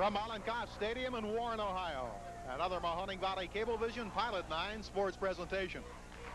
From Mollenkoff Stadium in Warren, Ohio, another Mahoning Valley Cablevision Pilot 9 sports presentation.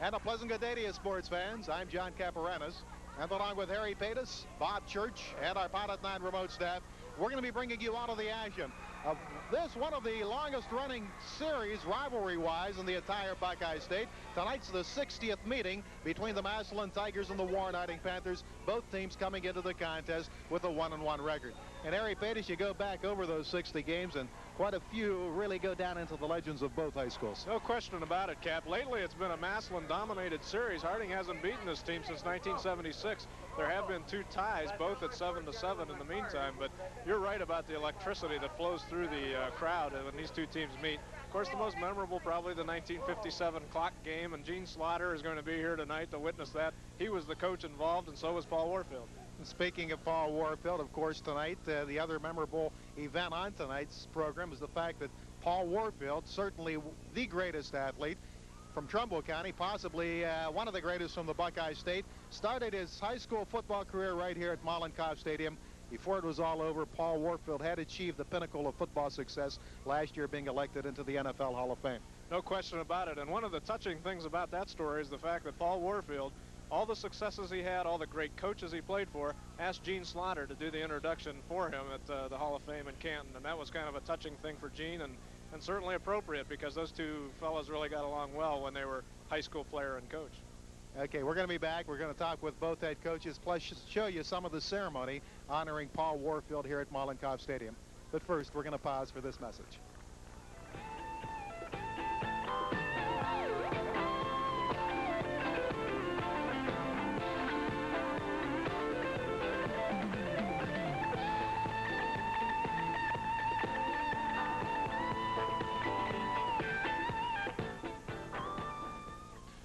And a pleasant good day to you, sports fans. I'm John Caparanis, and along with Harry Paytas, Bob Church, and our Pilot 9 remote staff, we're going to be bringing you out of the action of this, one of the longest-running series, rivalry-wise, in the entire Buckeye State. Tonight's the 60th meeting between the Massilion Tigers and the Warren Harding Panthers, both teams coming into the contest with a 1-1 record. And Harry Paytas, you go back over those 60 games, and quite a few really go down into the legends of both high schools. No question about it, Cap. Lately, it's been a Massillon-dominated series. Harding hasn't beaten this team since 1976. There have been 2 ties, both at 7-7 in the meantime, but you're right about the electricity that flows through the crowd when these 2 teams meet. Of course, the most memorable, probably the 1957 clock game, and Gene Slaughter is going to be here tonight to witness that. He was the coach involved, and so was Paul Warfield. And speaking of Paul Warfield, of course, tonight, the other memorable event on tonight's program is the fact that Paul Warfield, certainly the greatest athlete from Trumbull County, possibly one of the greatest from the Buckeye State, started his high school football career right here at Mollenkoff Stadium. Before it was all over, Paul Warfield had achieved the pinnacle of football success last year, being elected into the NFL Hall of Fame. No question about it. And one of the touching things about that story is the fact that Paul Warfield, all the successes he had, all the great coaches he played for, asked Gene Slaughter to do the introduction for him at the Hall of Fame in Canton. And that was kind of a touching thing for Gene, and certainly appropriate, because those 2 fellows really got along well when they were high school player and coach. Okay, we're going to be back. We're going to talk with both head coaches, plus show you some of the ceremony honoring Paul Warfield here at Mollenkoff Stadium. But first, we're going to pause for this message.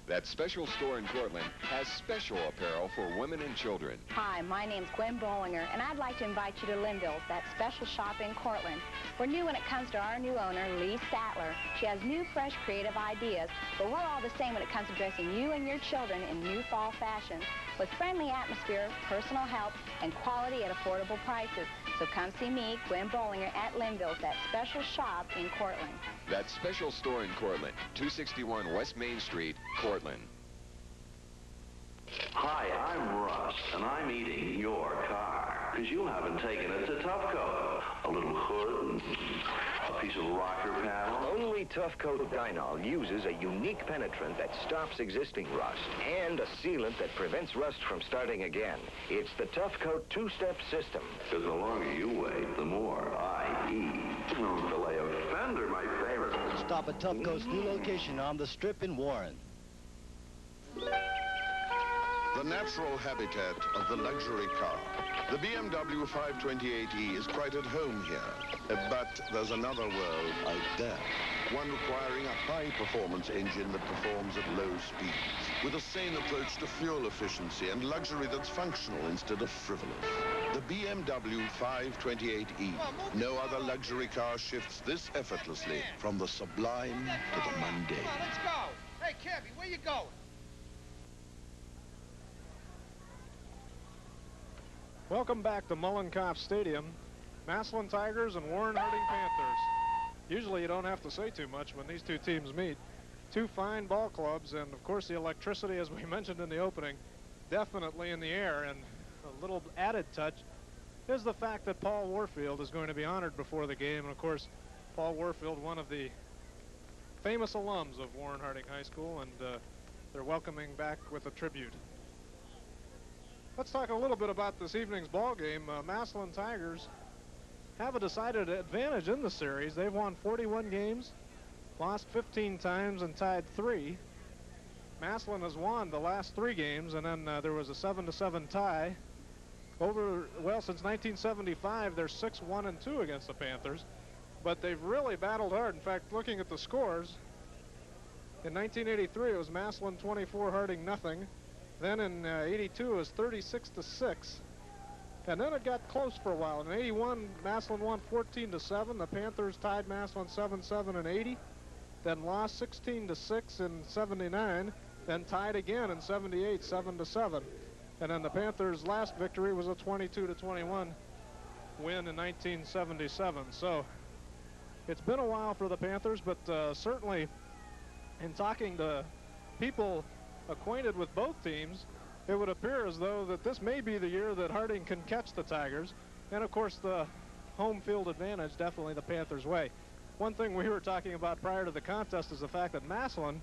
That special store in Cortland has special apparel for women and children. Hi, my name's Gwen Bollinger, and I'd like to invite you to Linville's, that special shop in Cortland. We're new when it comes to our new owner, Lee Statler. She has new, fresh, creative ideas, but we're all the same when it comes to dressing you and your children in new fall fashions, with friendly atmosphere, personal help, and quality at affordable prices. So come see me, Gwen Bollinger, at Linville's, that special shop in Cortland. That special store in Cortland, 261 West Main Street, Cortland. Hi, I'm Russ, and I'm eating your car, because you haven't taken it to Tough Coat. A little hood and a piece of rocker panel. Only Tough Coat Dynol uses a unique penetrant that stops existing rust and a sealant that prevents rust from starting again. It's the Tough Coat 2-step system. Because the longer you wait, the more I eat. Filet of fender, my favorite. Stop at Tough Coat's new location on the Strip in Warren. The natural habitat of the luxury car. The BMW 528e is quite at home here, but there's another world out there. One requiring a high-performance engine that performs at low speeds, with a sane approach to fuel efficiency and luxury that's functional instead of frivolous. The BMW 528e. No other luxury car shifts this effortlessly from the sublime to the mundane. Come on, let's go. Hey, Kevy, where you going? Welcome back to Mollenkoff Stadium. Massillon Tigers and Warren Harding Panthers. Usually you don't have to say too much when these 2 teams meet. 2 fine ball clubs, and of course the electricity, as we mentioned in the opening, definitely in the air. And a little added touch is the fact that Paul Warfield is going to be honored before the game. And of course, Paul Warfield, one of the famous alums of Warren Harding High School, and they're welcoming back with a tribute. Let's talk a little bit about this evening's ball game. Massillon Tigers have a decided advantage in the series. They've won 41 games, lost 15 times, and tied 3. Massillon has won the last 3 games, and then there was a 7-7 tie. Since 1975, they're 6-1-2 against the Panthers, but they've really battled hard. In fact, looking at the scores, in 1983 it was Massillon 24, Harding nothing. Then in 82 it was 36-6, and then it got close for a while. In 81, Massillon won 14-7. The Panthers tied Massillon 7-7 in 80, then lost 16-6 in 79, then tied again in 78, 7-7. And then the Panthers' last victory was a 22-21 win in 1977. So It's been a while for the Panthers, but certainly in talking to people acquainted with both teams, it would appear as though that this may be the year that Harding can catch the Tigers. And of course, the home field advantage definitely the Panthers' way. One thing we were talking about prior to the contest is the fact that Massillon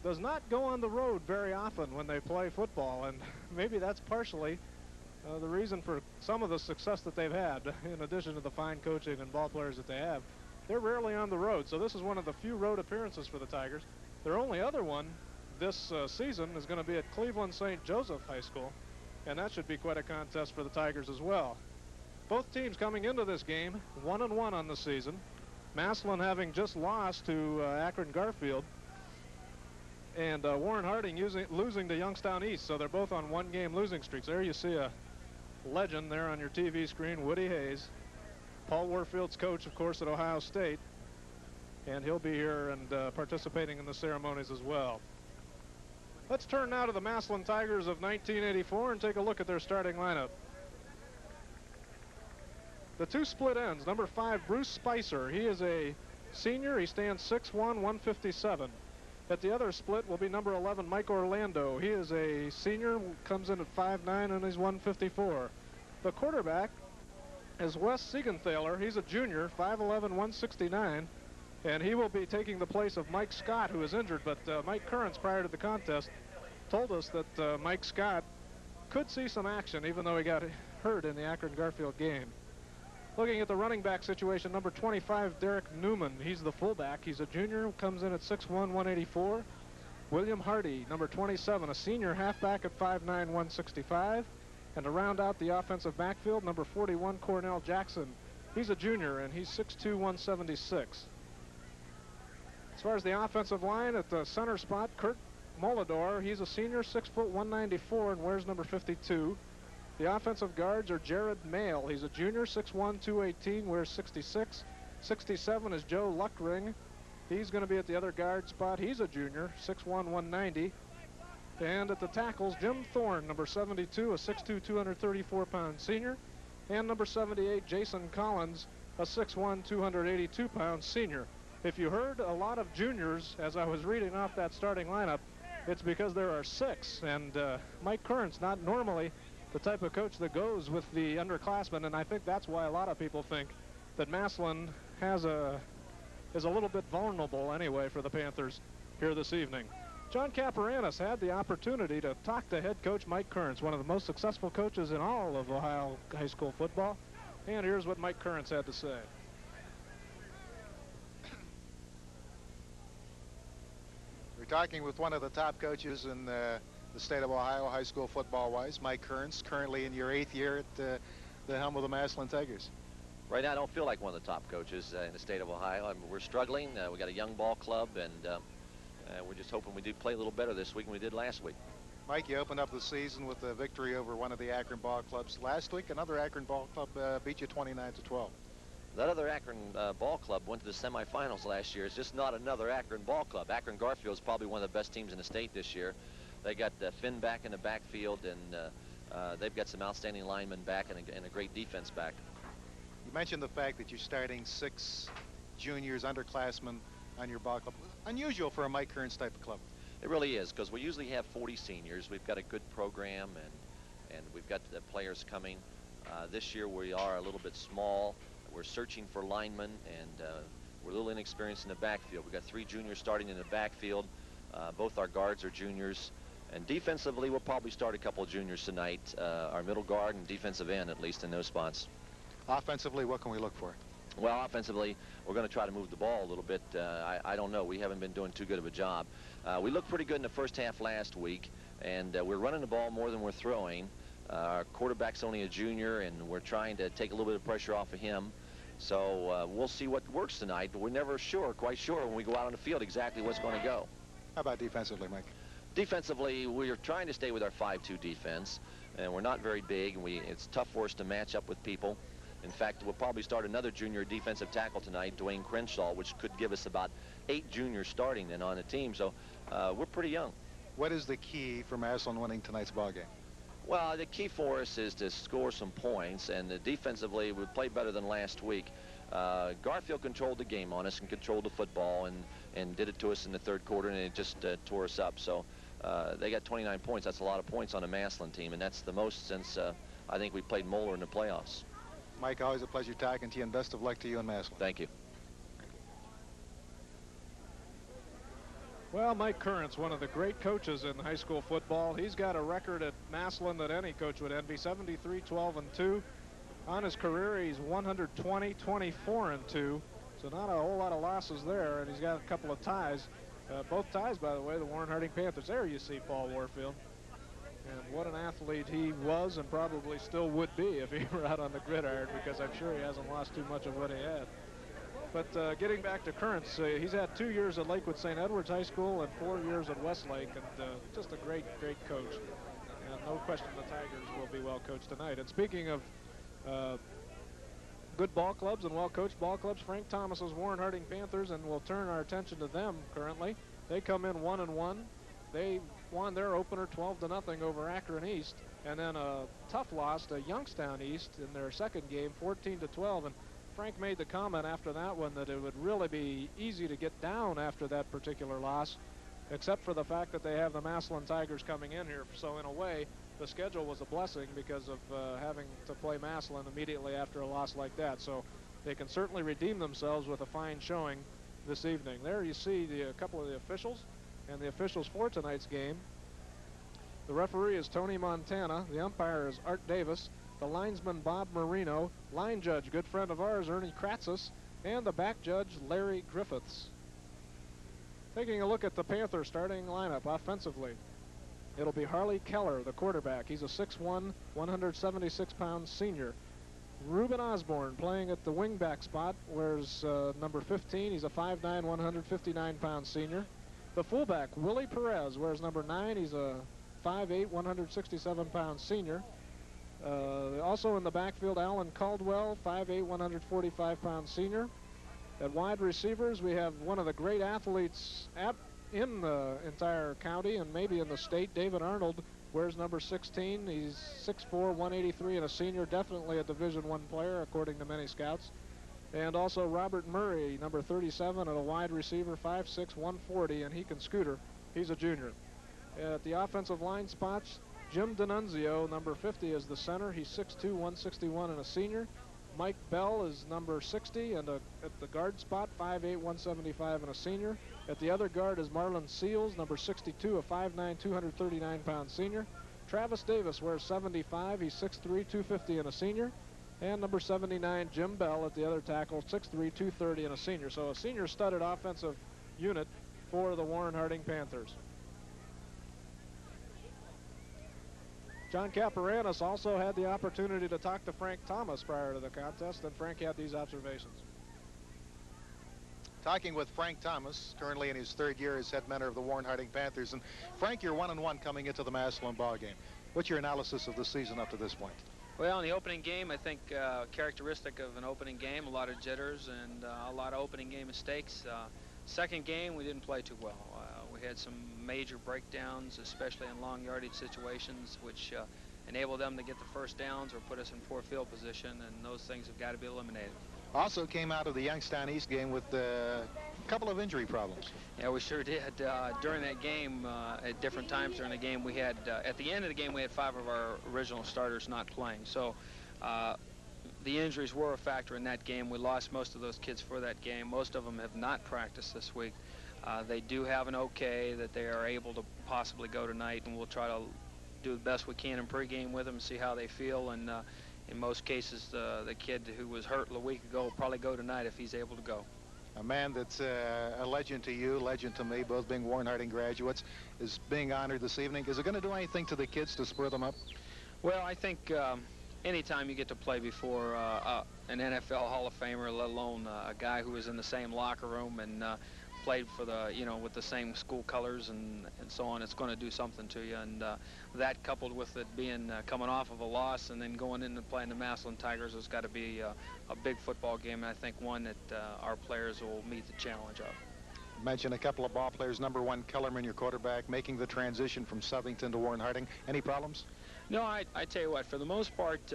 does not go on the road very often when they play football, and maybe that's partially the reason for some of the success that they've had, in addition to the fine coaching and ball players that they have. They're rarely on the road, so this is one of the few road appearances for the Tigers. Their only other one this season is going to be at Cleveland St. Joseph High School, and that should be quite a contest for the Tigers as well. Both teams coming into this game 1-1 on the season. Massillon having just lost to Akron Garfield, and Warren Harding losing to Youngstown East, so they're both on one-game losing streaks. There you see a legend there on your TV screen, Woody Hayes, Paul Warfield's coach, of course, at Ohio State, and he'll be here and participating in the ceremonies as well. Let's turn now to the Massillon Tigers of 1984 and take a look at their starting lineup. The two split ends, number 5, Bruce Spicer. He is a senior. He stands 6'1", 157. At the other split will be number 11, Mike Orlando. He is a senior, comes in at 5'9", and he's 154. The quarterback is Wes Siegenthaler. He's a junior, 5'11", 169. And he will be taking the place of Mike Scott, who is injured. But Mike Currens, prior to the contest, told us that Mike Scott could see some action, even though he got hurt in the Akron-Garfield game. Looking at the running back situation, number 25, Derek Newman. He's the fullback. He's a junior, comes in at 6'1", 184. William Hardy, number 27, a senior halfback at 5'9", 165. And to round out the offensive backfield, number 41, Cornell Jackson. He's a junior, and he's 6'2", 176. As far as the offensive line, at the center spot, Kurt Molador. He's a senior, 6', 194, and wears number 52. The offensive guards are Jared Mail. He's a junior, 6'1", 218, wears 66. 67 is Joe Luckring. He's going to be at the other guard spot. He's a junior, 6'1", 190. And at the tackles, Jim Thorne, number 72, a 6'2", 234-pound senior. And number 78, Jason Collins, a 6'1", 282-pound senior. If you heard a lot of juniors as I was reading off that starting lineup, it's because there are 6. And Mike Currens, not normally the type of coach that goes with the underclassmen, and I think that's why a lot of people think that Massillon is a little bit vulnerable anyway for the Panthers here this evening. John Caporanis had the opportunity to talk to head coach Mike Currens, one of the most successful coaches in all of Ohio high school football, and here's what Mike Currens had to say. We're talking with one of the top coaches in the state of Ohio, high school football-wise, Mike Currens, currently in your 8th year at the helm of the Massillon Tigers. Right now, I don't feel like one of the top coaches in the state of Ohio. I mean, we're struggling. We got a young ball club, and we're just hoping we do play a little better this week than we did last week. Mike, you opened up the season with a victory over one of the Akron ball clubs. Last week, another Akron ball club beat you 29-12. That other Akron ball club went to the semifinals last year. It's just not another Akron ball club. Akron Garfield is probably one of the best teams in the state this year. They got Finn back in the backfield, and they've got some outstanding linemen back and a great defense back. You mentioned the fact that you're starting 6 juniors, underclassmen on your ball club. Unusual for a Mike Currens type of club. It really is, because we usually have 40 seniors. We've got a good program, and we've got the players coming. This year we are a little bit small. We're searching for linemen, and we're a little inexperienced in the backfield. We've got 3 juniors starting in the backfield. Both our guards are juniors. And defensively, we'll probably start a couple of juniors tonight. Our middle guard and defensive end, at least in those spots. Offensively, what can we look for? Well, offensively, we're going to try to move the ball a little bit. I don't know. We haven't been doing too good of a job. We looked pretty good in the first half last week, and we're running the ball more than we're throwing. Our quarterback's only a junior, and we're trying to take a little bit of pressure off of him. So we'll see what works tonight, but we're never quite sure when we go out on the field exactly what's going to go. How about defensively, Mike? Defensively, we're trying to stay with our 5-2 defense, and we're not very big, and it's tough for us to match up with people. In fact, we'll probably start another junior defensive tackle tonight, Dwayne Crenshaw, which could give us about 8 juniors starting then on the team, so we're pretty young. What is the key for Massillon winning tonight's ball game? Well, the key for us is to score some points, and defensively we played better than last week. Garfield controlled the game on us and controlled the football and did it to us in the third quarter, and it just tore us up. So they got 29 points. That's a lot of points on a Massillon team, and that's the most since I think we played Moeller in the playoffs. Mike, always a pleasure talking to you, and best of luck to you and Massillon. Thank you. Well, Mike Current's one of the great coaches in high school football. He's got a record at Massillon that any coach would envy, 73-12-2. On his career, he's 120, 24-2. So not a whole lot of losses there, and he's got a couple of ties. Both ties, by the way, the Warren Harding Panthers. There you see Paul Warfield. And what an athlete he was and probably still would be if he were out on the gridiron, because I'm sure he hasn't lost too much of what he had. But getting back to Currents, he's had 2 years at Lakewood St. Edwards High School and 4 years at Westlake, and just a great, great coach. And no question the Tigers will be well coached tonight. And speaking of good ball clubs and well-coached ball clubs, Frank Thomas's Warren Harding Panthers, and we'll turn our attention to them currently. They come in 1-1. They won their opener 12-0 over Akron East, and then a tough loss to Youngstown East in their second game, 14-12. And Frank made the comment after that one that it would really be easy to get down after that particular loss, except for the fact that they have the Massillon Tigers coming in here. So in a way, the schedule was a blessing because of having to play Massillon immediately after a loss like that. So they can certainly redeem themselves with a fine showing this evening. There you see a couple of the officials and the officials for tonight's game. The referee is Tony Montana. The umpire is Art Davis. The linesman, Bob Marino. Line judge, good friend of ours, Ernie Kratzis. And the back judge, Larry Griffiths. Taking a look at the Panther starting lineup offensively. It'll be Harley Keller, the quarterback. He's a 6'1", 176-pound senior. Reuben Osborne playing at the wingback spot, wears number 15. He's a 5'9", 159-pound senior. The fullback, Willie Perez, wears number 9. He's a 5'8", 167-pound senior. Also in the backfield, Alan Caldwell, 5'8", 145-pound senior. At wide receivers, we have one of the great athletes in the entire county and maybe in the state. David Arnold wears number 16. He's 6'4", 183 and a senior, definitely a Division I player according to many scouts. And also Robert Murray, number 37, at a wide receiver, 5'6", 140, and he can scooter. He's a junior. At the offensive line spots, Jim D'Annunzio, number 50, is the center. He's 6'2", 161 and a senior. Mike Bell is number 60, and at the guard spot, 5'8", 175 and a senior. At the other guard is Marlon Seals, number 62, a 5'9", 239-pound senior. Travis Davis wears 75. He's 6'3", 250 and a senior. And number 79, Jim Bell, at the other tackle, 6'3", 230 and a senior. So a senior-studded offensive unit for the Warren Harding Panthers. John Caporanis also had the opportunity to talk to Frank Thomas prior to the contest, and Frank had these observations. Talking with Frank Thomas, currently in his third year as head mentor of the Warren Harding Panthers. And Frank, you're 1-1 coming into the Massillon ball game. What's your analysis of the season up to this point? Well, in the opening game, I think characteristic of an opening game, a lot of jitters and a lot of opening game mistakes. Second game, we didn't play too well. We had some major breakdowns, especially in long yardage situations, which enabled them to get the first downs or put us in poor field position, and those things have got to be eliminated. Also came out of the Youngstown East game with a couple of injury problems. Yeah, we sure did. During that game, at different times during the game, we had, at the end of the game, we had 5 of our original starters not playing. So the injuries were a factor in that game. We lost most of those kids for that game. Most of them have not practiced this week. They do have an okay that they are able to possibly go tonight, and we'll try to do the best we can in pregame with them and see how they feel. And in most cases, the kid who was hurt a week ago will probably go tonight if he's able to go. A man that's a legend to you, legend to me, both being Warren Harding graduates, is being honored this evening. Is it going to do anything to the kids to spur them up? Well, I think anytime you get to play before an NFL Hall of Famer, let alone a guy who was in the same locker room and played for the, with the same school colors and so on, it's going to do something to you. And that, coupled with it being coming off of a loss and then going in and playing the Massillon Tigers, has got to be a big football game, and I think one that our players will meet the challenge of. You mentioned a couple of ball players. Number 1, Kellerman, your quarterback, making the transition from Southington to Warren Harding. Any problems? No, I tell you what, for the most part,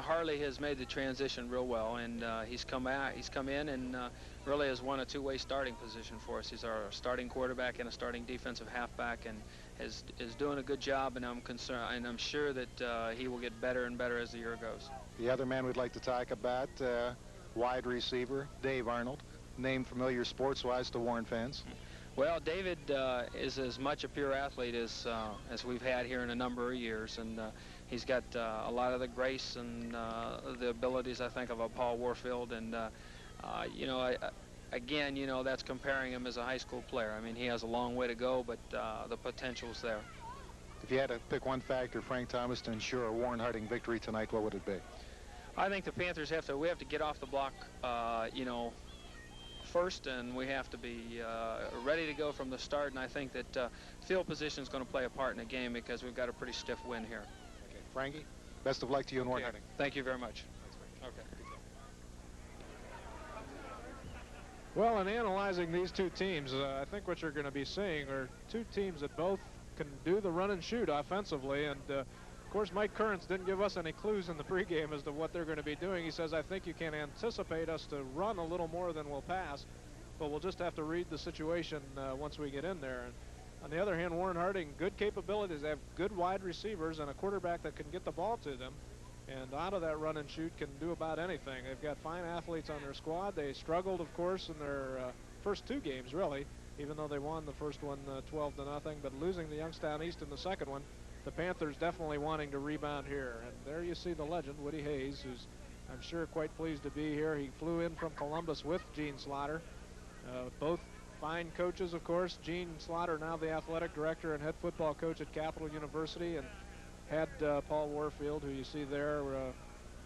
Harley has made the transition real well, and he's come in and really has won a two-way starting position for us. He's our starting quarterback and a starting defensive halfback, and is doing a good job. And I'm sure that he will get better and better as the year goes. The other man we'd like to talk about, wide receiver Dave Arnold, name familiar sports-wise to Warren fans. Well, David is as much a pure athlete as we've had here in a number of years, and he's got a lot of the grace and the abilities, I think, of a Paul Warfield. And you know, again, you know, that's comparing him as a high school player. I mean, he has a long way to go, but the potential's there. If you had to pick one factor, Frank Thomas, to ensure a Warren Harding victory tonight, what would it be? I think the Panthers have to get off the block, you know, first, and we have to be ready to go from the start. And I think that field position is going to play a part in the game because we've got a pretty stiff win here. Okay, Frankie, best of luck to you and Warren Harding. Thank you very much. Okay. Well, in analyzing these two teams, I think what you're going to be seeing are two teams that both can do the run and shoot offensively. And of course, Mike Kearns didn't give us any clues in the pregame as to what they're going to be doing. He says, I think you can anticipate us to run a little more than we'll pass, but we'll just have to read the situation once we get in there. And on the other hand, Warren Harding, good capabilities. They have good wide receivers and a quarterback that can get the ball to them. And out of that run and shoot can do about anything. They've got fine athletes on their squad. They struggled, of course, in their first two games, really, even though they won the first one 12-0, but losing to Youngstown East in the second one. The Panthers definitely wanting to rebound here. And there you see the legend, Woody Hayes, who's, I'm sure, quite pleased to be here. He flew in from Columbus with Gene Slaughter. Both fine coaches, of course. Gene Slaughter, now the athletic director and head football coach at Capital University, and had Paul Warfield, who you see there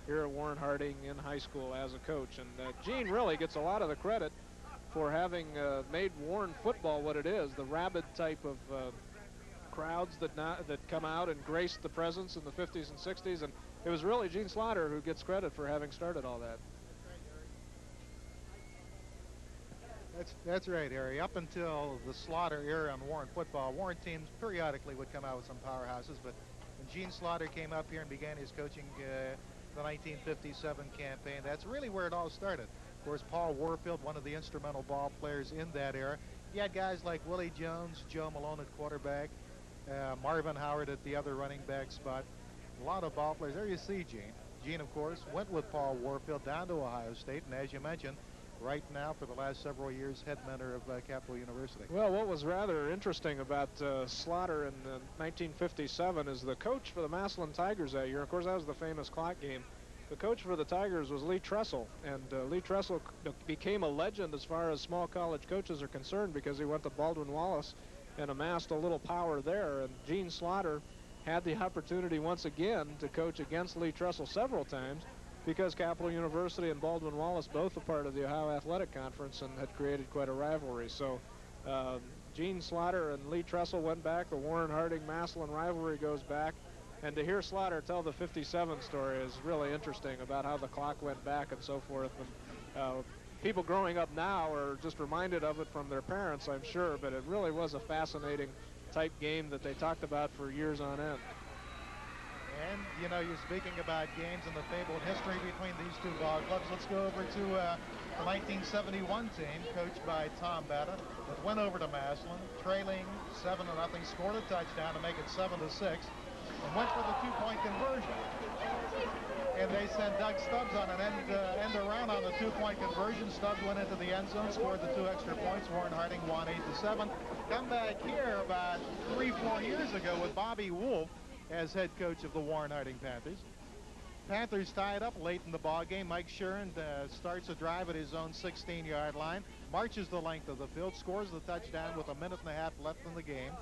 here at Warren Harding in high school as a coach. And Gene really gets a lot of the credit for having made Warren football what it is, the rabid type of crowds that come out and grace the presence in the 50s and 60s. And it was really Gene Slaughter who gets credit for having started all that. That's right, Harry. Up until the Slaughter era in Warren football, Warren teams periodically would come out with some powerhouses, but when Gene Slaughter came up here and began his coaching the 1957 campaign, that's really where it all started. Of course, Paul Warfield, one of the instrumental ball players in that era. You had guys like Willie Jones, Joe Malone at quarterback, Marvin Howard at the other running back spot. A lot of ball players. There you see Gene. Gene, of course, went with Paul Warfield down to Ohio State, and as you mentioned, right now for the last several years, head mentor of Capital University. Well, what was rather interesting about Slaughter in 1957 is the coach for the Massillon Tigers that year. Of course, that was the famous clock game. The coach for the Tigers was Lee Tressel, and Lee Tressel became a legend as far as small college coaches are concerned because he went to Baldwin Wallace and amassed a little power there. And Gene Slaughter had the opportunity once again to coach against Lee Tressel several times because Capital University and Baldwin Wallace, both a part of the Ohio Athletic Conference, and had created quite a rivalry. So Gene Slaughter and Lee Tressel went back. The Warren Harding Massillon rivalry goes back. And to hear Slaughter tell the 57 story is really interesting about how the clock went back and so forth. And people growing up now are just reminded of it from their parents, I'm sure, but it really was a fascinating type game that they talked about for years on end. And, you know, you're speaking about games and the fabled history between these two ball clubs. Let's go over to the 1971 team, coached by Tom Batta, that went over to Massillon, trailing 7-0, scored a touchdown to make it 7-6, and went for the two-point conversion. And they sent Doug Stubbs on an end around on the two-point conversion. Stubbs went into the end zone, scored the 2 extra points. Warren Harding won 8-7. Come back here about 3-4 years ago with Bobby Wolf as head coach of the Warren Harding Panthers. Panthers tied up late in the ball game. Mike Shuren starts a drive at his own 16-yard line, marches the length of the field, scores the touchdown with 1.5 minutes left in the game.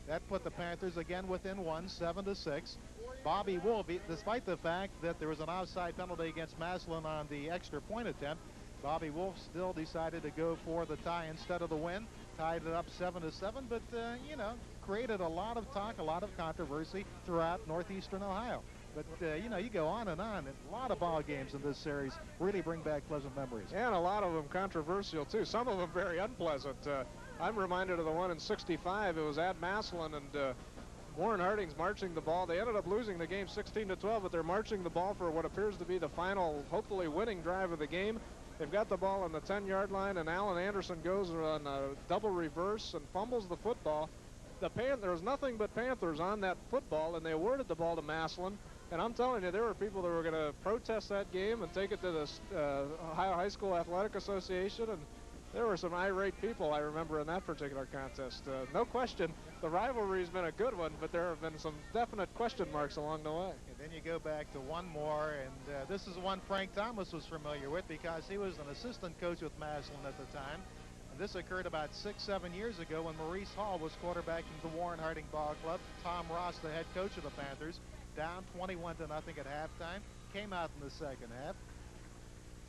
That put the Panthers again within 7-6. Bobby Wolf, despite the fact that there was an offside penalty against Massillon on the extra point attempt, Bobby Wolf still decided to go for the tie instead of the win. Tied it up 7-7, but, you know, created a lot of talk, a lot of controversy throughout northeastern Ohio. But, you know, you go on and on. A lot of ball games in this series really bring back pleasant memories. And a lot of them controversial, too. Some of them very unpleasant. I'm reminded of the one in '65. It was at Massillon, and Warren Harding's marching the ball. They ended up losing the game 16-12, but they're marching the ball for what appears to be the final, hopefully winning drive of the game. They've got the ball on the 10-yard line, and Alan Anderson goes on a double reverse and fumbles the football. There was nothing but Panthers on that football, and they awarded the ball to Massillon. And I'm telling you, there were people that were going to protest that game and take it to the Ohio High School Athletic Association, and there were some irate people, I remember, in that particular contest. No question, the rivalry's been a good one, but there have been some definite question marks along the way. And then you go back to one more, and this is one Frank Thomas was familiar with because he was an assistant coach with Massillon at the time. And this occurred about 6-7 years ago when Maurice Hall was quarterbacking the Warren Harding Ball Club. Tom Ross, the head coach of the Panthers, down 21-0 at halftime, came out in the second half,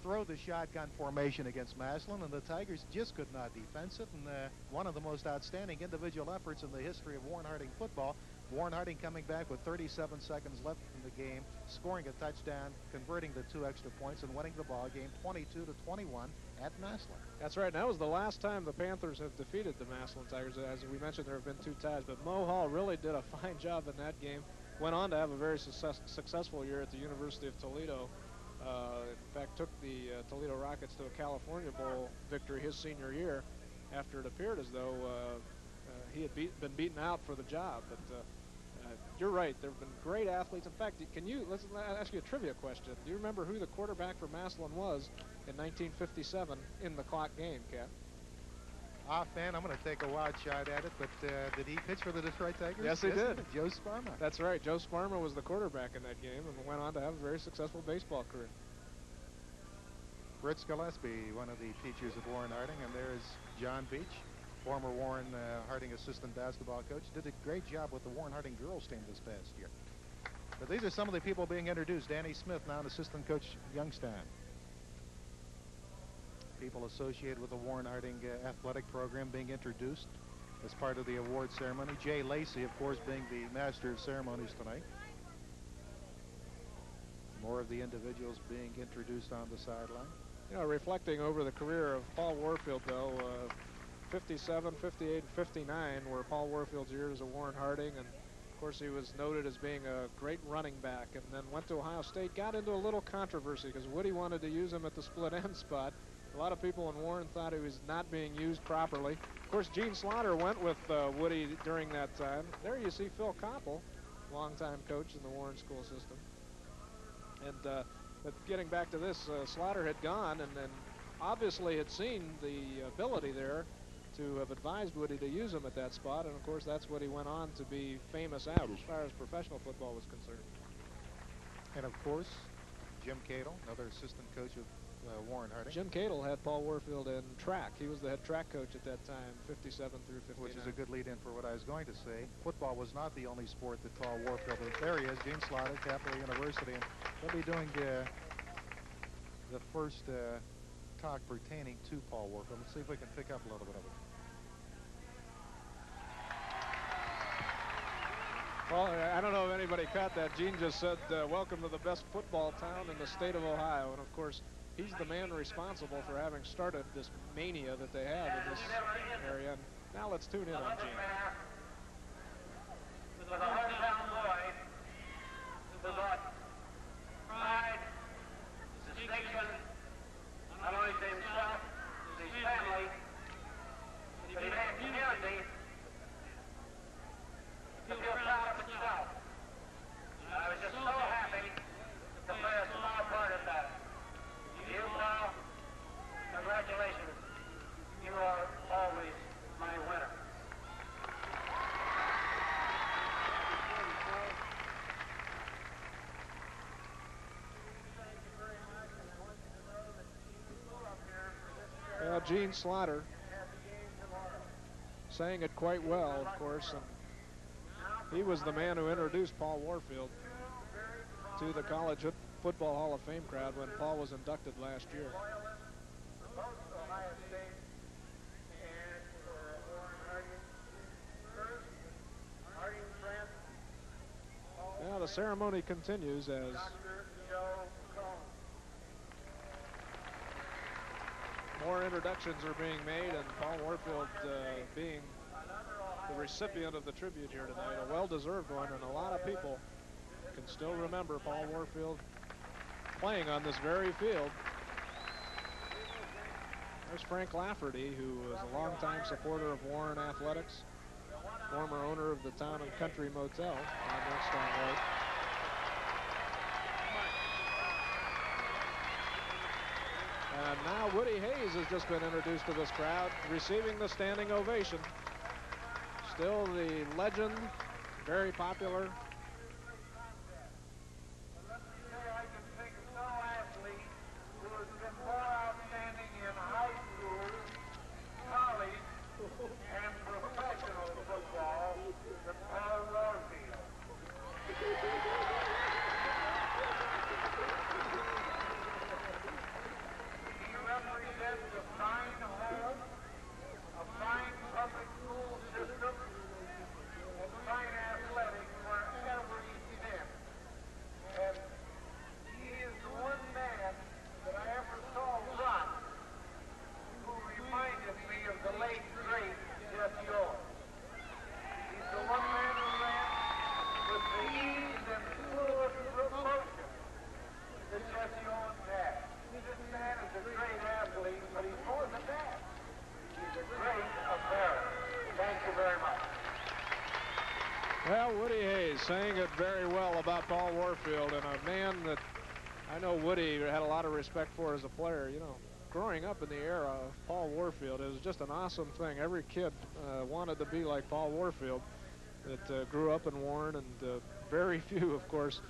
throw the shotgun formation against Massillon, and the Tigers just could not defense it. And one of the most outstanding individual efforts in the history of Warren Harding football. Warren Harding coming back with 37 seconds left in the game, scoring a touchdown, converting the 2 extra points, and winning the ball game 22-21 at Massillon. That's right. And that was the last time the Panthers have defeated the Massillon Tigers. As we mentioned, there have been 2 ties, but Mo Hall really did a fine job in that game. Went on to have a very successful year at the University of Toledo. In fact, took the Toledo Rockets to a California Bowl victory his senior year after it appeared as though he had been beaten out for the job. But you're right, there have been great athletes. In fact, let's ask you a trivia question. Do you remember who the quarterback for Massillon was in 1957 in the clock game, Cap? Offhand, I'm going to take a wild shot at it, but did he pitch for the Detroit Tigers? Yes, he did. Joe Sparma. That's right. Joe Sparma was the quarterback in that game and went on to have a very successful baseball career. Fritz Gillespie, one of the teachers at Warren Harding, and there's John Beach, former Warren Harding assistant basketball coach. Did a great job with the Warren Harding girls team this past year. But these are some of the people being introduced. Danny Smith, now an assistant coach Youngstown. People associated with the Warren Harding athletic program being introduced as part of the award ceremony. Jay Lacey, of course, being the master of ceremonies tonight. More of the individuals being introduced on the sideline. You know, reflecting over the career of Paul Warfield, though, 57, 58, and 59 were Paul Warfield's years at Warren Harding, and of course he was noted as being a great running back, and then went to Ohio State, got into a little controversy because Woody wanted to use him at the split end spot. A lot of people in Warren thought he was not being used properly. Of course, Gene Slaughter went with Woody during that time. There you see Phil Koppel, longtime coach in the Warren school system. And but getting back to this, Slaughter had gone and then obviously had seen the ability there to have advised Woody to use him at that spot. And, of course, that's what he went on to be famous at as far as professional football was concerned. And, of course, Jim Cadle, another assistant coach of Warren Harding. Jim Cadle had Paul Warfield in track. He was the head track coach at that time, 57 through 59. Which is a good lead-in for what I was going to say. Football was not the only sport that Paul Warfield was. There he is, Gene Slaughter, Capital University, and they'll be doing the first talk pertaining to Paul Warfield. Let's see if we can pick up a little bit of it. Well, I don't know if anybody caught that. Gene just said, welcome to the best football town in the state of Ohio. And, of course, he's the man responsible for having started this mania that they have in this area. And now let's tune in on Gene. This was a hometown boy who brought pride, distinction, not only to himself, to his family, but he made a community to feel proud of itself. And I was just so happy to play a small part of that. You, Paul, congratulations. You are always my winner. Well, Gene Slaughter saying it quite well, of course, and he was the man who introduced Paul Warfield to the College Football Hall of Fame crowd when Paul was inducted last year. Now the ceremony continues as more introductions are being made, and Paul Warfield being the recipient of the tribute here tonight, a well-deserved one, and a lot of people can still remember Paul Warfield playing on this very field. There's Frank Lafferty, who was a longtime supporter of Warren Athletics, former owner of the Town and Country Motel on Redstone Road. And now Woody Hayes has just been introduced to this crowd, receiving the standing ovation. Still the legend, very popular. And professional football, the Paul Warfield. He represents a fine home, a fine public school system, and fine athletics for every cent. And he is the one man that I ever saw run who reminded me of the late great Jeff York. He's the one man who ran with the ease and fluid motion that Jeff York had. This man is a great athlete, but he's more than that. He's a great American. Thank you very much. Well, Woody Hayes saying it very well about Paul Warfield, and a man that I know Woody had a lot of respect for as a player. You know, growing up in the era of Paul Warfield, it was just an awesome thing. Every kid wanted to be like Paul Warfield that grew up in Warren, and very few, of course,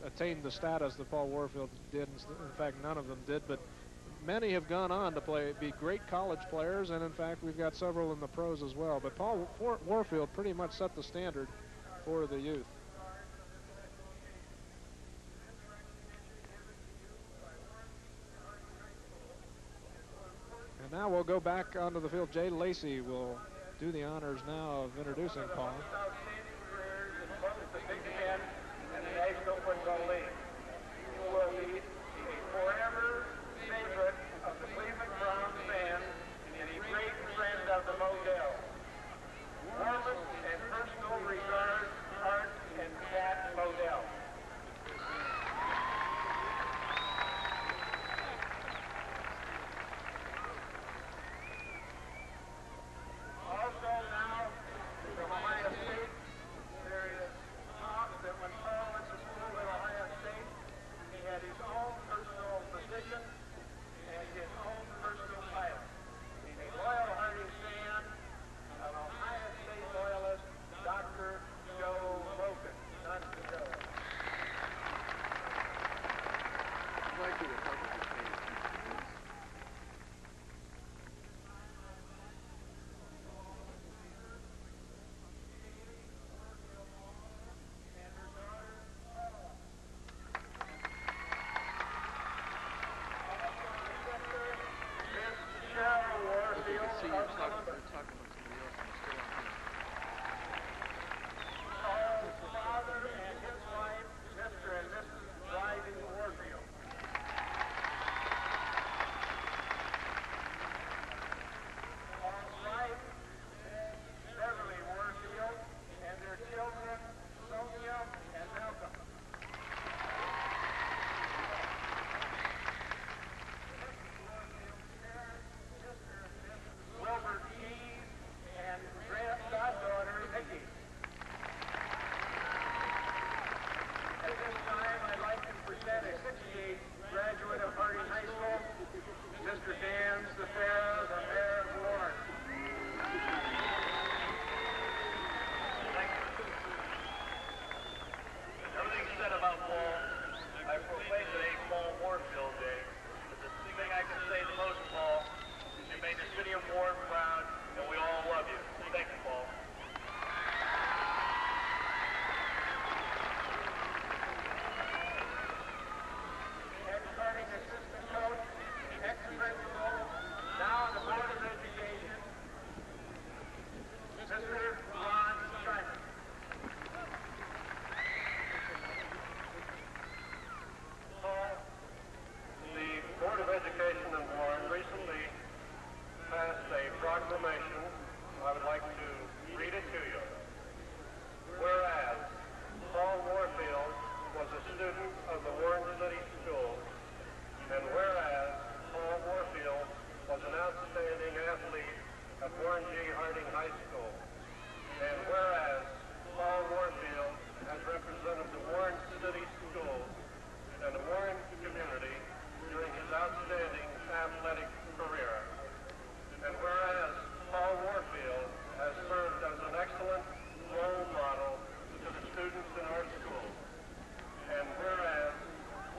attained the status that Paul Warfield did. In fact, none of them did, but many have gone on to be great college players, and in fact, we've got several in the pros as well. But Paul Warfield pretty much set the standard for the youth. And now we'll go back onto the field. Jay Lacey will do the honors now of introducing Paul. The Big Ten and the National Football League. You will be a forever favorite of the Cleveland Browns fans and a great friend of the Modell. Warmest and personal regards, Art and Pat Modell. Also now, from Ohio State, there is talk that when Paul went to school at Ohio State, he had his own personal physician and his own personal pilot. A loyal Hardy fan, an Ohio State loyalist, Dr. Joe Logan. None to go. I'd like you to talk about your favorite. I would like to read it to you. Whereas Paul Warfield was a student of the Warren City School, and whereas Paul Warfield was an outstanding athlete at Warren G. Harding High School, and whereas Paul Warfield has represented the Warren City Schools and the Warren community during his outstanding athletic career, and whereas Paul Warfield has served as an excellent role model to the students in our school, and whereas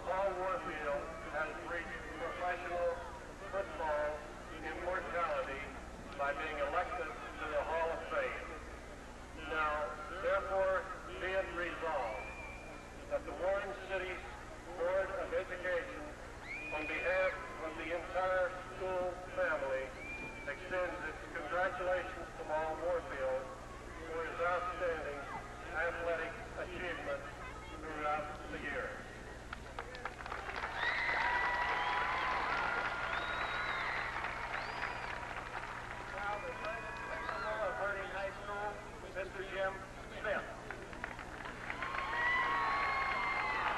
Paul Warfield has reached professional football immortality by being elected to the Hall of Fame. Now, therefore, be it resolved that the Warren City Board of Education, on behalf of the entire school family, extends its congratulations to Paul Warfield for his outstanding athletic achievement throughout the year. Now, the principal of Harding High School, Mr. Jim Smith.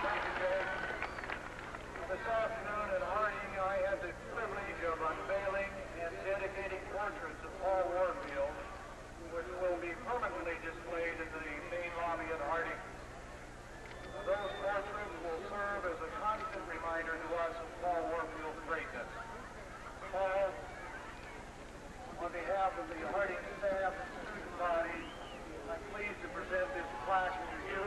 Thank you, Jay. This afternoon at Harding, I had the privilege of unveiling and dedicating portraits of Paul Warfield, which will be permanently displayed in the main lobby at Harding. Those portraits will serve as a constant reminder to us of Paul Warfield's greatness. Paul, on behalf of the Harding staff and student body, I'm pleased to present this plaque to you,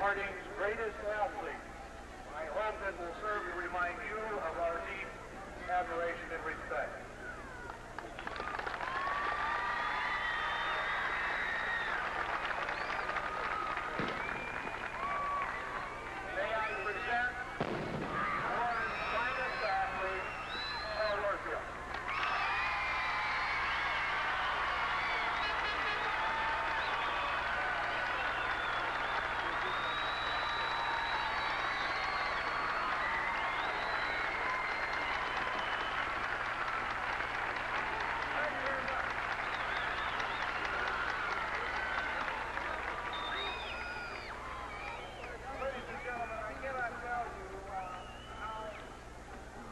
Harding's greatest athlete. I hope it will serve to remind you of our deep admiration and respect. May I present Warren's finest athlete, Paul Warfield. Ladies and gentlemen, I cannot tell you how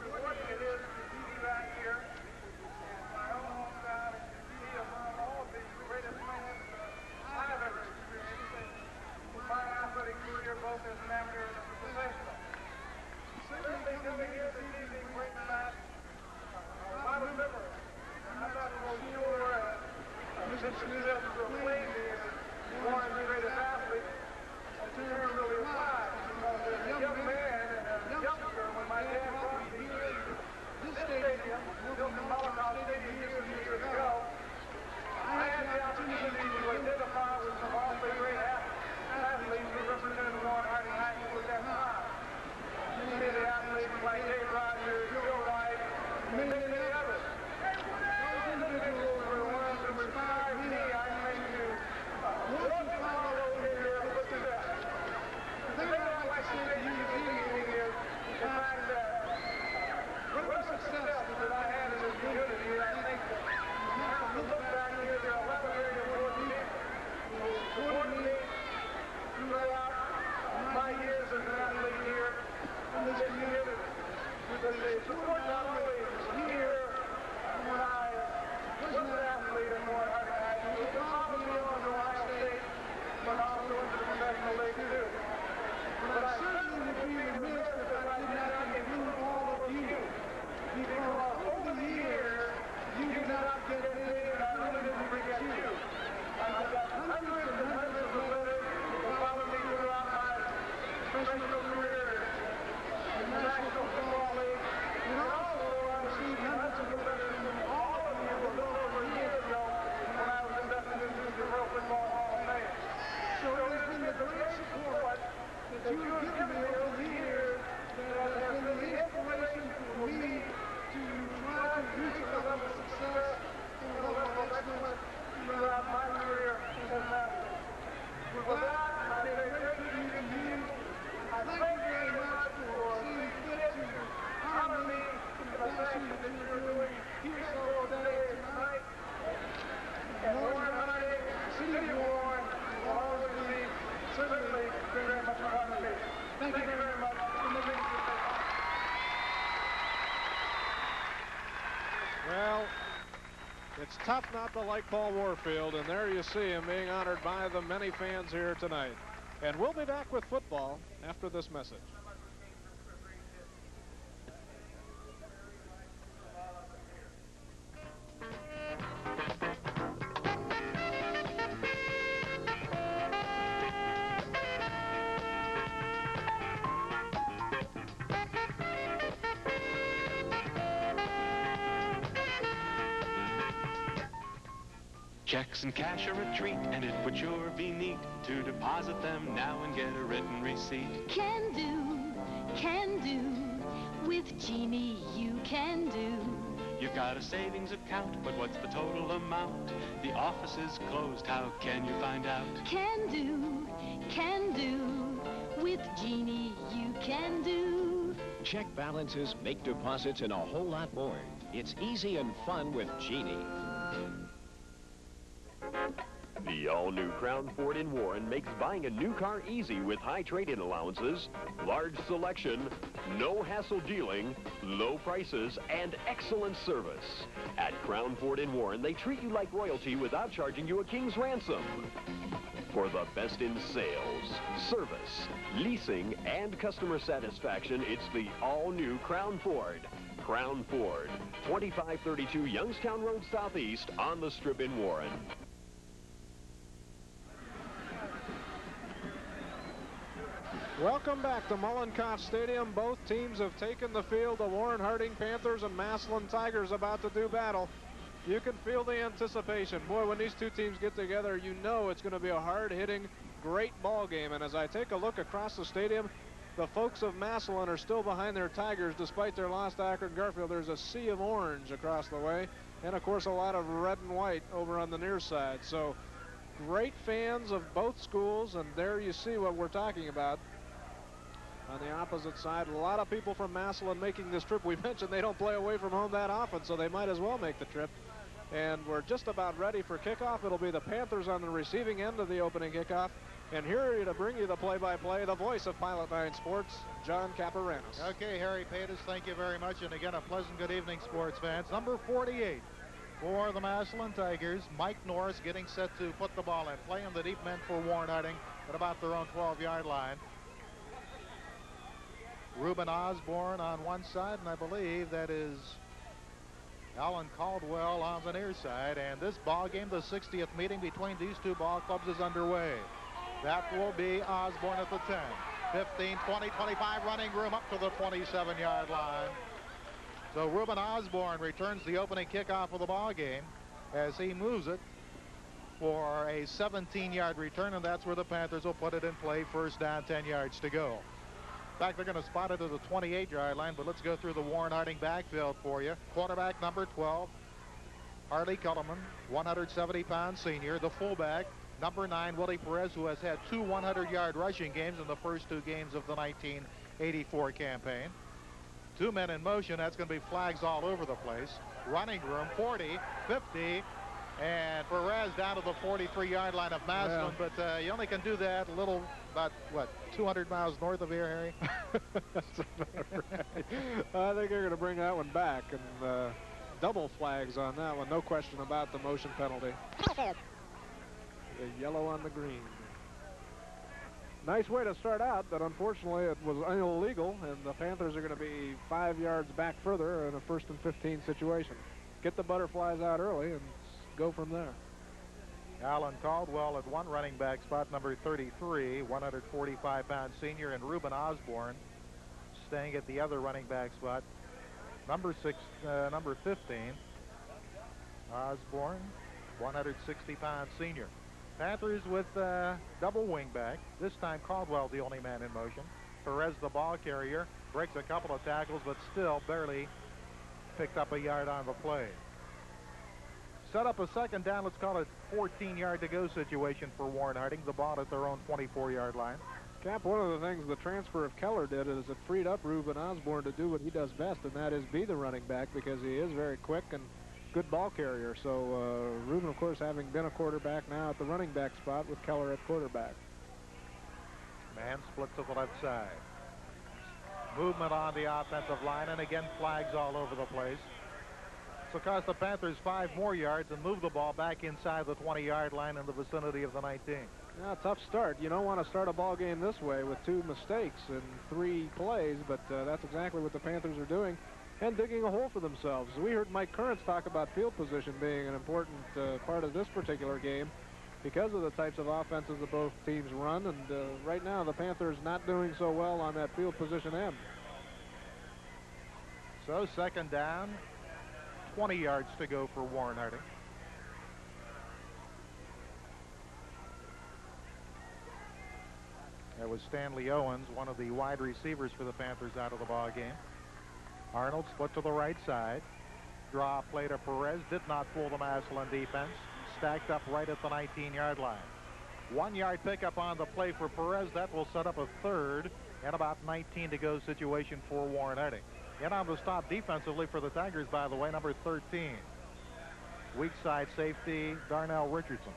rewarding it is to see you out here in my own hometown and to be among all the greatest men I've ever experienced in my athletic career, both as an amateur and as a professional. Certainly coming here this evening brings back a lot of memories. I'm not so sure Mr. Smith proclaimed me as Warren's greatest athlete. The term really applies because as a young man and a youngster, when my dad brought me here to this stadium, built the Holocaust Stadium years and years ago, I had the opportunity to identify with some of the great athletes who represented Warren Harding High School at that time. Many of the athletes like Dave Rogers, Bill Wright, and many others. Those individuals were the ones who inspired me, I think, to look and follow in their footsteps. The thing I'd like to say to you this evening is the fact that with the success that I had in this community, I think It's tough not to like Paul Warfield, and there you see him being honored by the many fans here tonight. And we'll be back with football after this message. Checks and cash are a treat, and it would sure be neat to deposit them now and get a written receipt. Can do, with Genie you can do. You've got a savings account, but what's the total amount? The office is closed, how can you find out? Can do, with Genie you can do. Check balances, make deposits, and a whole lot more. It's easy and fun with Genie. The all-new Crown Ford in Warren makes buying a new car easy with high trade-in allowances, large selection, no hassle dealing, low prices, and excellent service. At Crown Ford in Warren, they treat you like royalty without charging you a king's ransom. For the best in sales, service, leasing, and customer satisfaction, it's the all-new Crown Ford. Crown Ford, 2532 Youngstown Road Southeast on the Strip in Warren. Welcome back to Mullenkopf Stadium. Both teams have taken the field. The Warren Harding Panthers and Massillon Tigers about to do battle. You can feel the anticipation. Boy, when these two teams get together, you know it's going to be a hard-hitting, great ball game. And as I take a look across the stadium, the folks of Massillon are still behind their Tigers despite their loss to Akron Garfield. There's a sea of orange across the way, and of course a lot of red and white over on the near side. So great fans of both schools, and there you see what we're talking about. On the opposite side, a lot of people from Massillon making this trip. We mentioned they don't play away from home that often, so they might as well make the trip. And we're just about ready for kickoff. It'll be the Panthers on the receiving end of the opening kickoff. And here to bring you the play-by-play, the voice of Pilot 9 Sports, John Caporanos. Okay, Harry Paytas, thank you very much. And again, a pleasant good evening, sports fans. Number 48 for the Massillon Tigers, Mike Norris getting set to put the ball in. Playing the deep men for Warren Harding at about their own 12-yard line. Reuben Osborne on one side, and I believe that is Alan Caldwell on the near side. And this ball game, the 60th meeting between these two ball clubs, is underway. That will be Osborne at the 10. 15, 20, 25, running room up to the 27-yard line. So Reuben Osborne returns the opening kickoff of the ball game as he moves it for a 17-yard return, and that's where the Panthers will put it in play. First down, 10 yards to go. In fact, they're going to spot it at the 28-yard line, but let's go through the Warren Harding backfield for you. Quarterback number 12, Harley Kellerman, 170-pound senior. The fullback, number 9, Willie Perez, who has had 2 100-yard rushing games in the first 2 games of the 1984 campaign. 2 men in motion. That's going to be flags all over the place. Running room, 40, 50, and Perez down to the 43-yard line of Massillon, yeah. But you only can do that a little, about, what, 200 miles north of here, Harry? That's about right. I think they're going to bring that one back, and double flags on that one, no question about the motion penalty. The yellow on the green. Nice way to start out, but unfortunately it was illegal, and the Panthers are going to be 5 yards back further in a 1st and 15 situation. Get the butterflies out early and go from there. Alan Caldwell at one running back spot, number 33, 145-pound senior, and Reuben Osborne staying at the other running back spot, number 15. Osborne, 160-pound senior. Panthers with double wingback. This time Caldwell the only man in motion. Perez the ball carrier, breaks a couple of tackles, but still barely picked up a yard on the play. Set up a second down, let's call it 14-yard to go situation for Warren Harding. The ball at their own 24-yard line. Cap, one of the things the transfer of Keller did is it freed up Reuben Osborne to do what he does best, and that is be the running back, because he is very quick and good ball carrier. So Reuben, of course, having been a quarterback, now at the running back spot with Keller at quarterback. Man split to the left side. Movement on the offensive line, and again flags all over the place. will cost the Panthers 5 more yards and move the ball back inside the 20-yard line in the vicinity of the 19. Yeah, tough start. You don't want to start a ball game this way with 2 mistakes in 3 plays, but that's exactly what the Panthers are doing and digging a hole for themselves. We heard Mike Currents talk about field position being an important part of this particular game because of the types of offenses that both teams run, and right now the Panthers not doing so well on that field position end. So second down, 20 yards to go for Warren Harding. That was Stanley Owens, one of the wide receivers for the Panthers, out of the ball game. Arnold split to the right side. Draw play to Perez. Did not fool the Massillon defense. Stacked up right at the 19-yard line. 1-yard pickup on the play for Perez. That will set up a third and about 19 to go situation for Warren Harding. In on the stop defensively for the Tigers, by the way, number 13. Weak side safety, Darnell Richardson.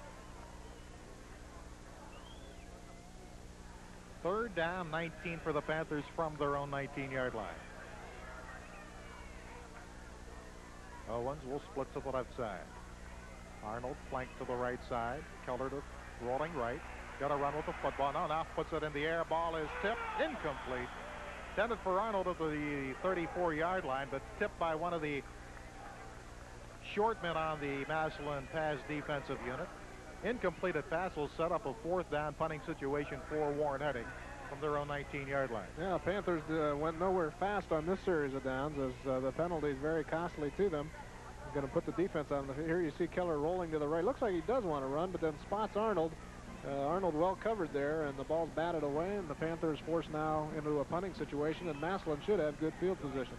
Third down, 19 for the Panthers from their own 19-yard line. Owens will split to the left side. Arnold flanked to the right side. Keller to rolling right. Got to run with the football. Now puts it in the air. Ball is tipped. Incomplete. Intended for Arnold at the 34-yard line, but tipped by one of the short men on the Massillon pass defensive unit. Incompleted pass will set up a 4th down punting situation for Warren Harding from their own 19-yard line. Yeah, Panthers went nowhere fast on this series of downs as the penalty is very costly to them. Going to put the defense on. Here you see Keller rolling to the right. Looks like he does want to run, but then spots Arnold. Arnold well covered there, and the ball's batted away, and the Panthers forced now into a punting situation, and Massillon should have good field position.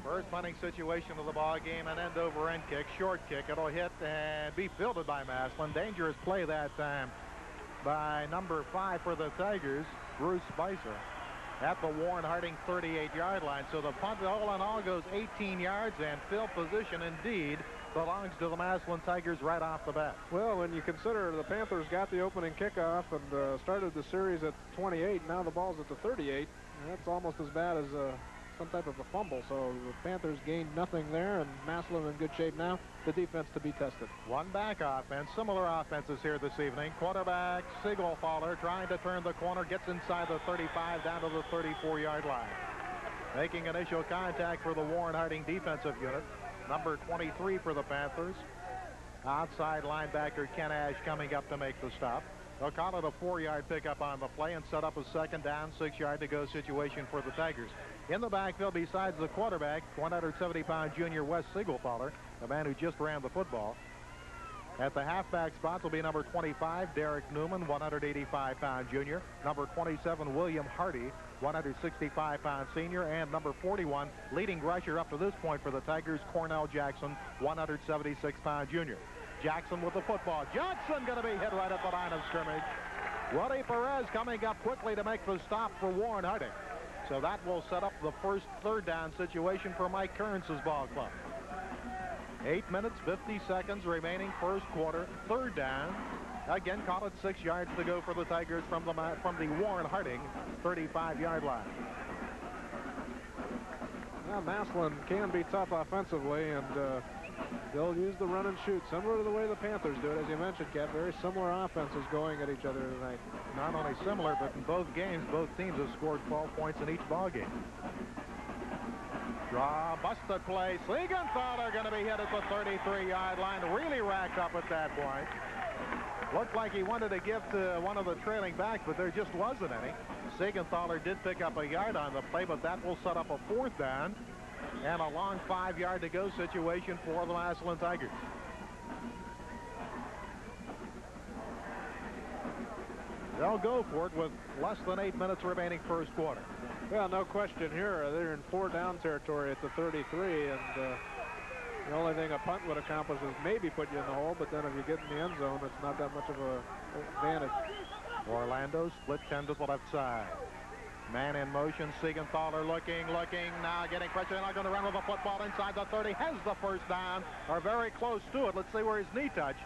First punting situation of the ball game, an end-over-end kick, short kick. It'll hit and be fielded by Massillon. Dangerous play that time by number 5 for the Tigers, Bruce Spicer, at the Warren Harding 38-yard line. So the punt all in all goes 18 yards, and field position indeed belongs to the Massillon Tigers right off the bat. Well, when you consider the Panthers got the opening kickoff and started the series at 28, now the ball's at the 38, and that's almost as bad as some type of a fumble. So the Panthers gained nothing there, and Massillon in good shape now. The defense to be tested. One back offense. Similar offenses here this evening. Quarterback Siegelthaler trying to turn the corner. Gets inside the 35 down to the 34-yard line. Making initial contact for the Warren Harding defensive unit. Number 23 for the Panthers. Outside linebacker Ken Ash coming up to make the stop. They'll call it a 4-yard pickup on the play and set up a second down, 6-yard to go situation for the Tigers. In the backfield besides the quarterback, 170-pound junior Wes Siegelthaler, the man who just ran the football. At the halfback spots will be number 25, Derek Newman, 185-pound junior. Number 27, William Hardy, 165-pound senior. And number 41, leading rusher up to this point for the Tigers, Cornell Jackson, 176-pound junior. Jackson with the football. Johnson going to be hit right at the line of scrimmage. Roddy Perez coming up quickly to make the stop for Warren Harding. So that will set up the first third down situation for Mike Kearns' ball club. 8 minutes, 50 seconds remaining first quarter. Third down. Again, call it 6 yards to go for the Tigers from the Warren Harding 35-yard line. Well, Massillon can be tough offensively, and they'll use the run and shoot, similar to the way the Panthers do it. As you mentioned, Cap, very similar offenses going at each other tonight. Not only similar, but in both games, both teams have scored 12 points in each ball game. Draw, busted play. Siegenthaler going to be hit at the 33-yard line. Really racked up at that point. Looked like he wanted to give to one of the trailing backs, but there just wasn't any. Siegenthaler did pick up a yard on the play, but that will set up a 4th down and a long 5-yard to go situation for the Massillon Tigers. They'll go for it with less than 8 minutes remaining first quarter. Well, no question here. They're in 4-down territory at the 33, and the only thing a punt would accomplish is maybe put you in the hole, but then if you get in the end zone, it's not that much of an advantage. Orlando split 10 to the left side. Man in motion, Siegenthaler looking, now getting pressure. They're not going to run with the football inside the 30. Has the first down, or very close to it. Let's see where his knee touched.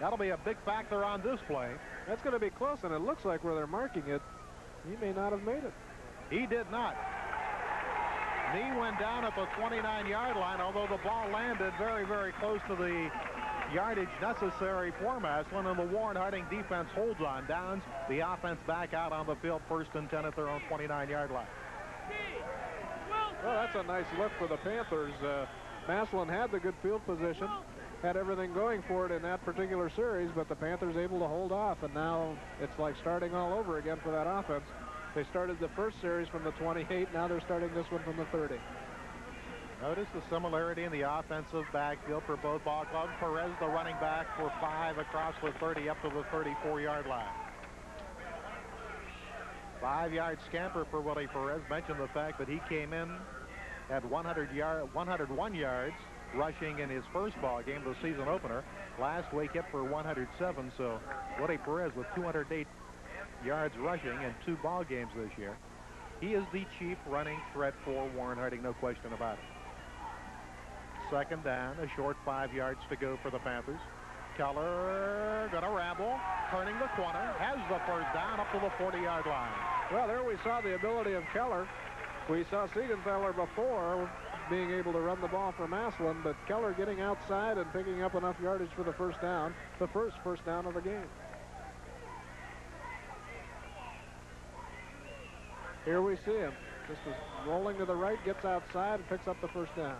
That'll be a big factor on this play. That's going to be close, and it looks like where they're marking it, he may not have made it. He did not. Knee went down at the 29-yard line, although the ball landed very, very close to the yardage necessary for Massillon, and the Warren Harding defense holds on downs. The offense back out on the field, 1st and 10 at their own 29-yard line. Well, that's a nice look for the Panthers. Massillon had the good field position, had everything going for it in that particular series, but the Panthers able to hold off, and now it's like starting all over again for that offense. They started the first series from the 28. Now they're starting this one from the 30. Notice the similarity in the offensive backfield for both ball clubs. Perez, the running back, for 5 across the 30 up to the 34-yard line. 5-yard scamper for Willie Perez. Mentioned the fact that he came in at 101 yards rushing in his first ball game, the season opener. Last week hit for 107, so Willie Perez with 208 yards rushing in 2 ball games this year. He is the chief running threat for Warren Harding, no question about it. 2nd down, a short 5 yards to go for the Panthers. Keller gonna ramble, turning the corner, has the 1st down up to the 40-yard line. Well, there we saw the ability of Keller. We saw Siegenthaler before being able to run the ball for Massillon, but Keller getting outside and picking up enough yardage for the 1st down, the first down of the game. Here we see him. Just is rolling to the right, gets outside, and picks up the 1st down.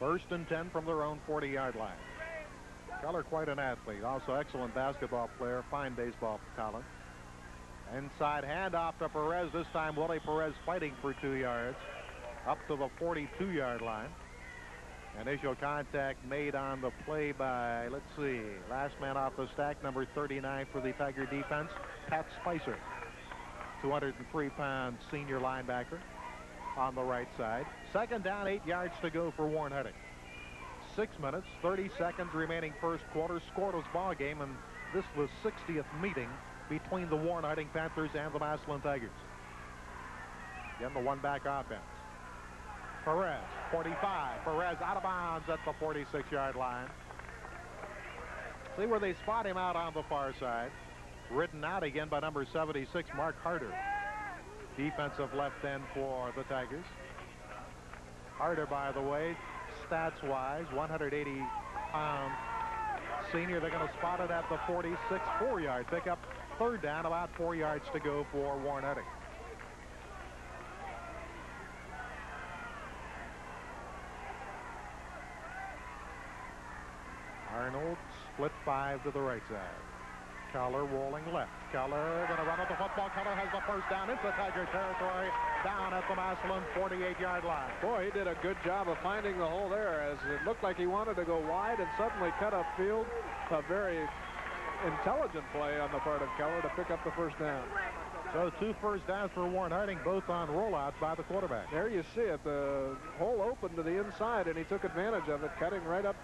1st and 10 from their own 40-yard line. Keller, quite an athlete. Also excellent basketball player. Fine baseball talent. Inside handoff to Perez. This time Willie Perez fighting for 2 yards. Up to the 42-yard line. Initial contact made on the play by, let's see, last man off the stack, number 39 for the Tiger defense, Pat Spicer. 203-pound senior linebacker on the right side. 2nd down, 8 yards to go for Warren Harding. 6 minutes, 30 seconds remaining first quarter. Scoreless ball game, and this was 60th meeting between the Warren Harding Panthers and the Massillon Tigers. Again, the one-back offense. Perez, 45. Perez out of bounds at the 46-yard line. See where they spot him out on the far side. Ridden out again by number 76, Mark Harder. Defensive left end for the Tigers. Harder, by the way, stats-wise, 180-pound senior. They're going to spot it at the 46, 4-yard pickup. 3rd down, about 4 yards to go for Warren Harding. Arnold split 5 to the right side. Keller rolling left. Keller going to run with the football. Keller has the 1st down into Tiger territory, down at the Massillon 48-yard line. Boy, he did a good job of finding the hole there, as it looked like he wanted to go wide and suddenly cut upfield. A very intelligent play on the part of Keller to pick up the 1st down. So 2 first downs for Warren Harding, both on rollouts by the quarterback. There you see it. The hole opened to the inside, and he took advantage of it, cutting right up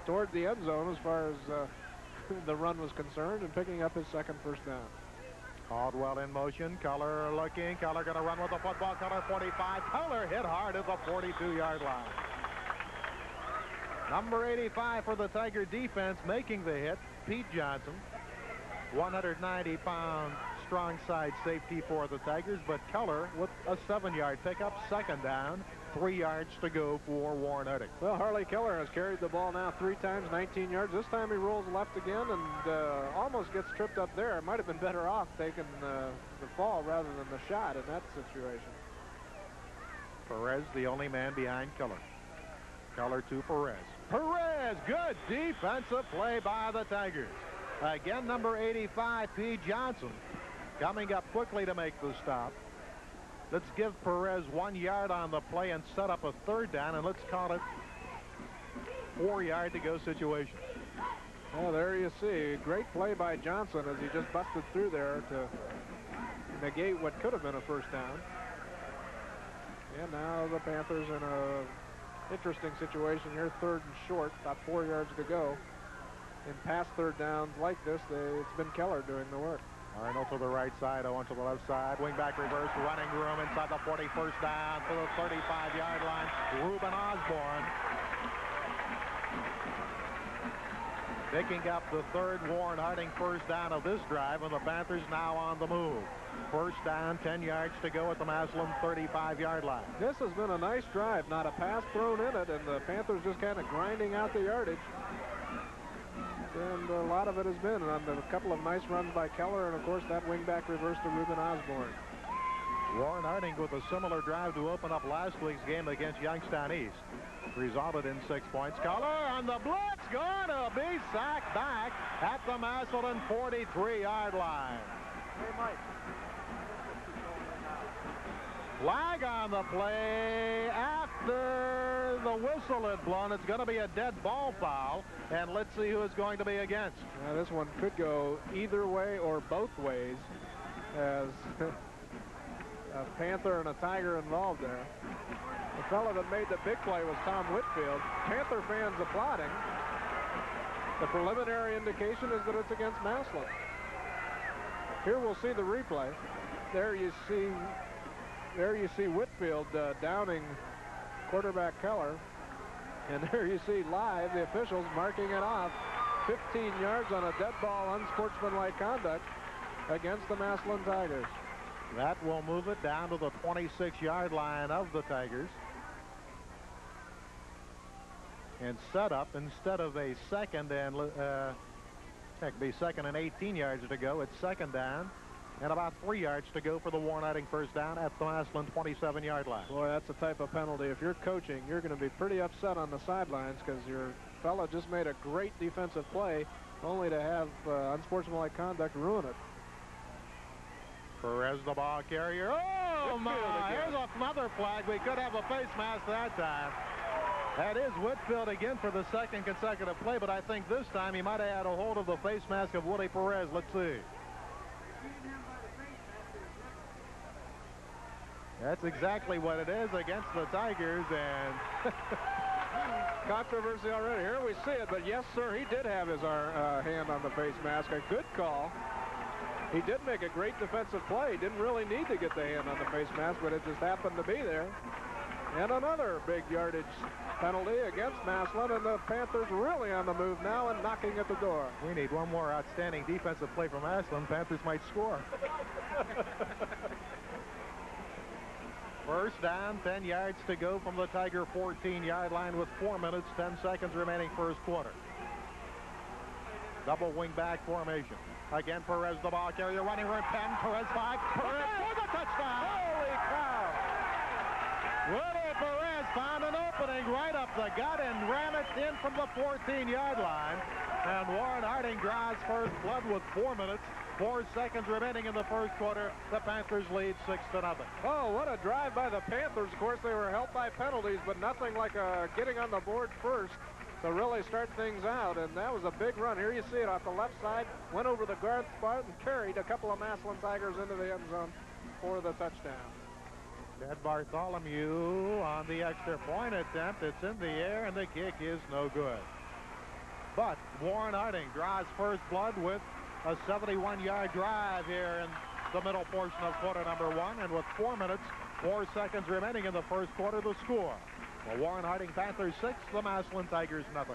toward the end zone as far as the run was concerned, and picking up his 2nd first down. Caldwell in motion. Keller looking. Keller going to run with the football. Keller 45. Keller hit hard at the 42-yard line. Number 85 for the Tiger defense making the hit, Pete Johnson. 190-pound strong side safety for the Tigers, but Keller with a 7-yard pickup, 2nd down, 3 yards to go for Warren Harding. Well, Harley Keller has carried the ball now 3 times, 19 yards. This time he rolls left again and almost gets tripped up there. It might have been better off taking the fall rather than the shot in that situation. Perez, the only man behind Keller. Keller to Perez. Perez, good defensive play by the Tigers. Again, number 85, P. Johnson, coming up quickly to make the stop. Let's give Perez 1 yard on the play and set up a 3rd down, and let's call it 4-yard to go situation. Well, there you see. Great play by Johnson as he just busted through there to negate what could have been a 1st down. And now the Panthers in a interesting situation here, 3rd and short, about 4 yards to go. In past 3rd downs like this, it's been Keller doing the work. Arnold to the right side, Owen to the left side. Wing back reverse, running room inside the 41st down to the 35-yard line. Reuben Osborne. Picking up the third Warren Harding first down of this drive, and the Panthers now on the move. First down, 10 yards to go at the Massillon 35-yard line. This has been a nice drive, not a pass thrown in it, and the Panthers just kind of grinding out the yardage. And a lot of it has been on a couple of nice runs by Keller, and of course that wingback reverse to Reuben Osborne. Warren Harding with a similar drive to open up last week's game against Youngstown East. Resulted in 6 points. Keller on the blitz, going to be sacked back at the Massillon 43-yard line. Hey, Mike. Flag on the play after the whistle had blown. It's going to be a dead ball foul, and let's see who it's going to be against. Now, this one could go either way or both ways, as a Panther and a Tiger involved there. The fellow that made the big play was Tom Whitfield. Panther fans applauding. The preliminary indication is that it's against Massillon. Here we'll see the replay. There you see Whitfield downing quarterback Keller. And there you see live the officials marking it off. 15 yards on a dead ball, unsportsmanlike conduct against the Massillon Tigers. That will move it down to the 26-yard line of the Tigers. And set up instead of a second and be second and 18 yards to go. It's second down and about 3 yards to go for the Warren Harding first down at the Massillon 27-yard line. Boy, that's the type of penalty. If you're coaching, you're going to be pretty upset on the sidelines because your fella just made a great defensive play only to have unsportsmanlike conduct ruin it. Perez the ball carrier. Oh, my! Here's another flag. We could have a face mask that time. That is Whitfield again for the second consecutive play, but I think this time he might have had a hold of the face mask of Willie Perez. Let's see. That's exactly what it is against the Tigers, and controversy already. Here we see it, but yes, sir, he did have his hand on the face mask. A good call. He did make a great defensive play. He didn't really need to get the hand on the face mask, but it just happened to be there. And another big yardage penalty against Massillon, and the Panthers really on the move now and knocking at the door. We need one more outstanding defensive play from Massillon. Panthers might score. First down, 10 yards to go from the Tiger 14-yard line with 4 minutes, 10 seconds remaining first quarter. Double wing back formation. Again, Perez the ball carrier, running room 10. Perez 5. Perez for the touchdown. Holy cow! Willie Perez found an opening right up the gut and ran it in from the 14-yard line. And Warren Harding draws first blood with 4 minutes, 4 seconds remaining in the first quarter. The Panthers lead 6-0. Oh, what a drive by the Panthers. Of course, they were helped by penalties, but nothing like getting on the board first to really start things out, and that was a big run. Here you see it off the left side, went over the guard spot and carried a couple of Massillon Tigers into the end zone for the touchdown. Ted Bartholomew on the extra point attempt. It's in the air, and the kick is no good. But Warren Harding draws first blood with a 71-yard drive here in the middle portion of quarter number 1, and with 4 minutes, 4 seconds remaining in the first quarter, the score. The Warren Harding Panthers 6, the Massillon Tigers nothing.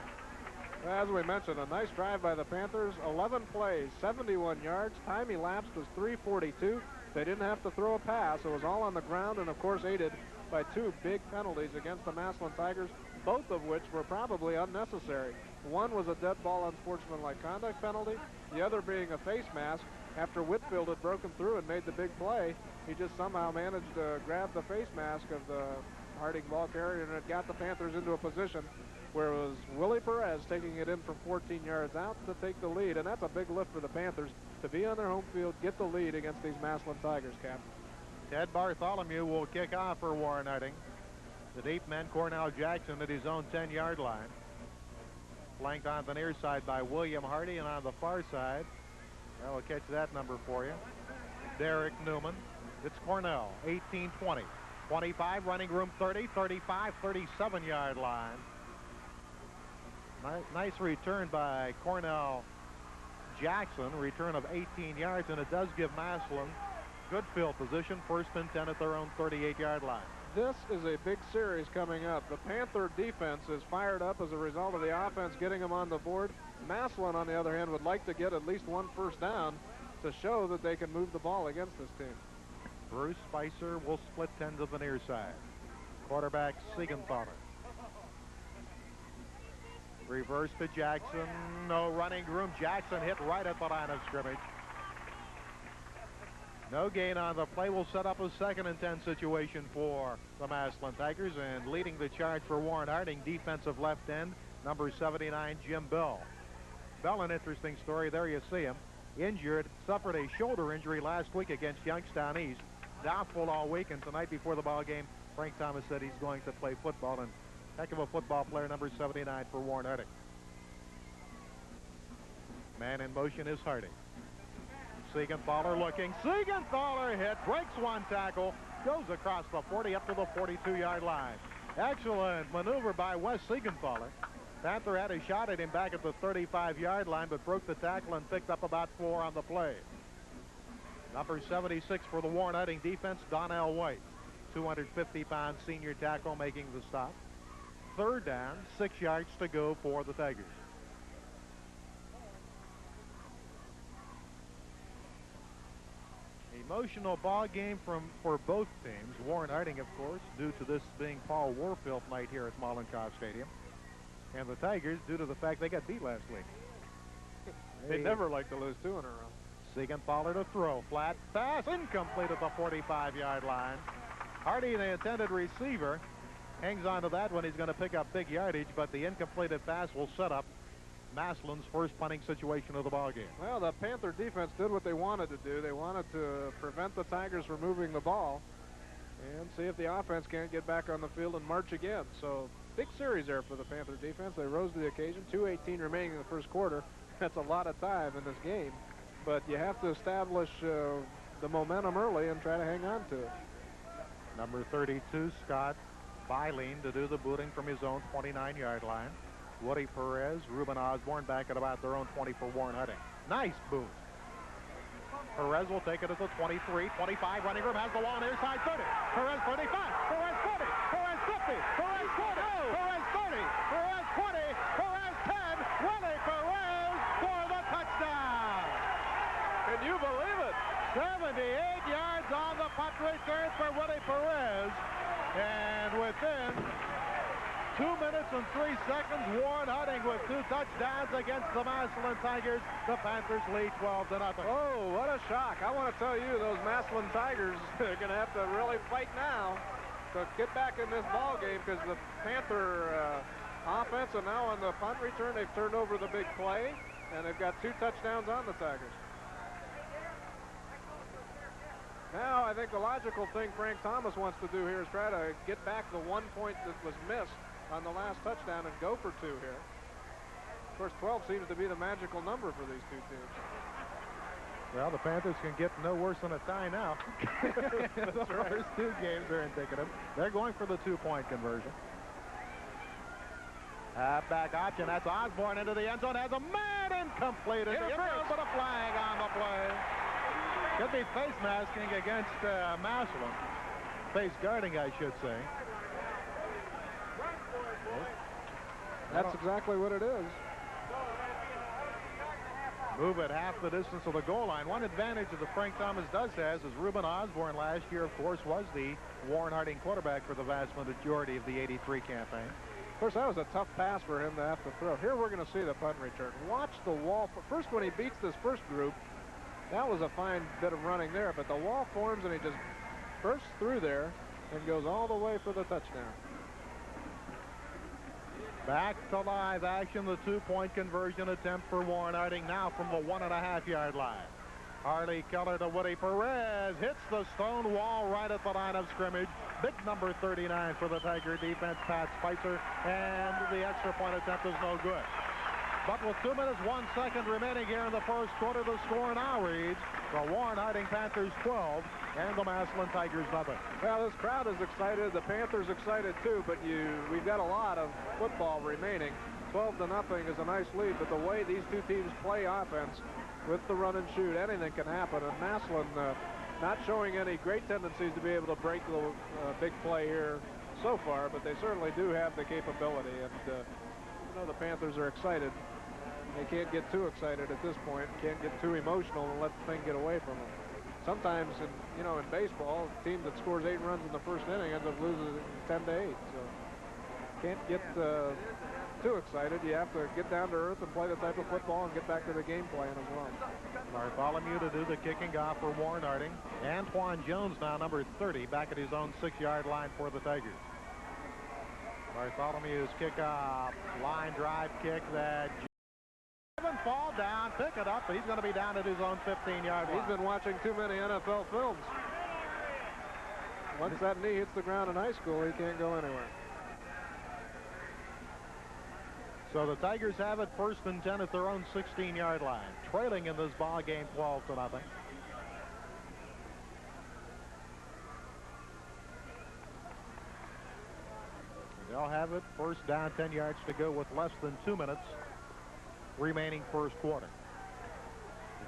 As we mentioned, a nice drive by the Panthers. 11 plays, 71 yards. Time elapsed was 3:42. They didn't have to throw a pass. It was all on the ground, and of course aided by 2 big penalties against the Massillon Tigers, both of which were probably unnecessary. One was a dead ball unsportsmanlike conduct penalty, the other being a face mask. After Whitfield had broken through and made the big play, he just somehow managed to grab the face mask of the Harding ball carrier, and it got the Panthers into a position where it was Willie Perez taking it in from 14 yards out to take the lead, and that's a big lift for the Panthers to be on their home field, get the lead against these Massillon Tigers, Cap. Ted Bartholomew will kick off for Warren Harding. The deep man, Cornell Jackson, at his own 10-yard line. Flanked on the near side by William Hardy, and on the far side, I will catch that number for you, Derek Newman. It's Cornell, 18-20. 25, running room 30, 35, 37-yard line. Nice return by Cornell Jackson, return of 18 yards, and it does give Massillon good field position, first and 10 at their own 38-yard line. This is a big series coming up. The Panther defense is fired up as a result of the offense getting them on the board. Massillon, on the other hand, would like to get at least one first down to show that they can move the ball against this team. Bruce Spicer will split 10 to the near side. Quarterback Siegenthaler. Reverse to Jackson. No running room. Jackson hit right at the line of scrimmage. No gain on the play. Will set up a 2nd and 10 situation for the Massillon Tigers, and leading the charge for Warren Harding, defensive left end, number 79, Jim Bell. Bell, an interesting story. There you see him. Injured, suffered a shoulder injury last week against Youngstown East. Doubtful all week, and tonight before the ball game, Frank Thomas said he's going to play football, and heck of a football player, number 79 for Warren Harding. Man in motion is Harding. Siegenthaler looking. Siegenthaler hit, breaks one tackle, goes across the 40 up to the 42-yard line. Excellent maneuver by Wes Siegenthaler. Panther had a shot at him back at the 35-yard line, but broke the tackle and picked up about 4 on the play. Number 76 for the Warren Harding defense, Donnell White. 250-pound senior tackle making the stop. 3rd down, 6 yards to go for the Tigers. Emotional ball game for both teams. Warren Harding, of course, due to this being Paul Warfield night here at Mollenkopf Stadium. And the Tigers, due to the fact they got beat last week. They never like to lose 2 in a row. Siegenthaler to throw. Flat pass, incomplete at the 45-yard line. Hardy, the intended receiver, hangs on to that one. He's going to pick up big yardage, but the incompleted pass will set up Massillon's first punting situation of the ball game. Well, the Panther defense did what they wanted to do. They wanted to prevent the Tigers from moving the ball and see if the offense can't get back on the field and march again. So big series there for the Panther defense. They rose to the occasion. 2:18 remaining in the first quarter. That's a lot of time in this game, but you have to establish the momentum early and try to hang on to it. Number 32, Scott Beileen, to do the booting from his own 29-yard line. Woody Perez, Ruben Osborne back at about their own 20 for Warren Harding. Nice boot. Perez will take it at the 23, 25. Running room, has the ball near side 30. Perez 35. Perez 40. Perez 50. Perez 40. Perez 30. Perez 20. Perez 10. Willie Perez for the touchdown. Can you believe it? 78 yards on the punt return for Willie Perez. And within 2 minutes and 3 seconds, Warren Harding with 2 touchdowns against the Massillon Tigers. The Panthers lead 12-0. Oh, what a shock. I want to tell you, those Massillon Tigers are going to have to really fight now to get back in this ball game, because the Panther offense, and now on the punt return, they've turned over the big play, and they've got 2 touchdowns on the Tigers. Now, I think the logical thing Frank Thomas wants to do here is try to get back the 1 point that was missed on the last touchdown and go for 2 here. Of course, 12 seems to be the magical number for these 2 teams. Well, the Panthers can get no worse than a tie now. The first 2 games are indicative. They're going for the 2-point conversion. Halfback option. That's Osborne into the end zone. Has a man incomplete. But a flag on the play. Could be face masking against Massillon. Face guarding, I should say. That's exactly what it is. Move it half the distance of the goal line. One advantage that Frank Thomas does has is Ruben Osborne last year, of course, was the Warren Harding quarterback for the vast majority of the '83 campaign. Of course, that was a tough pass for him to have to throw. Here we're going to see the punt return. Watch the wall. First, when he beats this first group, that was a fine bit of running there, but the wall forms and he just bursts through there and goes all the way for the touchdown. Back to live action, the 2-point conversion attempt for Warren Harding now from the 1.5-yard line. Harley Keller to Woody Perez, hits the stone wall right at the line of scrimmage. Big number 39 for the Tiger defense, Pat Spicer, and the extra point attempt is no good. But with 2 minutes, 1 second remaining here in the first quarter, the score now reads the Warren Harding Panthers 12 and the Massillon Tigers 0. Well, this crowd is excited. The Panthers excited too, but we've got a lot of football remaining. 12-0 is a nice lead, but the way these 2 teams play offense with the run and shoot, anything can happen. And Massillon not showing any great tendencies to be able to break the big play here so far, but they certainly do have the capability. And you know, the Panthers are excited. They can't get too excited at this point. Can't get too emotional and let the thing get away from them. Sometimes, in baseball, a team that scores 8 runs in the first inning ends up losing 10-8. So can't get too excited. You have to get down to earth and play the type of football and get back to the game plan as well. Bartholomew to do the kicking off for Warren Harding. Antoine Jones, now number 30, back at his own 6-yard line for the Tigers. Bartholomew's kickoff line drive kick that fall down, pick it up, but he's going to be down at his own 15-yard line. He's been watching too many NFL films. Once that knee hits the ground in high school, he can't go anywhere. So the Tigers have it 1st and 10 at their own 16-yard line, trailing in this ball game 12-0. They'll have it 1st down, 10 yards to go with less than 2 minutes remaining first quarter.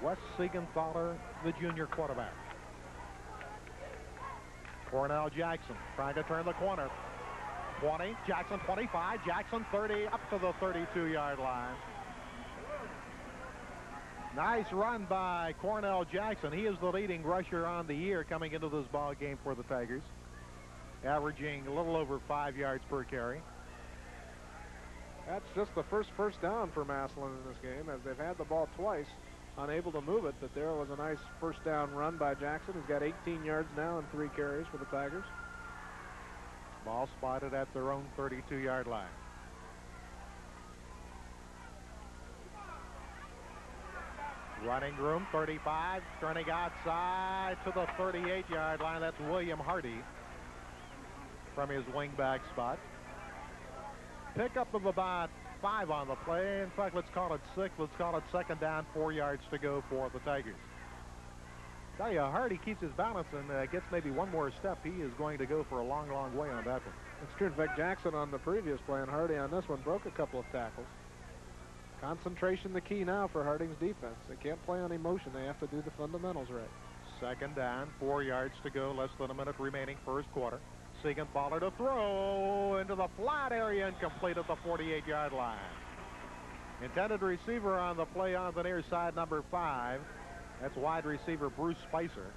Wes Siegenthaler, the junior quarterback. Cornell Jackson trying to turn the corner. 20, Jackson 25, Jackson 30, up to the 32-yard line. Nice run by Cornell Jackson. He is the leading rusher on the year coming into this ball game for the Tigers, averaging a little over 5 yards per carry. That's just the first down for Massillon in this game, as they've had the ball twice, unable to move it, but there was a nice first down run by Jackson. He's got 18 yards now and 3 carries for the Tigers. Ball spotted at their own 32-yard line. Running room, 35, turning outside to the 38-yard line. That's William Hardy from his wingback spot. Pickup of about 5 on the play. In fact, let's call it 6. Let's call it 2nd down, 4 yards to go for the Tigers. Tell you, Hardy keeps his balance and gets maybe one more step. He is going to go for a long, long way on that one. It's true. In fact, Jackson on the previous play and Hardy on this one broke a couple of tackles. Concentration the key now for Harding's defense. They can't play on emotion. They have to do the fundamentals right. 2nd down, 4 yards to go, less than a minute remaining first quarter. Siegenthaler to throw into the flat area, incomplete at the 48-yard line. Intended receiver on the play on the near side, number 5. That's wide receiver Bruce Spicer.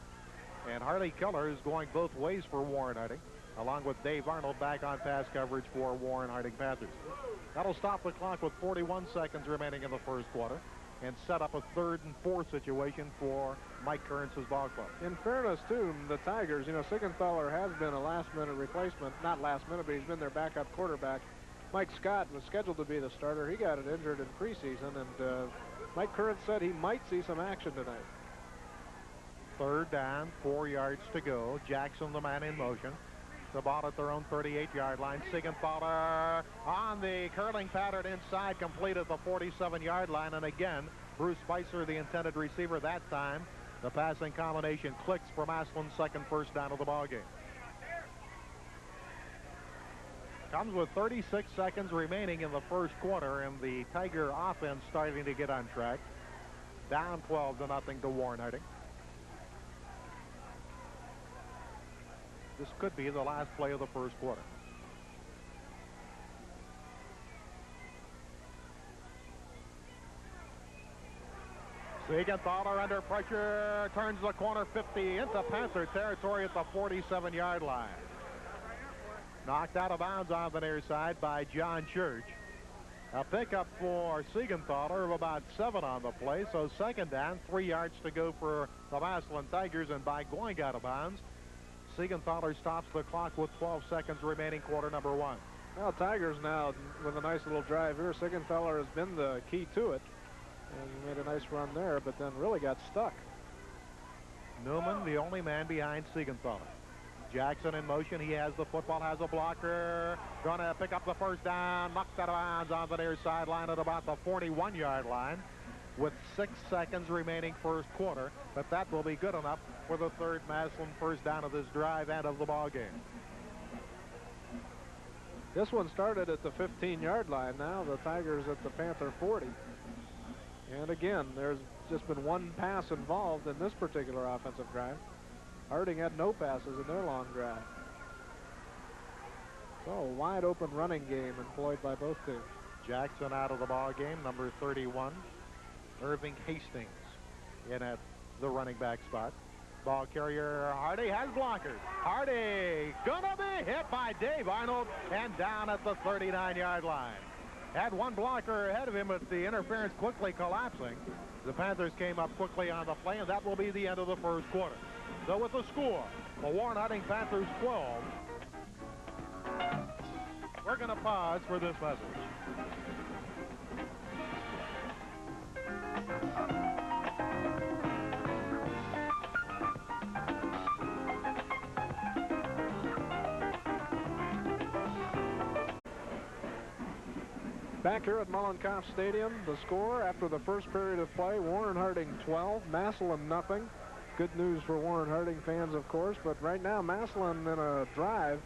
And Harley Keller is going both ways for Warren Harding, along with Dave Arnold back on pass coverage for Warren Harding Panthers. That'll stop the clock with 41 seconds remaining in the first quarter and set up a 3rd and 4 situation for Mike Kearns' ball club. In fairness, too, the Tigers, Siegenthaler has been a last-minute replacement. Not last minute, but he's been their backup quarterback. Mike Scott was scheduled to be the starter. He got it injured in preseason, and Mike Kearns said he might see some action tonight. 3rd down, 4 yards to go. Jackson, the man in motion. The ball at their own 38-yard line. Siegenthaler on the curling pattern inside, complete at the 47-yard line. And again, Bruce Spicer, the intended receiver that time. The passing combination clicks for Massillon's 2nd first down of the ball game. Comes with 36 seconds remaining in the first quarter, and the Tiger offense starting to get on track. Down 12-0 to Warren Harding. This could be the last play of the first quarter. Siegenthaler under pressure, turns the corner 50 into Panther territory at the 47-yard line. Knocked out of bounds on the near side by John Church. A pickup for Siegenthaler of about 7 on the play, so 2nd down, 3 yards to go for the Massillon Tigers, and by going out of bounds, Siegenthaler stops the clock with 12 seconds remaining, quarter number 1. Well, Tigers now with a nice little drive here. Siegenthaler has been the key to it. And he made a nice run there, but then really got stuck. Newman, the only man behind Siegenthaler. Jackson in motion. He has the football, has a blocker. Going to pick up the first down. Knocked out of bounds on the near sideline at about the 41-yard line with 6 seconds remaining first quarter. But that will be good enough for the 3rd Massillon first down of this drive and of the ball game. This one started at the 15-yard line. Now the Tigers at the Panther 40. And again, there's just been one pass involved in this particular offensive drive. Harding had no passes in their long drive. So a wide open running game employed by both teams. Jackson out of the ball game, number 31. Irving Hastings in at the running back spot. Ball carrier Hardy has blockers. Hardy gonna be hit by Dave Arnold and down at the 39-yard line. Had one blocker ahead of him, but the interference quickly collapsing. The Panthers came up quickly on the play, and that will be the end of the first quarter. So with the score, the Warren Harding Panthers 12. We're going to pause for this message. Back here at Mollenkopf Stadium, the score after the first period of play, Warren Harding 12, Massillon nothing. Good news for Warren Harding fans, of course, but right now Massillon in a drive,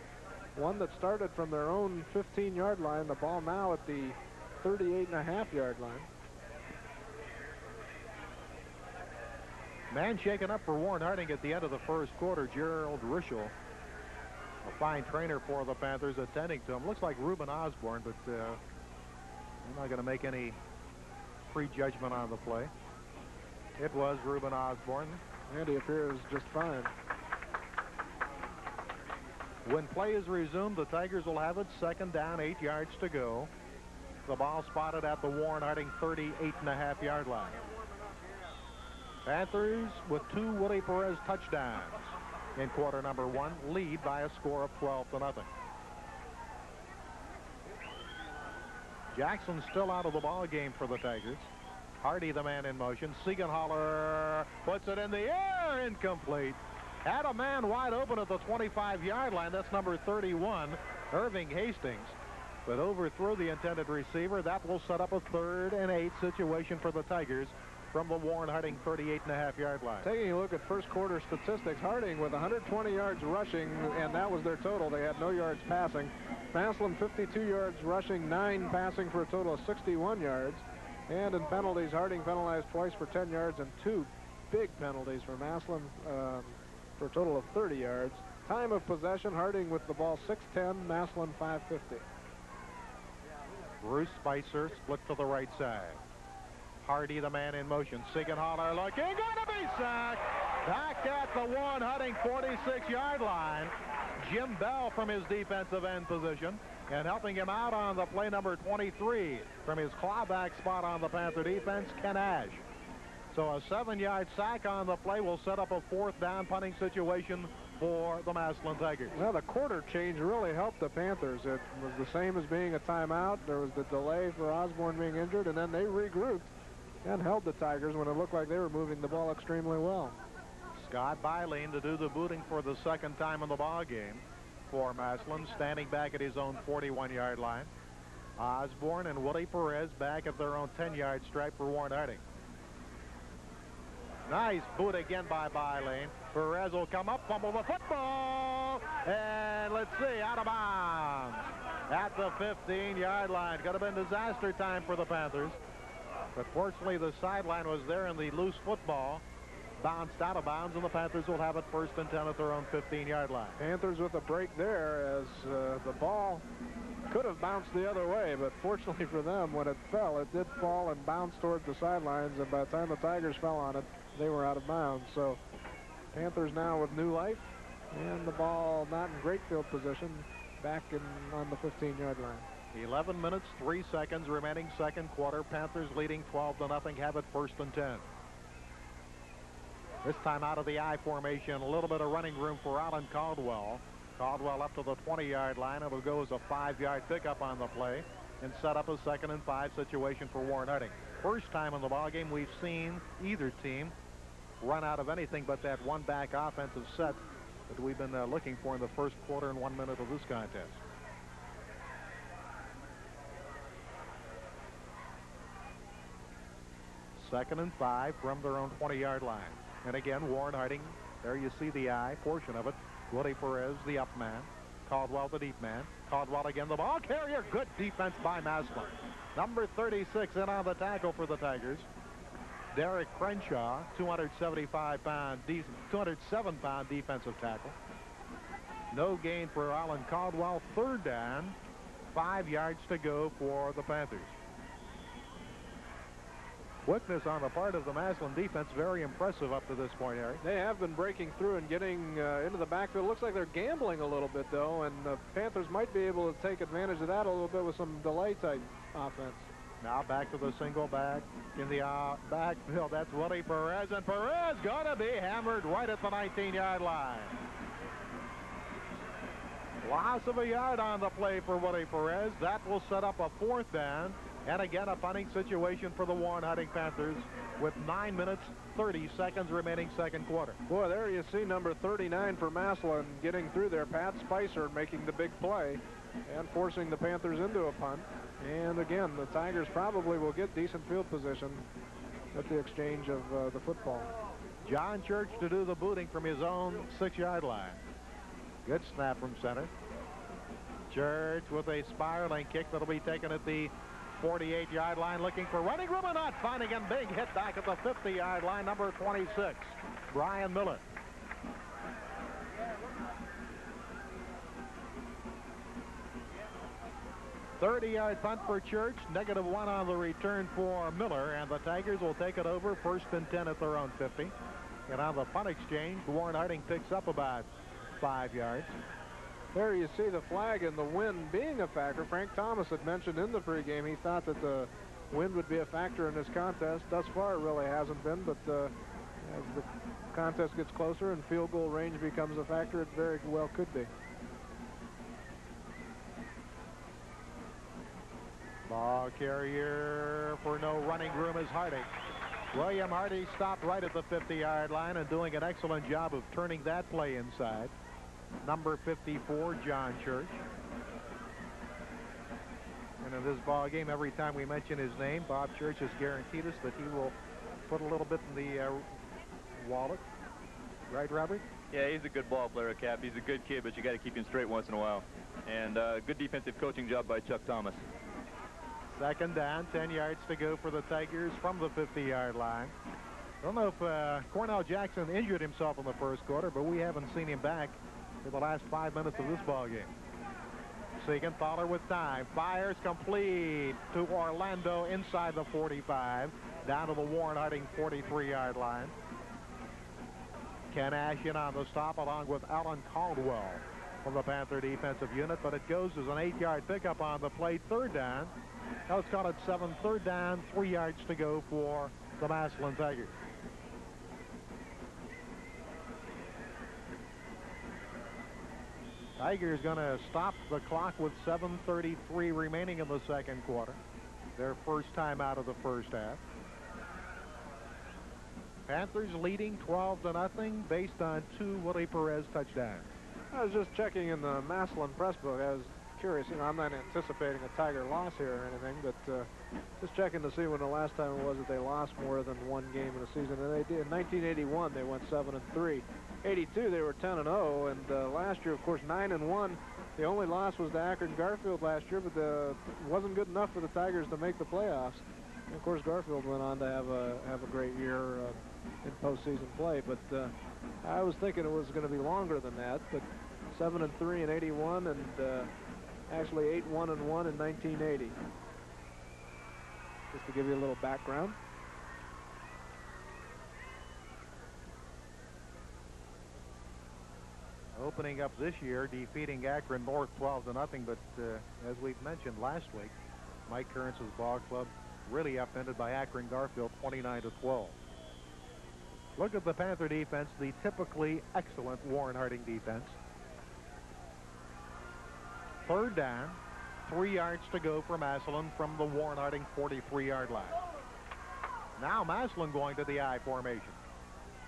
one that started from their own 15-yard line, the ball now at the 38.5-yard line. Man shaken up for Warren Harding at the end of the first quarter. Gerald Rischel, a fine trainer for the Panthers, attending to him. Looks like Reuben Osborne, but I'm not going to make any prejudgment on the play. It was Reuben Osborne. And he appears just fine. When play is resumed, the Tigers will have it. Second down, 8 yards to go. The ball spotted at the Warren Harding 38.5-yard line. Panthers with 2 Willie Perez touchdowns in quarter number 1, lead by a score of 12-0. Jackson still out of the ball game for the Tigers. Hardy, the man in motion. Siegenthaler puts it in the air, incomplete. Had a man wide open at the 25-yard line. That's number 31, Irving Hastings. But overthrew the intended receiver. That will set up a 3rd and 8 situation for the Tigers from the Warren Harding 38.5-yard line. Taking a look at first quarter statistics, Harding with 120 yards rushing, and that was their total. They had no yards passing. Massillon 52 yards rushing, 9 passing for a total of 61 yards. And in penalties, Harding penalized twice for 10 yards and 2 big penalties for Massillon for a total of 30 yards. Time of possession, Harding with the ball 6:10, Massillon 5:50. Bruce Spicer split to the right side. Hardy, the man in motion. Siegenthaler looking, going to be sacked. Back at the Warren Harding 46-yard line. Jim Bell from his defensive end position. And helping him out on the play, number 23 from his clawback spot on the Panther defense, Ken Ash. So a 7-yard sack on the play will set up a 4th down punting situation for the Massillon Tigers. Well, the quarter change really helped the Panthers. It was the same as being a timeout. There was the delay for Osborne being injured, and then they regrouped and held the Tigers when it looked like they were moving the ball extremely well. Scott Beilein to do the booting for the 2nd time in the ball game for Massillon, standing back at his own 41-yard line. Osborne and Willie Perez back at their own 10-yard stripe for Warren Harding. Nice boot again by Beilein. Perez will come up, fumble the football, and let's see, out of bounds at the 15-yard line. Could have been disaster time for the Panthers, but fortunately the sideline was there and the loose football bounced out of bounds, and the Panthers will have it 1st and 10 at their own 15-yard line. Panthers with a break there as the ball could have bounced the other way, but fortunately for them, when it fell, it did fall and bounce towards the sidelines, and by the time the Tigers fell on it, they were out of bounds. So Panthers now with new life, and the ball not in great field position, back on the 15-yard line. 11 minutes, 3 seconds remaining, 2nd quarter. Panthers leading 12-0, have it 1st and 10. This time out of the I formation, a little bit of running room for Alan Caldwell. Caldwell up to the 20-yard line. It'll go as a 5-yard pickup on the play and set up a 2nd and 5 situation for Warren Harding. First time in the ballgame we've seen either team run out of anything but that one back offensive set that we've been looking for in the first quarter and 1 minute of this contest. Second and 5 from their own 20-yard line. And again, Warren Harding, there you see the I portion of it. Willie Perez, the up man. Caldwell, the deep man. Caldwell again, the ball carrier. Good defense by Massillon. Number 36 in on the tackle for the Tigers. Derek Crenshaw, 275-pound, 207-pound defensive tackle. No gain for Alan Caldwell. Third down, 5 yards to go for the Panthers. Quickness on the part of the Massillon defense, very impressive up to this point, Harry. They have been breaking through and getting into the backfield. Looks like they're gambling a little bit, though, and the Panthers might be able to take advantage of that a little bit with some delay-type offense. Now back to the single back in the backfield. That's Woody Perez, and Perez going to be hammered right at the 19-yard line. Loss of a yard on the play for Woody Perez. That will set up a 4th down. And again, a punting situation for the Warren Harding Panthers with 9 minutes, 30 seconds remaining second quarter. Boy, there you see number 39 for Massillon getting through there. Pat Spicer making the big play and forcing the Panthers into a punt. And again, the Tigers probably will get decent field position with the exchange of the football. John Church to do the booting from his own 6-yard line. Good snap from center. Church with a spiraling kick that'll be taken at the 48-yard line, looking for running room and not finding him. Big hit back at the 50-yard line, number 26, Brian Miller. -30-yard punt for Church, -1 on the return for Miller, and the Tigers will take it over 1st and 10 at their own 50. And on the punt exchange, Warren Harding picks up about 5 yards. There you see the flag and the wind being a factor. Frank Thomas had mentioned in the pregame he thought that the wind would be a factor in this contest. Thus far, it really hasn't been, but as the contest gets closer and field goal range becomes a factor, it very well could be. Ball carrier for no running room is Hardy. William Hardy stopped right at the 50-yard line and doing an excellent job of turning that play inside. Number 54, John Church. And in this ball game, every time we mention his name, Bob Church has guaranteed us that he will put a little bit in the wallet. Right, Robert? Yeah, he's a good ball player, Cap. He's a good kid, but you got to keep him straight once in a while. And good defensive coaching job by Chuck Thomas. Second down, 10 yards to go for the Tigers from the 50-yard line. I don't know if Cornell Jackson injured himself in the first quarter, but we haven't seen him back for the last 5 minutes of this ball game. Siegenthaler with time. Fires complete to Orlando inside the 45. Down to the Warren Harding 43-yard line. Ken Ashen on the stop along with Alan Caldwell from the Panther defensive unit, but it goes as an 8-yard pickup on the play. Third down. Now let's call it 7. Third down, 3 yards to go for the Massillon Tigers. Tigers going to stop the clock with 7:33 remaining in the second quarter. Their first time out of the first half. Panthers leading 12-0 based on 2 Willie Perez touchdowns. I was just checking in the Massillon press book. I was curious. You know, I'm not anticipating a Tiger loss here or anything, but just checking to see when the last time it was that they lost more than 1 game in a season. And they did. In 1981, they went 7-3. 82, they were 10-0, and last year, of course, 9-1. The only loss was to Akron Garfield last year, but it wasn't good enough for the Tigers to make the playoffs. And of course, Garfield went on to have a great year in postseason play. But I was thinking it was going to be longer than that. But 7-3 in 81, and actually 8-1-1 in 1980. Just to give you a little background. Opening up this year, defeating Akron North 12-0, but as we've mentioned last week, Mike Kearns' ball club really upended by Akron Garfield 29-12. Look at the Panther defense, the typically excellent Warren Harding defense. Third down, 3 yards to go for Massillon from the Warren Harding 43-yard line. Now Massillon going to the I formation.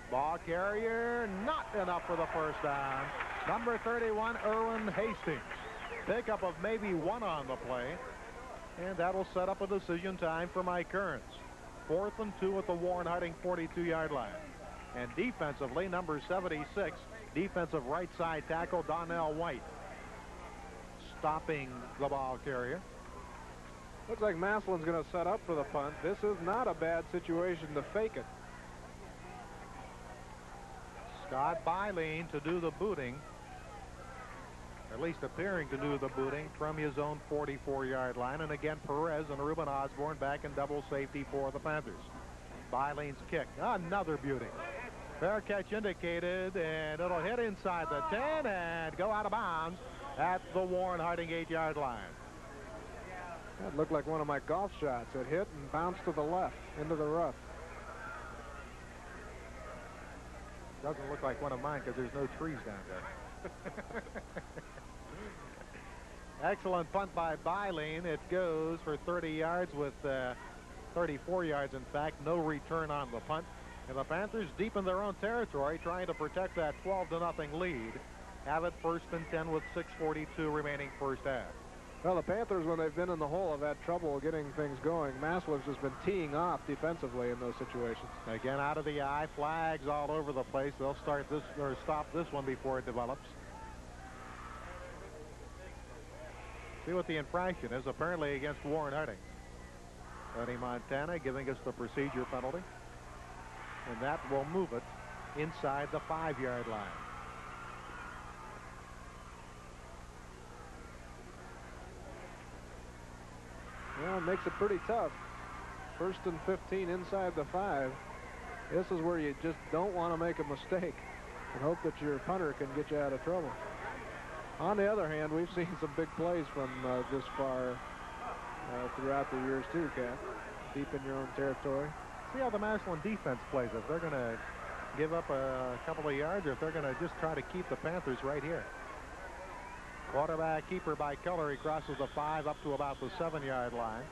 Ball carrier, not enough for the first down. Number 31, Erwin Hastings. Pickup of maybe 1 on the play. And that'll set up a decision time for Mike Kearns. 4th and 2 at the Warren Harding 42-yard line. And defensively, number 76, defensive right side tackle Donnell White, stopping the ball carrier. Looks like Massilion's going to set up for the punt. This is not a bad situation to fake it. Scott Bylane to do the booting, at least appearing to do the booting from his own 44-yard line. And again, Perez and Reuben Osborne back in double safety for the Panthers. Bylane's kick, another beauty. Fair catch indicated, and it'll hit inside the 10 and go out of bounds at the Warren Harding 8-yard line. That looked like one of my golf shots. It hit and bounced to the left into the rough. Doesn't look like one of mine because there's no trees down there. Excellent punt by Bylane. It goes for 30 yards with 34 yards, in fact. No return on the punt. And the Panthers deep in their own territory trying to protect that 12-0 lead. Have it 1st and 10 with 6:42 remaining first half. Well, the Panthers, when they've been in the hole, have had trouble getting things going. Massilion's just been teeing off defensively in those situations. Again, out of the eye, flags all over the place. They'll start this or stop this one before it develops. See what the infraction is, apparently against Warren Harding. Tony Montana giving us the procedure penalty. And that will move it inside the 5-yard line. Well, it makes it pretty tough. 1st and 15 inside the 5. This is where you just don't want to make a mistake and hope that your punter can get you out of trouble. On the other hand, we've seen some big plays from this far throughout the years too, Cap. Deep in your own territory. See how the Massillon defense plays. If they're going to give up a couple of yards, or if they're going to just try to keep the Panthers right here. Quarterback keeper by Keller. He crosses the 5 up to about the 7-yard line.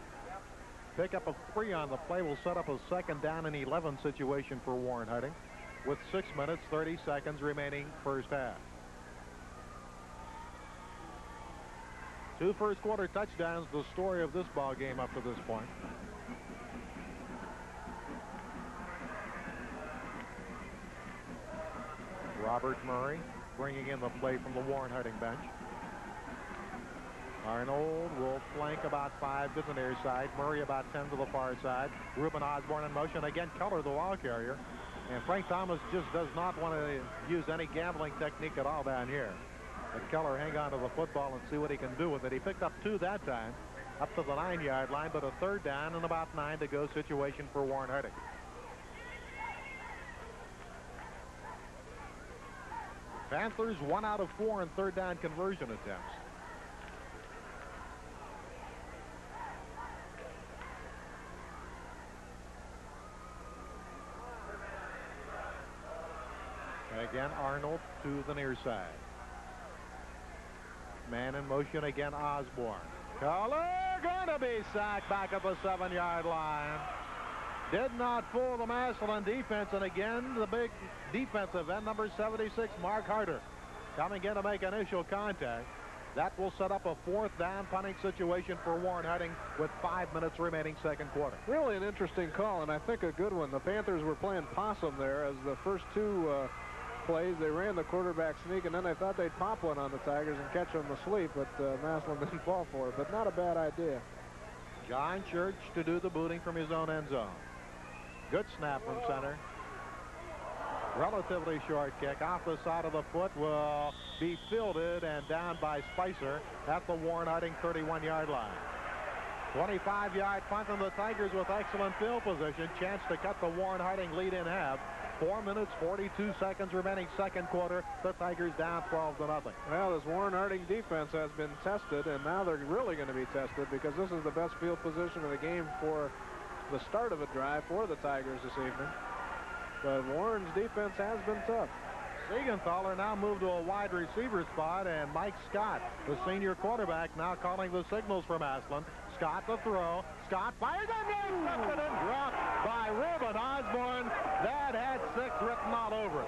Pickup of 3 on the play will set up a 2nd down and 11 situation for Warren Harding with 6 minutes, 30 seconds remaining first half. 2 first-quarter touchdowns, the story of this ball game up to this point. Robert Murray bringing in the play from the Warren Harding bench. Arnold will flank about 5 to the near side. Murray about 10 to the far side. Reuben Osborne in motion. Again, Keller, the ball carrier. And Frank Thomas just does not want to use any gambling technique at all down here. But Keller hang on to the football and see what he can do with it. He picked up 2 that time, up to the 9-yard line, but a 3rd down and about 9 to go situation for Warren Harding. Panthers 1 out of 4 in 3rd down conversion attempts. Again, Arnold to the near side. Man in motion again, Osborne. Keller going to be sacked back at the 7-yard line. Did not fool the Massillon defense, and again the big defensive end, number 76, Mark Harder, coming in to make initial contact. That will set up a 4th down punting situation for Warren Harding with 5 minutes remaining second quarter. Really an interesting call, and I think a good one. The Panthers were playing possum there as the first 2 plays. They ran the quarterback sneak, and then they thought they'd pop one on the Tigers and catch them asleep, but Massillon didn't fall for it. But not a bad idea. John Church to do the booting from his own end zone. Good snap from center. Relatively short kick off the side of the foot will be fielded and down by Spicer at the Warren Harding 31-yard line. 25-yard punt, and the Tigers with excellent field position. Chance to cut the Warren Harding lead in half. 4 minutes, 42 seconds remaining second quarter. The Tigers down 12-0. Well, this Warren Harding defense has been tested, and now they're really going to be tested because this is the best field position of the game for the start of a drive for the Tigers this evening. But Warren's defense has been tough. Siegenthaler now moved to a wide receiver spot, and Mike Scott, the senior quarterback, now calling the signals for Massillon. Scott the throw. Scott fires and intercepted and dropped by Reuben Osborne. That had 6 written all over it.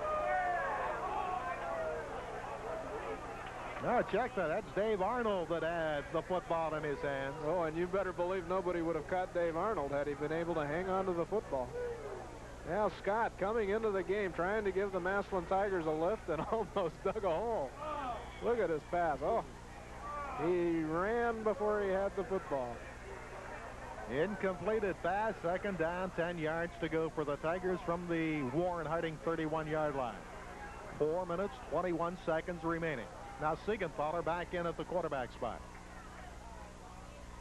No, check that. That's Dave Arnold that had the football in his hands. Oh, and you better believe nobody would have caught Dave Arnold had he been able to hang on to the football. Now Scott coming into the game trying to give the Massillon Tigers a lift and almost dug a hole. Look at his pass. Oh, he ran before he had the football. Incompleted pass, second down, 10 yards to go for the Tigers from the Warren Harding 31-yard line. 4 minutes, 21 seconds remaining. Now Siegenthaler back in at the quarterback spot.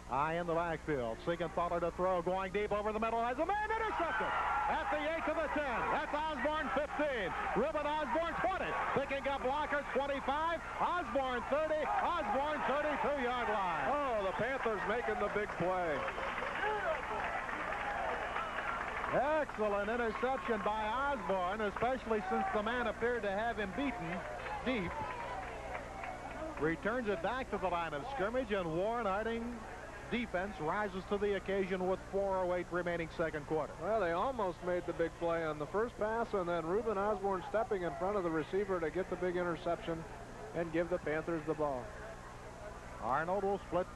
High in the backfield. Siegenthaler to throw, going deep over the middle. Has a man intercepted at the 8 to the 10. That's Osborne 15. Reuben Osborne 20. Picking up blockers 25. Osborne 30. Osborne 32-yard line. Oh, the Panthers making the big play. Excellent interception by Osborne, especially since the man appeared to have him beaten deep. Returns it back to the line of scrimmage, and Warren Harding defense rises to the occasion with 4:08 remaining second quarter. Well, they almost made the big play on the first pass, and then Reuben Osborne stepping in front of the receiver to get the big interception and give the Panthers the ball. Arnold will split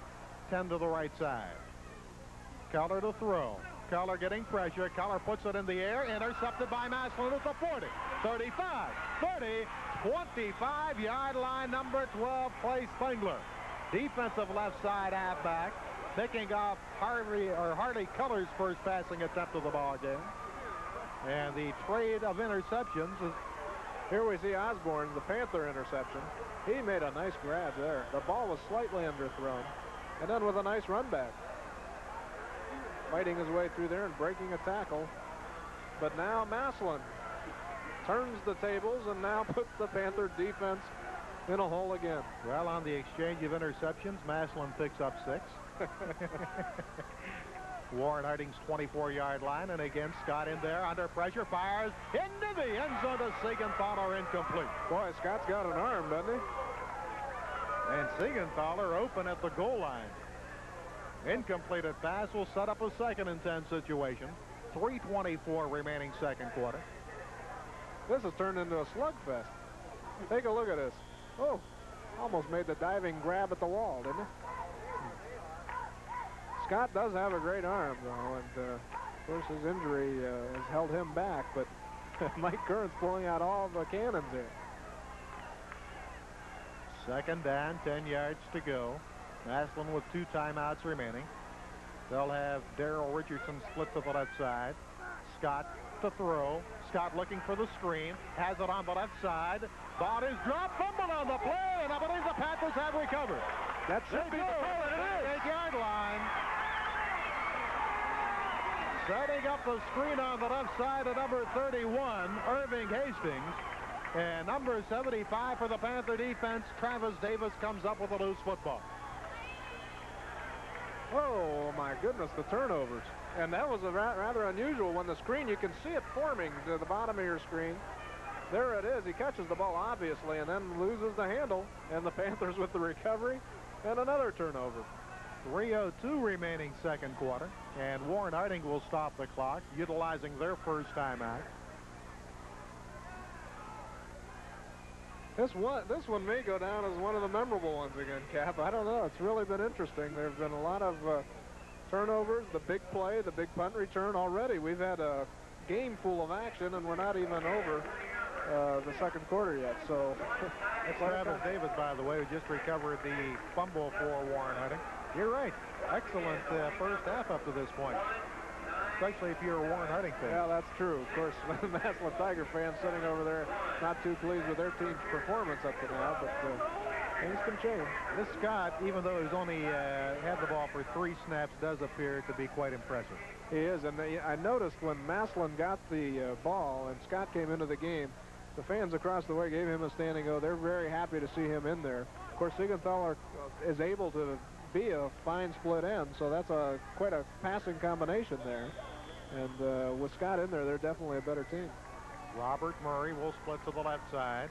10 to the right side. Keller to throw. Keller getting pressure. Keller puts it in the air. Intercepted by Massilion at the 40, 35, 30, 25-yard line. Number 12, Clay Spengler. Defensive left side halfback. Picking off Hardy Keller's first passing attempt of the ball game. And the trade of interceptions is... Here we see Osborne, the Panther interception. He made a nice grab there. The ball was slightly underthrown. And then with a nice run back. Fighting his way through there and breaking a tackle. But now Massilion turns the tables and now puts the Panther defense in a hole again. Well, on the exchange of interceptions, Massilion picks up 6. Warren Harding's 24-yard line, and again, Scott in there under pressure, fires into the end zone to Siegenthaler, incomplete. Boy, Scott's got an arm, doesn't he? And Siegenthaler open at the goal line. Incompleted pass will set up a 2nd and 10 situation. 3:24 remaining second quarter. This has turned into a slugfest. Take a look at this. Oh, almost made the diving grab at the wall, didn't he? Scott does have a great arm, though, and of course his injury has held him back, but Mike Kern's pulling out all the cannons here. Second down, 10 yards to go. Massilion with 2 timeouts remaining. They'll have Darrell Richardson split to the left side. Scott to throw. Scott looking for the screen. Has it on the left side. Ball is dropped. Fumble on the play, and I believe the Panthers have recovered. That should be the call, and it is. 8-yard line. Setting up the screen on the left side of number 31, Irving Hastings. And number 75 for the Panther defense, Travis Davis, comes up with a loose football. Oh, my goodness, the turnovers. And that was a rather unusual. When the screen, you can see it forming to the bottom of your screen. There it is. He catches the ball, obviously, and then loses the handle. And the Panthers with the recovery and another turnover. 3:02 remaining second quarter. And Warren Harding will stop the clock, utilizing their first timeout. This one may go down as one of the memorable ones again, Cap. I don't know. It's really been interesting. There have been a lot of turnovers, the big play, the big punt return already. We've had a game full of action, and we're not even over the second quarter yet. So it's Travis Davis, by the way, who just recovered the fumble for Warren Harding. You're right. Excellent first half up to this point, especially if you're a Warren Harding fan. Yeah, that's true. Of course, Massilion Tiger fans sitting over there not too pleased with their team's performance up to now, but things can change. This Scott, even though he's only had the ball for 3 snaps, does appear to be quite impressive. He is, and I noticed when Massilion got the ball and Scott came into the game, the fans across the way gave him a standing O. They're very happy to see him in there. Of course, Siegenthaler is able to be a fine split end, so that's quite a passing combination there. And with Scott in there, they're definitely a better team. Robert Murray will split to the left side.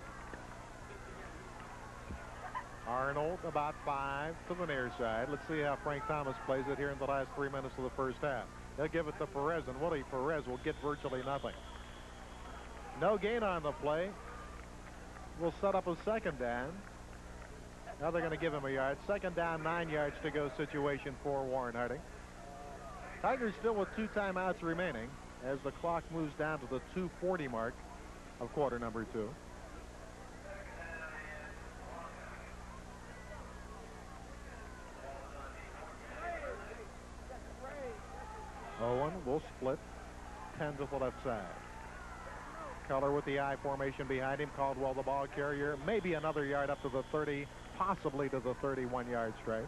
Arnold about 5 to the near side. Let's see how Frank Thomas plays it here in the last 3 minutes of the first half. They'll give it to Perez, and Willie Perez will get virtually nothing. No gain on the play. We'll set up a second down. Now they're going to give him a yard. Second down, 9 yards to go situation for Warren Harding. Tigers still with 2 timeouts remaining as the clock moves down to the 2:40 mark of quarter number 2. Owen will split 10 to the left side. Keller with the I formation behind him. Caldwell the ball carrier. Maybe another yard up to the 30, possibly to the 31-yard stripe.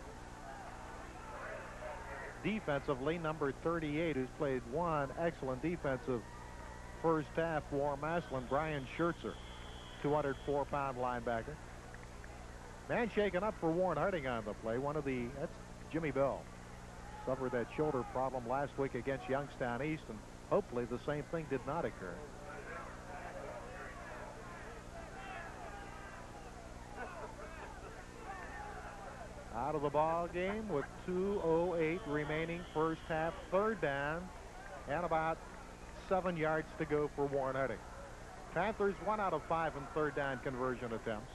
Defensively, number 38, who's played one excellent defensive first half for Massillon, Brian Schertzer, 204-pound linebacker. Man shaken up for Warren Harding on the play. That's Jimmy Bell. Suffered that shoulder problem last week against Youngstown East, and hopefully the same thing did not occur. Out of the ball game with 2:08 remaining first half, third down, and about 7 yards to go for Warren Harding. Panthers 1 out of 5 in third down conversion attempts.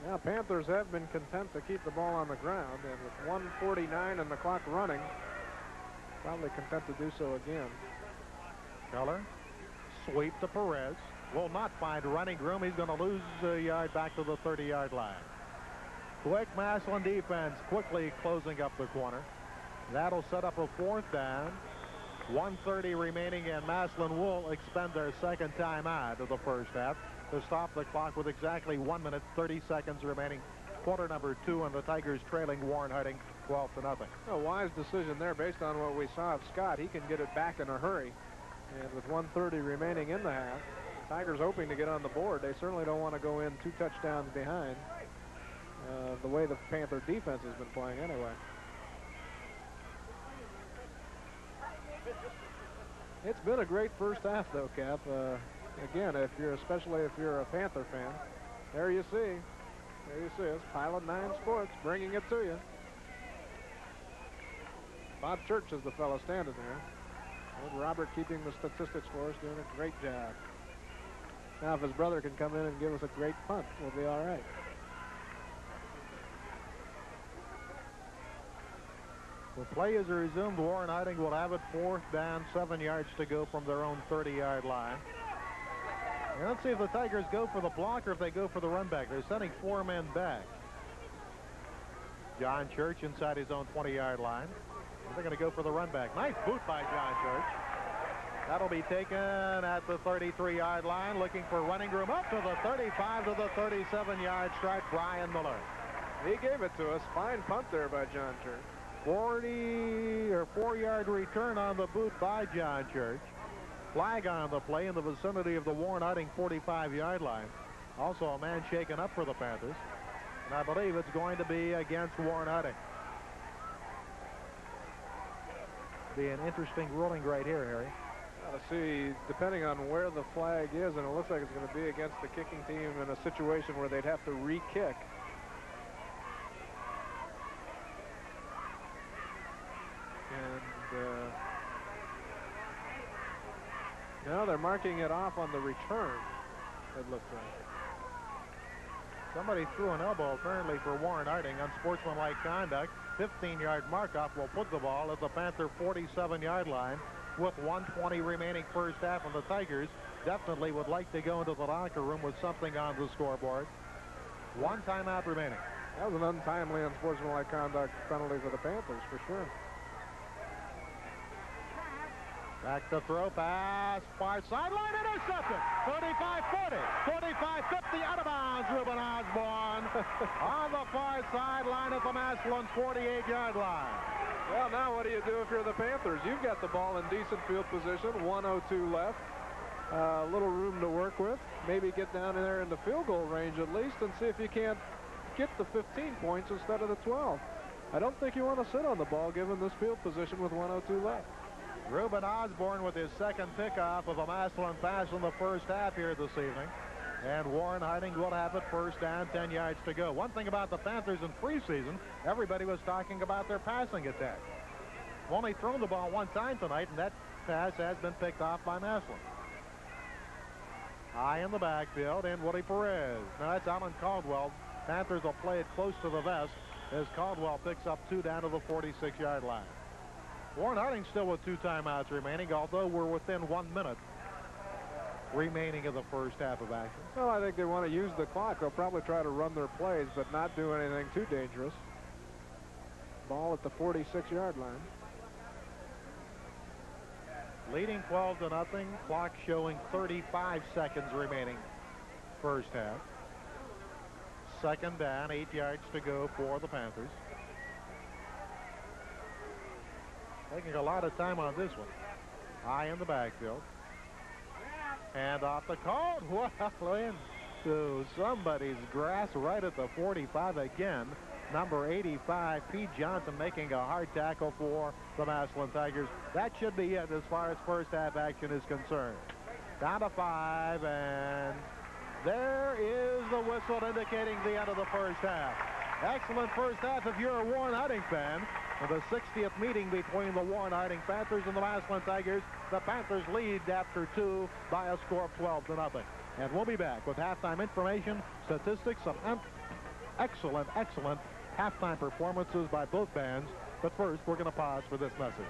Yeah, Panthers have been content to keep the ball on the ground, and with 1:49 and the clock running, probably content to do so again. Keller, sweep to Perez. Will not find running room. He's going to lose a yard back to the 30-yard line. Quick Massillon defense quickly closing up the corner. That'll set up a fourth down. 1:30 remaining, and Massillon will expend their second timeout of the first half to stop the clock with exactly 1 minute 30 seconds remaining. Quarter number 2, and the Tigers trailing Warren Harding 12-0. A wise decision there based on what we saw of Scott. He can get it back in a hurry. And with 1:30 remaining in the half, Tigers hoping to get on the board. They certainly don't want to go in 2 touchdowns behind the way the Panther defense has been playing anyway. It's been a great first half, though, Cap. Again, especially if you're a Panther fan, there you see us, Pilot 9 Sports, bringing it to you. Bob Church is the fellow standing there. Old Robert keeping the statistics for us, doing a great job. Now, if his brother can come in and give us a great punt, we'll be all right. The play is resumed. Warren Harding will have it, fourth down, 7 yards to go from their own 30-yard line. And let's see if the Tigers go for the block or if they go for the run back. They're sending 4 men back. John Church inside his own 20-yard line. They're going to go for the run back. Nice boot by John Church. That'll be taken at the 33-yard line, looking for running room up to the 35 to the 37-yard stripe. Brian Miller. He gave it to us. Fine punt there by John Church. 4-yard return on the boot by John Church. Flag on the play in the vicinity of the Warren Harding 45-yard line. Also a man shaken up for the Panthers. And I believe it's going to be against Warren Harding. Be an interesting ruling right here, Harry. See, depending on where the flag is, and it looks like it's going to be against the kicking team in a situation where they'd have to re-kick. And now they're marking it off on the return, it looks like. Somebody threw an elbow apparently for Warren Harding. Unsportsmanlike conduct. 15-yard mark-off will put the ball at the Panther 47-yard line with 1:20 remaining first half, and the Tigers definitely would like to go into the locker room with something on the scoreboard. 1 timeout remaining. That was an untimely unsportsmanlike conduct penalty for the Panthers, for sure. Back to throw, pass, far sideline, intercepted. 35-40, 45-50, out of bounds. Reuben Osborne on the far sideline at the Massillon 48-yard line. Well, now what do you do if you're the Panthers? You've got the ball in decent field position, 1:02 left. A little room to work with. Maybe get down there in the field goal range at least and see if you can't get the 15 points instead of the 12. I don't think you want to sit on the ball given this field position with 1:02 left. Reuben Osborne with his second pickoff of a Massillon pass in the first half here this evening. And Warren Harding will have it, first down, 10 yards to go. One thing about the Panthers in preseason, everybody was talking about their passing attack. Only thrown the ball 1 time tonight, and that pass has been picked off by Massillon. High in the backfield, and Woody Perez. Now that's Alan Caldwell. Panthers will play it close to the vest as Caldwell picks up 2 down to the 46-yard line. Warren Harding still with 2 timeouts remaining, although we're within 1 minute remaining of the first half of action. Well, I think they want to use the clock. They'll probably try to run their plays, but not do anything too dangerous. Ball at the 46-yard line. Leading 12-0. Clock showing 35 seconds remaining. First half. Second down, 8 yards to go for the Panthers. Taking a lot of time on this one. High in the backfield. And off the call. Well, into somebody's grass right at the 45 again. Number 85, Pete Johnson, making a hard tackle for the Massillon Tigers. That should be it as far as first half action is concerned. Down to 5, and there is the whistle indicating the end of the first half. Excellent first half if you're a Warren Harding fan. In the 60th meeting between the Warren Harding Panthers and the Massillon Tigers, the Panthers lead after 2 by a score of 12-0. And we'll be back with halftime information, statistics, some excellent halftime performances by both bands. But first, we're going to pause for this message.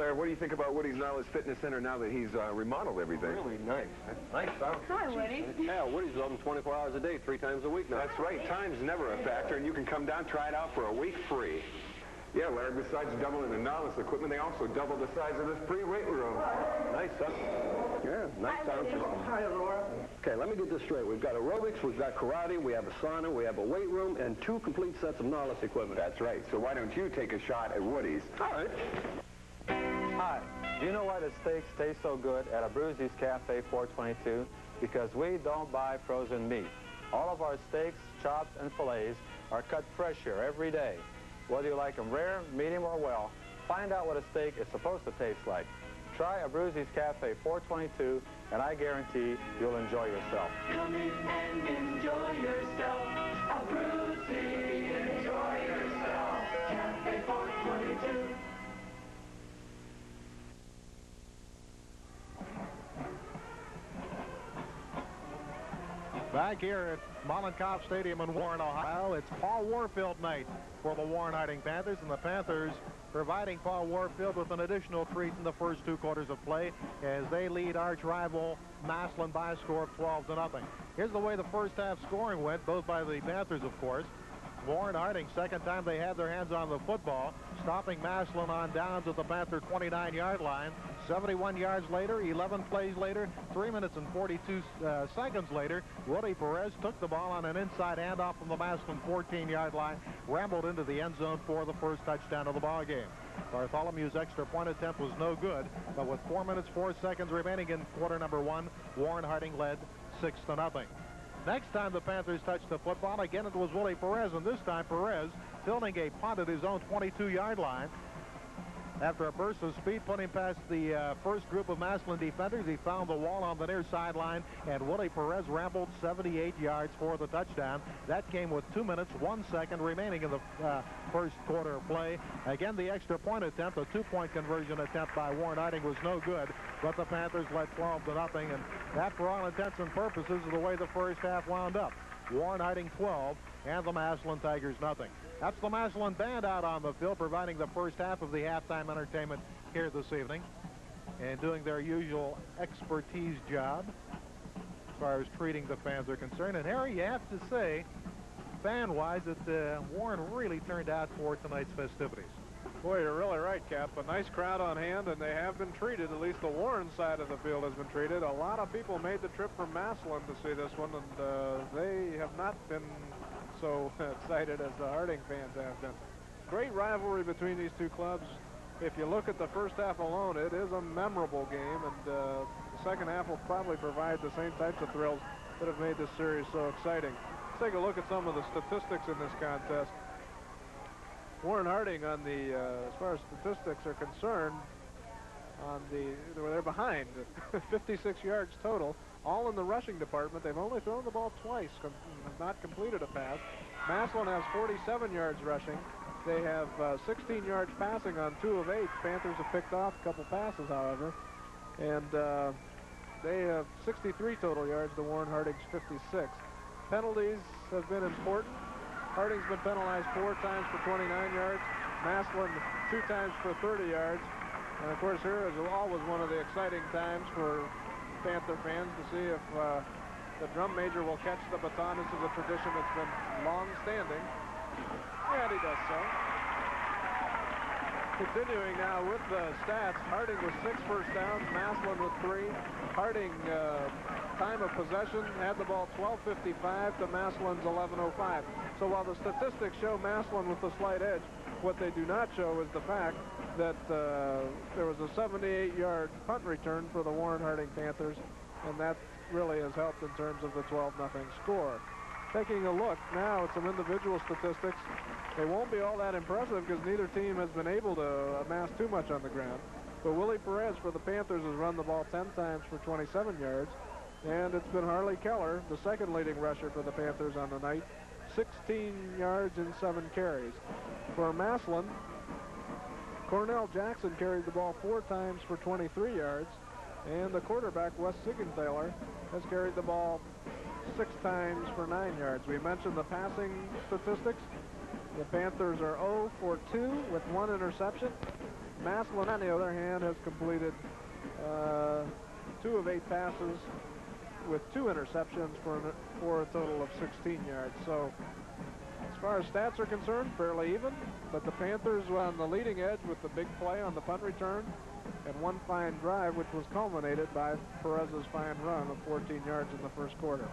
What do you think about Woody's Knowledge Fitness Center now that he's remodeled everything? Really nice. Nice sound. Hi, Woody. Yeah, Woody's open 24 hours a day, 3 times a week now. That's right. Time's never a factor, and you can come down, try it out for a week free. Yeah, Larry, besides doubling the Knowledge equipment, they also doubled the size of this free weight room. Nice sound. Yeah, nice sound system. Hi, Laura. Okay, let me get this straight. We've got aerobics, we've got karate, we have a sauna, we have a weight room, and 2 complete sets of Knowledge equipment. That's right. So why don't you take a shot at Woody's? All right. Hi. Do you know why the steaks taste so good at Abruzzi's Cafe 422? Because we don't buy frozen meat. All of our steaks, chops, and fillets are cut fresh here every day. Whether you like them rare, medium, or well, find out what a steak is supposed to taste like. Try Abruzzi's Cafe 422, and I guarantee you'll enjoy yourself. Come in and enjoy yourself. Abruzzi, enjoy yourself. Cafe 422. Back here at Mollenkopf Stadium in Warren, Ohio, it's Paul Warfield night for the Warren Harding Panthers, and the Panthers providing Paul Warfield with an additional treat in the first 2 quarters of play as they lead arch rival Massillon by a score of 12-0. Here's the way the first half scoring went, both by the Panthers, of course. Warren Harding, second time they had their hands on the football, stopping Massillon on downs at the Panther 29-yard line. 71 yards later, 11 plays later, 3 minutes and 42 seconds later, Woody Perez took the ball on an inside handoff from the Massillon 14-yard line, rambled into the end zone for the first touchdown of the ball game. Bartholomew's extra point attempt was no good, but with 4 minutes, 4 seconds remaining in quarter number 1, Warren Harding led 6-0. Next time the Panthers touched the football, again it was Willie Perez, and this time Perez fielding a punt at his own 22-yard line. After a burst of speed put him past the first group of Massillon defenders, he found the wall on the near sideline, and Willie Perez rambled 78 yards for the touchdown. That came with 2 minutes, 1 second remaining in the first quarter of play. Again, the extra point attempt, a 2-point conversion attempt by Warren Harding, was no good, but the Panthers led 12-0, and that, for all intents and purposes, is the way the first half wound up. Warren Harding 12 and the Massillon Tigers nothing. That's the Massillon Band out on the field, providing the first half of the halftime entertainment here this evening and doing their usual expertise job as far as treating the fans are concerned. And Harry, you have to say, fan-wise, that Warren really turned out for tonight's festivities. Boy, you're really right, Cap. A nice crowd on hand, and they have been treated. At least the Warren side of the field has been treated. A lot of people made the trip from Massillon to see this one, and they have not been so excited as the Harding fans have been. Great rivalry between these two clubs. If you look at the first half alone, it is a memorable game, and the second half will probably provide the same types of thrills that have made this series so exciting. Let's take a look at some of the statistics in this contest. Warren Harding on the, as far as statistics are concerned, they're behind, 56 yards total, all in the rushing department. They've only thrown the ball twice, not completed a pass. Massillon has 47 yards rushing, They have 16 yards passing on 2 of 8. Panthers have picked off a couple passes, however. And they have 63 total yards to Warren Harding's 56. Penalties have been important. Harding's been penalized 4 times for 29 yards. Massillon 2 times for 30 yards. And of course, here is always one of the exciting times for Panther fans to see if the drum major will catch the baton. This is a tradition that's been long-standing. And he does so. Continuing now with the stats, Harding with 6 first downs, Massillon with 3. Harding, time of possession, had the ball 12:55 to Massillon's 11:05. So while the statistics show Massillon with the slight edge, what they do not show is the fact that there was a 78-yard punt return for the Warren Harding Panthers, and that really has helped in terms of the 12-0 score. Taking a look now at some individual statistics, they won't be all that impressive because neither team has been able to amass too much on the ground. But Willie Perez for the Panthers has run the ball 10 times for 27 yards, and it's been Harley Keller, the second leading rusher for the Panthers on the night, 16 yards and 7 carries. For Massillon, Cornell Jackson carried the ball 4 times for 23 yards, and the quarterback, Wes Siegenthaler, has carried the ball 6 times for 9 yards. We mentioned the passing statistics. The Panthers are 0 for 2 with 1 interception. Massillon, on the other hand, has completed 2 of 8 passes with 2 interceptions for a total of 16 yards. So as far as stats are concerned, fairly even, but the Panthers were on the leading edge with the big play on the punt return and one fine drive, which was culminated by Perez's fine run of 14 yards in the first quarter.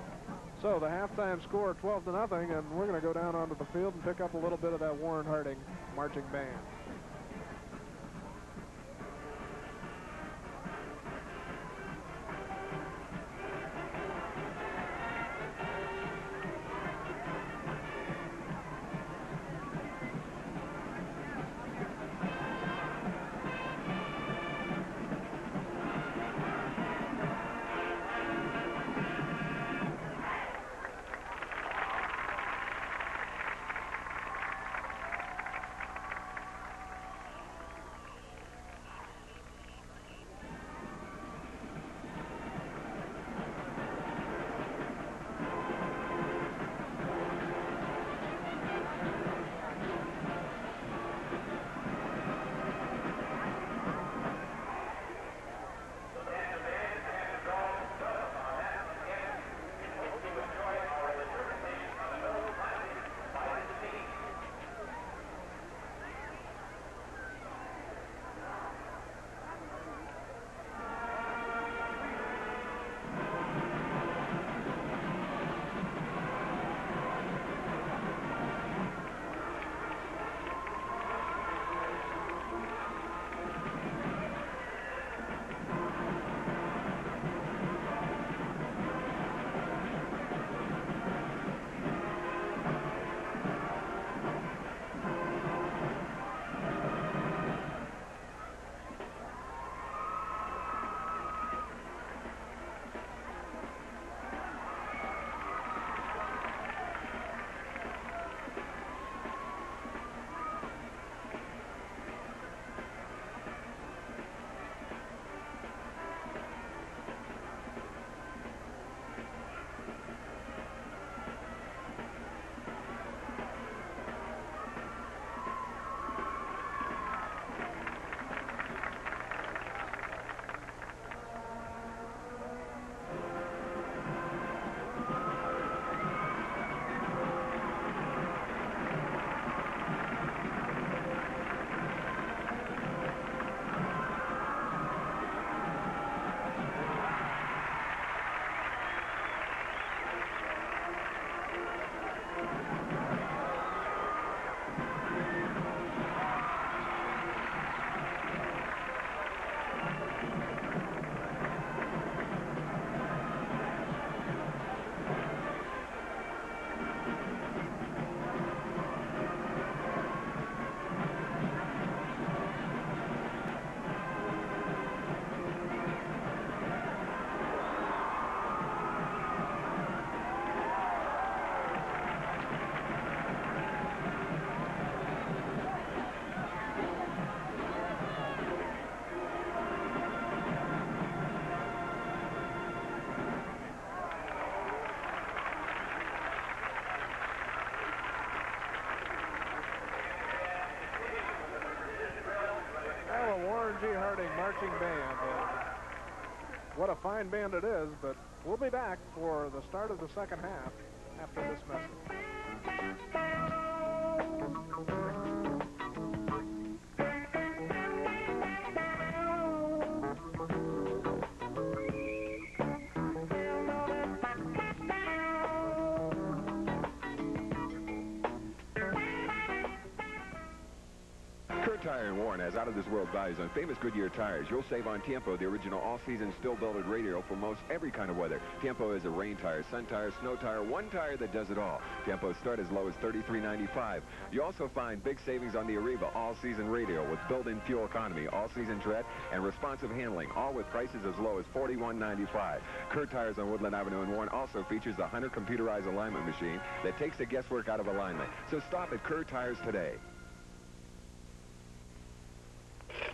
So the halftime score 12-0, and we're going to go down onto the field and pick up a little bit of that Warren Harding marching band. fine band it is, but we'll be back for the start of the second half after this message. Tire in Warren has out-of-this-world values on famous Goodyear tires. You'll save on Tiempo, the original all-season still-belted radial for most every kind of weather. Tiempo is a rain tire, sun tire, snow tire, one tire that does it all. Tiempos start as low as $33.95. You also find big savings on the Arriva all-season radial with built-in fuel economy, all-season tread, and responsive handling, all with prices as low as $41.95. Kurt Tires on Woodland Avenue in Warren also features the Hunter computerized alignment machine that takes the guesswork out of alignment. So stop at Kurt Tires today.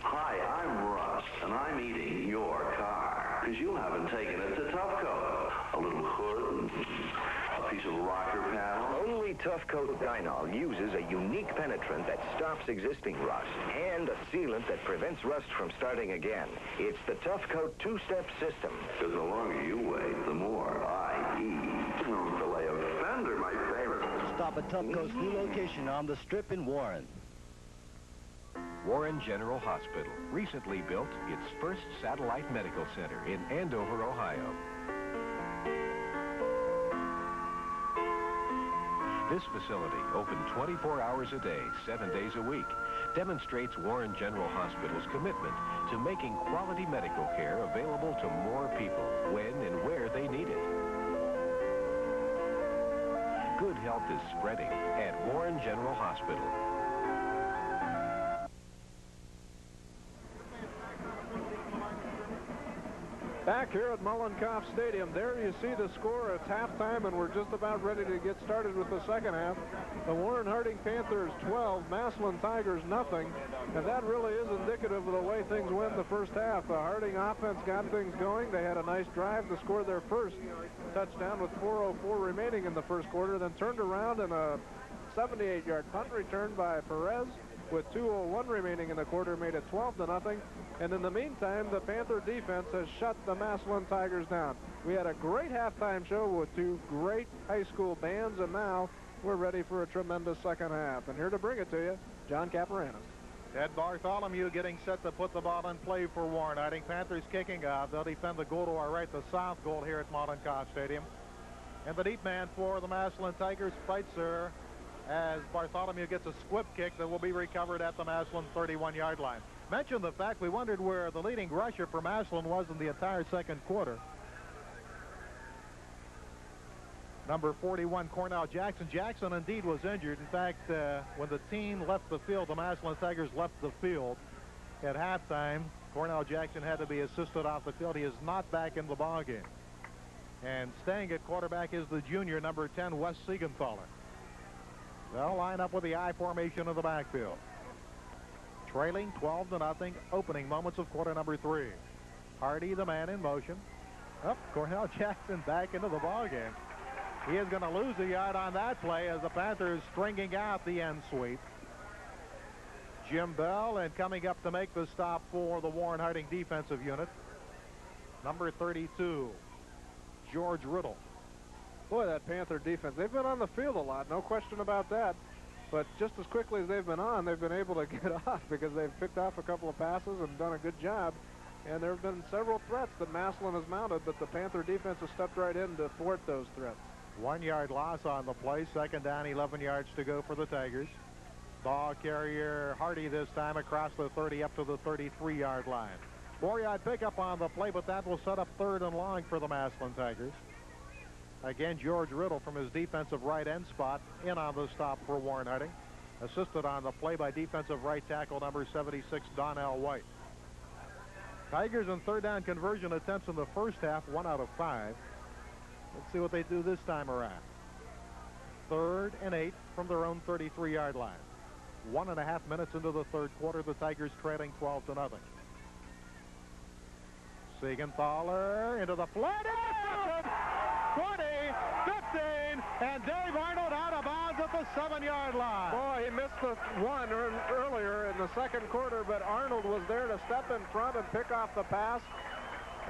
Hi, I'm Russ, and I'm eating your car, because you haven't taken it to Tough Coat. A little hood, a piece of rocker panel. Only Tough Coat Dynol uses a unique penetrant that stops existing rust and a sealant that prevents rust from starting again. It's the Tough Coat two-step system. Because the longer you wait, the more I eat. Filet of fender, my favorite. Stop at Tough Coat's new location on the Strip in Warren. Warren General Hospital recently built its first satellite medical center in Andover, Ohio. This facility, open 24 hours a day, 7 days a week, demonstrates Warren General Hospital's commitment to making quality medical care available to more people when and where they need it. Good health is spreading at Warren General Hospital. Back here at Mullenkopf Stadium, there you see the score. It's halftime, and we're just about ready to get started with the second half. The Warren Harding Panthers 12, Massillon Tigers nothing, and that really is indicative of the way things went the first half. The Harding offense got things going. They had a nice drive to score their first touchdown with 4:04 remaining in the first quarter, then turned around and a 78-yard punt return by Perez with 2:01 remaining in the quarter made it 12-0. And in the meantime, the Panther defense has shut the Massillon Tigers down. We had a great halftime show with two great high school bands, and now we're ready for a tremendous second half. And here to bring it to you, John Caparanis. Ed Bartholomew getting set to put the ball in play for Warren. I think Panthers kicking off. They'll defend the goal to our right, the south goal here at Mullenkopf Stadium. And the deep man for the Massillon Tigers fights there as Bartholomew gets a squib kick that will be recovered at the Massillon 31-yard line. Mentioned the fact we wondered where the leading rusher for Massillon was in the entire second quarter. Number 41, Cornell Jackson. Jackson indeed was injured. In fact, when the team left the field, the Massillon Tigers left the field at halftime, Cornell Jackson had to be assisted off the field. He is not back in the ballgame. And staying at quarterback is the junior, number 10, Wes Siegenthaler. They'll line up with the I formation of the backfield. Trailing 12-0, opening moments of quarter number 3. Hardy, the man in motion. Up, Cornell Jackson back into the ballgame. He is going to lose a yard on that play as the Panthers stringing out the end sweep. Jim Bell, and coming up to make the stop for the Warren Harding defensive unit, number 32, George Riddle. Boy, that Panther defense, they've been on the field a lot, no question about that. But just as quickly as they've been on, they've been able to get off because they've picked off a couple of passes and done a good job. And there have been several threats that Massillon has mounted, but the Panther defense has stepped right in to thwart those threats. 1 yard loss on the play. Second down, 11 yards to go for the Tigers. Ball carrier Hardy this time across the 30 up to the 33-yard line. 4-yard pickup on the play, but that will set up third and long for the Massillon Tigers. Again, George Riddle from his defensive right end spot in on the stop for Warren Harding. Assisted on the play by defensive right tackle number 76, Donnell White. Tigers in third down conversion attempts in the first half, 1 out of 5. Let's see what they do this time around. 3rd and 8 from their own 33-yard line. 1.5 minutes into the third quarter, the Tigers trailing 12-0. Siegenthaler into the flat. 20, 15, and Dave Arnold out of bounds at the 7-yard line. Boy, he missed the one earlier in the second quarter, but Arnold was there to step in front and pick off the pass.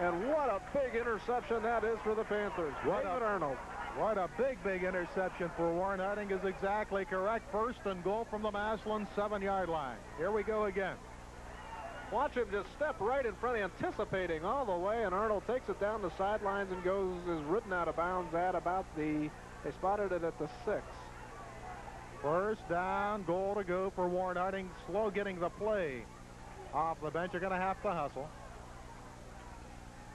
And what a big interception that is for the Panthers. David Arnold. What a big interception for Warren Harding is exactly correct. First and goal from the Massillon 7-yard line. Here we go again. Watch him just step right in front, anticipating all the way, and Arnold takes it down the sidelines and is ridden out of bounds at about they spotted it at the 6. First down, goal to go for Warren Harding. Slow getting the play off the bench. You're going to have to hustle.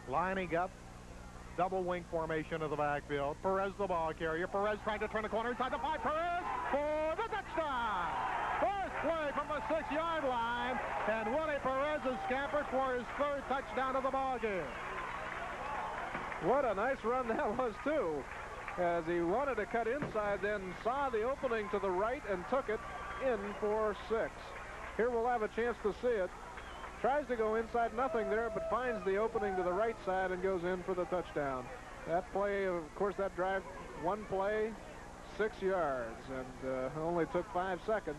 Lining up, double wing formation of the backfield. Perez the ball carrier. Perez trying to turn the corner inside the 5. Perez for the touchdown. First play from the 6-yard line, and Willie Perez has scampered for his 3rd touchdown of the ball game. What a nice run that was, too, as he wanted to cut inside, then saw the opening to the right and took it in for 6. Here we'll have a chance to see it. Tries to go inside, nothing there, but finds the opening to the right side and goes in for the touchdown. That play, of course, that drive, one play, 6 yards, and only took 5 seconds.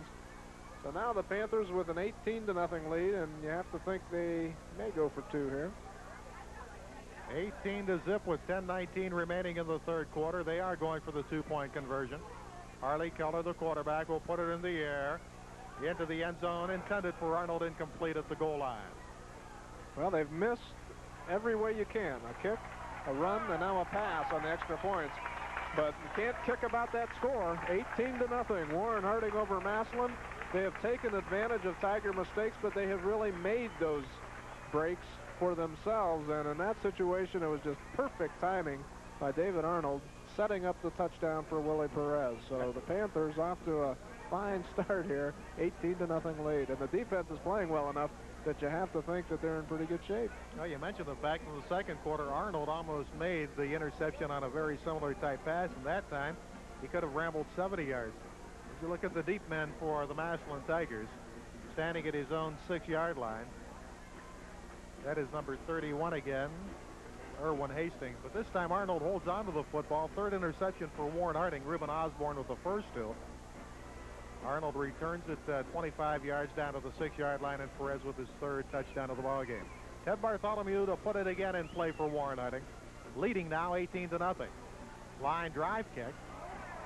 So now the Panthers with an 18-0 lead, and you have to think they may go for 2 here. 18-0 with 10:19 remaining in the 3rd quarter. They are going for the 2-point conversion. Harley Keller, the quarterback, will put it in the air into the end zone, intended for Arnold, incomplete at the goal line. Well, they've missed every way you can. A kick, a run, and now a pass on the extra points. But you can't kick about that score. 18-0. Warren Harding over Massillon. They have taken advantage of Tiger mistakes, but they have really made those breaks for themselves. And in that situation, it was just perfect timing by David Arnold, setting up the touchdown for Willie Perez. So the Panthers off to a fine start here, 18-0 lead. And the defense is playing well enough that you have to think that they're in pretty good shape. Well, you mentioned the fact in the 2nd quarter, Arnold almost made the interception on a very similar type pass, and that time he could have rambled 70 yards. As you look at the deep men for the Massillon Tigers, standing at his own 6-yard line, that is number 31 again, Irwin Hastings. But this time Arnold holds on to the football. 3rd interception for Warren Harding. Reuben Osborne with the first 2. Arnold returns it 25 yards down to the 6-yard line, and Perez with his 3rd touchdown of the ball game. Ted Bartholomew to put it again in play for Warren Harding, leading now 18-0. Line drive kick,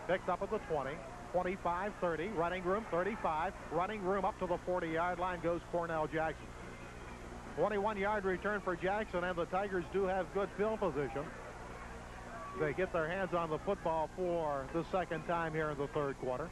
picked up at the 20, 25, 30, running room 35, running room up to the 40-yard line goes Cornell Jackson. 21-yard return for Jackson, and the Tigers do have good field position. They get their hands on the football for the 2nd time here in the 3rd quarter.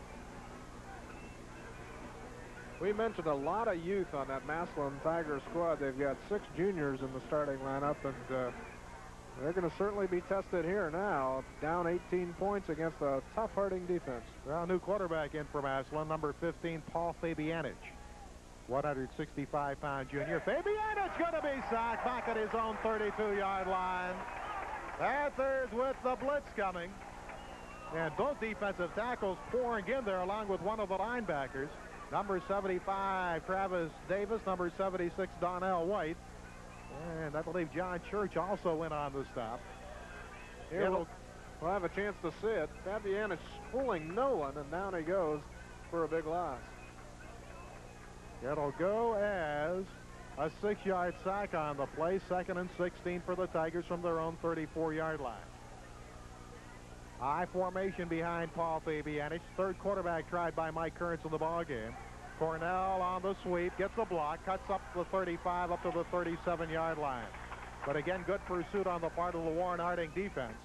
We mentioned a lot of youth on that Massillon Tiger squad. They've got 6 juniors in the starting lineup, and they're going to certainly be tested here now. Down 18 points against a tough Harding defense. Well, new quarterback in for Massillon, number 15, Paul Fabianich. 165-pound junior. Fabianich going to be sacked back at his own 32-yard line. Panthers with the blitz coming. And both defensive tackles pouring in there along with one of the linebackers. Number 75, Travis Davis. Number 76, Donnell White. And I believe John Church also went on the stop. Here we'll have a chance to see it. Fabianich fooling no one, and down he goes for a big loss. It'll go as a 6-yard sack on the play. 2nd and 16 for the Tigers from their own 34-yard line. High formation behind Paul Fabianich. 3rd quarterback tried by Mike Kearns in the ball game. Cornell on the sweep, gets a block, cuts up the 35 up to the 37-yard line. But again, good pursuit on the part of the Warren Harding defense.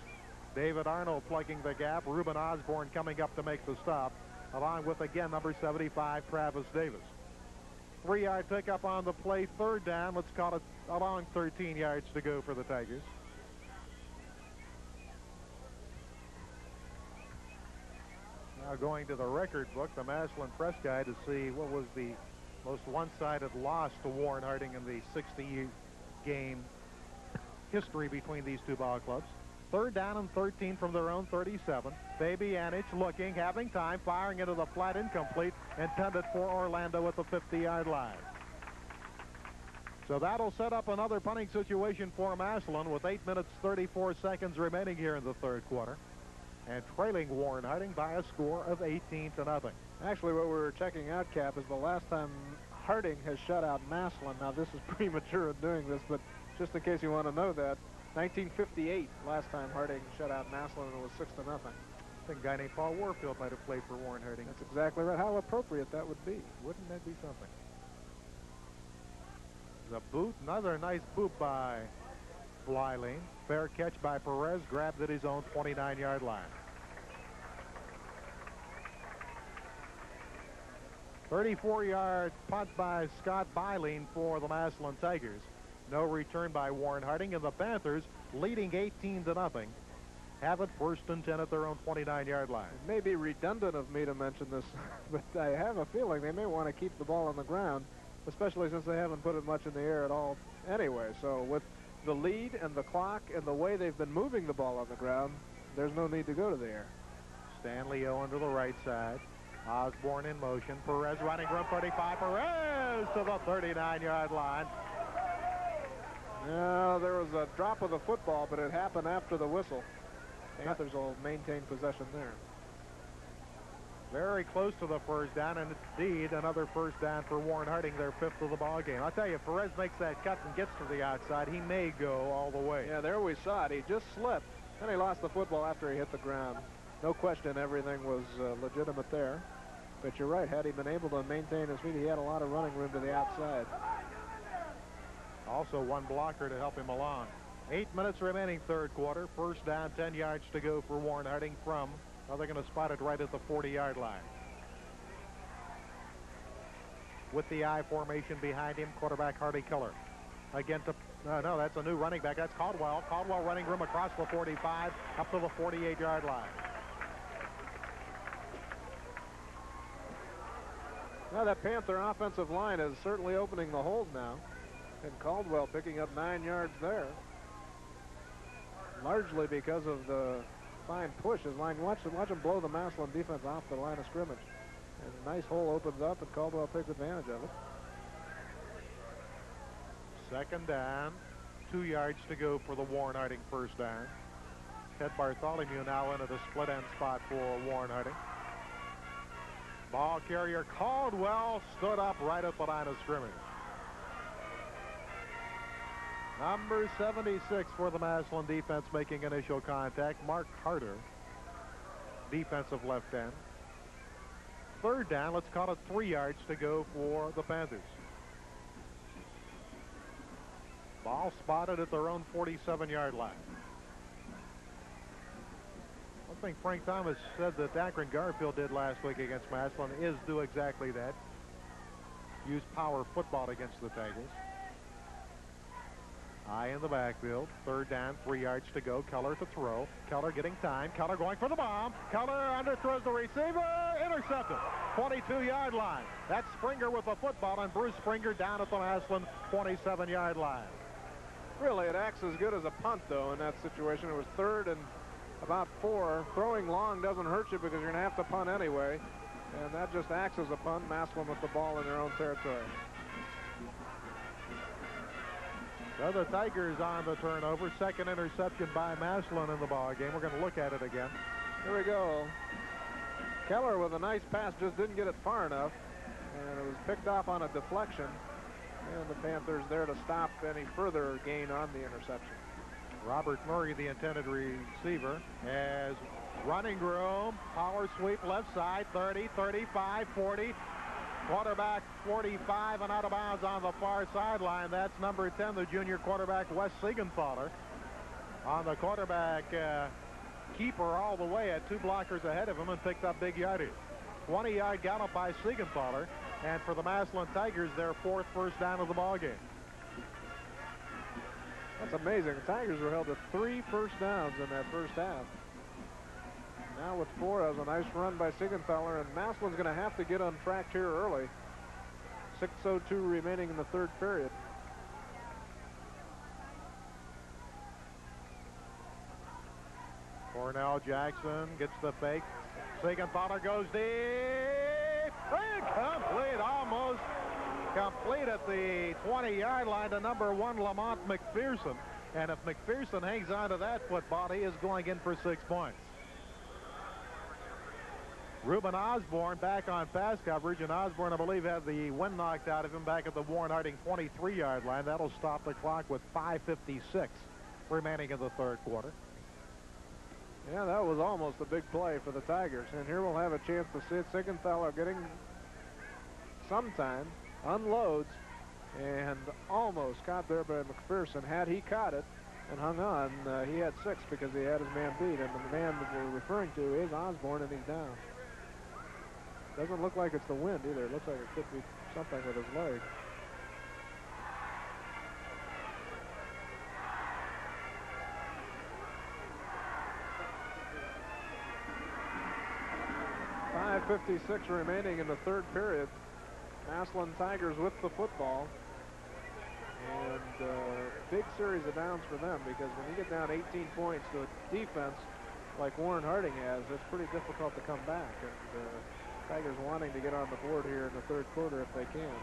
David Arnold plugging the gap. Reuben Osborne coming up to make the stop, along with, again, number 75, Travis Davis. 3-yard pickup on the play. 3rd down. Let's call it along 13 yards to go for the Tigers. Now going to the record book, the Massillon Press Guide, to see what was the most one-sided loss to Warren Harding in the 60-game history between these two ball clubs. 3rd down and 13 from their own 37. Fabianich looking, having time, firing into the flat, incomplete, intended for Orlando at the 50-yard line. So that'll set up another punting situation for Massillon with 8 minutes 34 seconds remaining here in the 3rd quarter, and trailing Warren Harding by a score of 18-0. Actually, what we were checking out, Cap, is the last time Harding has shut out Massillon. Now, this is premature of doing this, but just in case you want to know that. 1958, last time Harding shut out Massillon, and it was 6-0. I think a guy named Paul Warfield might have played for Warren Harding. That's exactly right. How appropriate that would be. Wouldn't that be something? The boot, another nice boot by Blyleen. Fair catch by Perez, grabbed at his own 29-yard line. 34-yard punt by Scott Blyleen for the Massillon Tigers. No return by Warren Harding, and the Panthers leading 18-0. Have it 1st and 10 at their own 29-yard line. It may be redundant of me to mention this, but I have a feeling they may want to keep the ball on the ground, especially since they haven't put it much in the air at all anyway. So with the lead and the clock and the way they've been moving the ball on the ground, there's no need to go to the air. Stanley Owen to the right side. Osborne in motion. Perez running from 35. Perez to the 39-yard line. Yeah, there was a drop of the football, but it happened after the whistle. Panthers will maintain possession there. Very close to the first down, and indeed another first down for Warren Harding, their 5th of the ball game. I'll tell you, if Perez makes that cut and gets to the outside, he may go all the way. Yeah, there we saw it. He just slipped. Then he lost the football after he hit the ground. No question, everything was legitimate there. But you're right, had he been able to maintain his feet, he had a lot of running room to the outside. Also one blocker to help him along. 8 minutes remaining, third quarter. First down, 10 yards to go for Warren Harding from, well, they're going to spot it right at the 40-yard line. With the I formation behind him, quarterback Hardy Keller. Again to, no, that's a new running back. That's Caldwell. Caldwell running room across the 45, up to the 48-yard line. Now that Panther offensive line is certainly opening the hold now. And Caldwell picking up 9 yards there. Largely because of the fine push. His line, watch him blow the Massillon defense off the line of scrimmage. And a nice hole opens up, and Caldwell takes advantage of it. Second down, 2 yards to go for the Warren Harding first down. Ted Bartholomew now into the split end spot for Warren Harding. Ball carrier Caldwell stood up right at the line of scrimmage. Number 76 for the Massillon defense making initial contact, Mark Carter, defensive left end. Third down, let's call it 3 yards to go for the Panthers. Ball spotted at their own 47-yard line. One thing Frank Thomas said that Akron Garfield did last week against Massillon is do exactly that. Use power football against the Tigers. High in the backfield. Third down, 3 yards to go. Keller to throw. Keller getting time. Keller going for the bomb. Keller underthrows the receiver. Intercepted. 22-yard line. That's Springer with the football, and Bruce Springer down at the Massillon 27-yard line. Really, it acts as good as a punt, though, in that situation. It was third and about 4. Throwing long doesn't hurt you because you're going to have to punt anyway. And that just acts as a punt. Massillon with the ball in their own territory. So the Tigers on the turnover. Second interception by Massillon in the ball game. We're going to look at it again. Here we go. Keller with a nice pass, just didn't get it far enough. And it was picked off on a deflection. And the Panthers there to stop any further gain on the interception. Robert Murray, the intended receiver, has running room. Power sweep left side, 30, 35, 40. Quarterback 45 and out of bounds on the far sideline. That's number 10, the junior quarterback, Wes Siegenthaler. On the quarterback keeper all the way at 2 blockers ahead of him and picked up big yardage. 20-yard gallop by Siegenthaler. And for the Massillon Tigers, their 4th first down of the ball game. That's amazing. The Tigers were held to 3 first downs in that first half. Now with 4, as a nice run by Siegenthaler, and Massillon's going to have to get on track here early. 6:02 remaining in the third period. Cornell Jackson gets the fake. Siegenthaler goes deep. Incomplete, almost complete at the 20-yard line to number 1, Lamont McPherson. And if McPherson hangs on to that football, he is going in for 6 points. Reuben Osborne back on pass coverage, and Osborne, I believe, had the wind knocked out of him back at the Warren Harding 23-yard line. That'll stop the clock with 5:56 remaining in the third quarter. Yeah, that was almost a big play for the Tigers. And here we'll have a chance to see Siegenthaler getting some time, unloads, and almost caught there by McPherson. Had he caught it and hung on, he had 6 because he had his man beat. And the man that we're referring to is Osborne, and he's down. Doesn't look like it's the wind either. It looks like it could be something with his leg. .56 remaining in the third period. Massillon Tigers with the football. And big series of downs for them, because when you get down 18 points to a defense like Warren Harding has, it's pretty difficult to come back. And Tigers wanting to get on the board here in the third quarter if they can.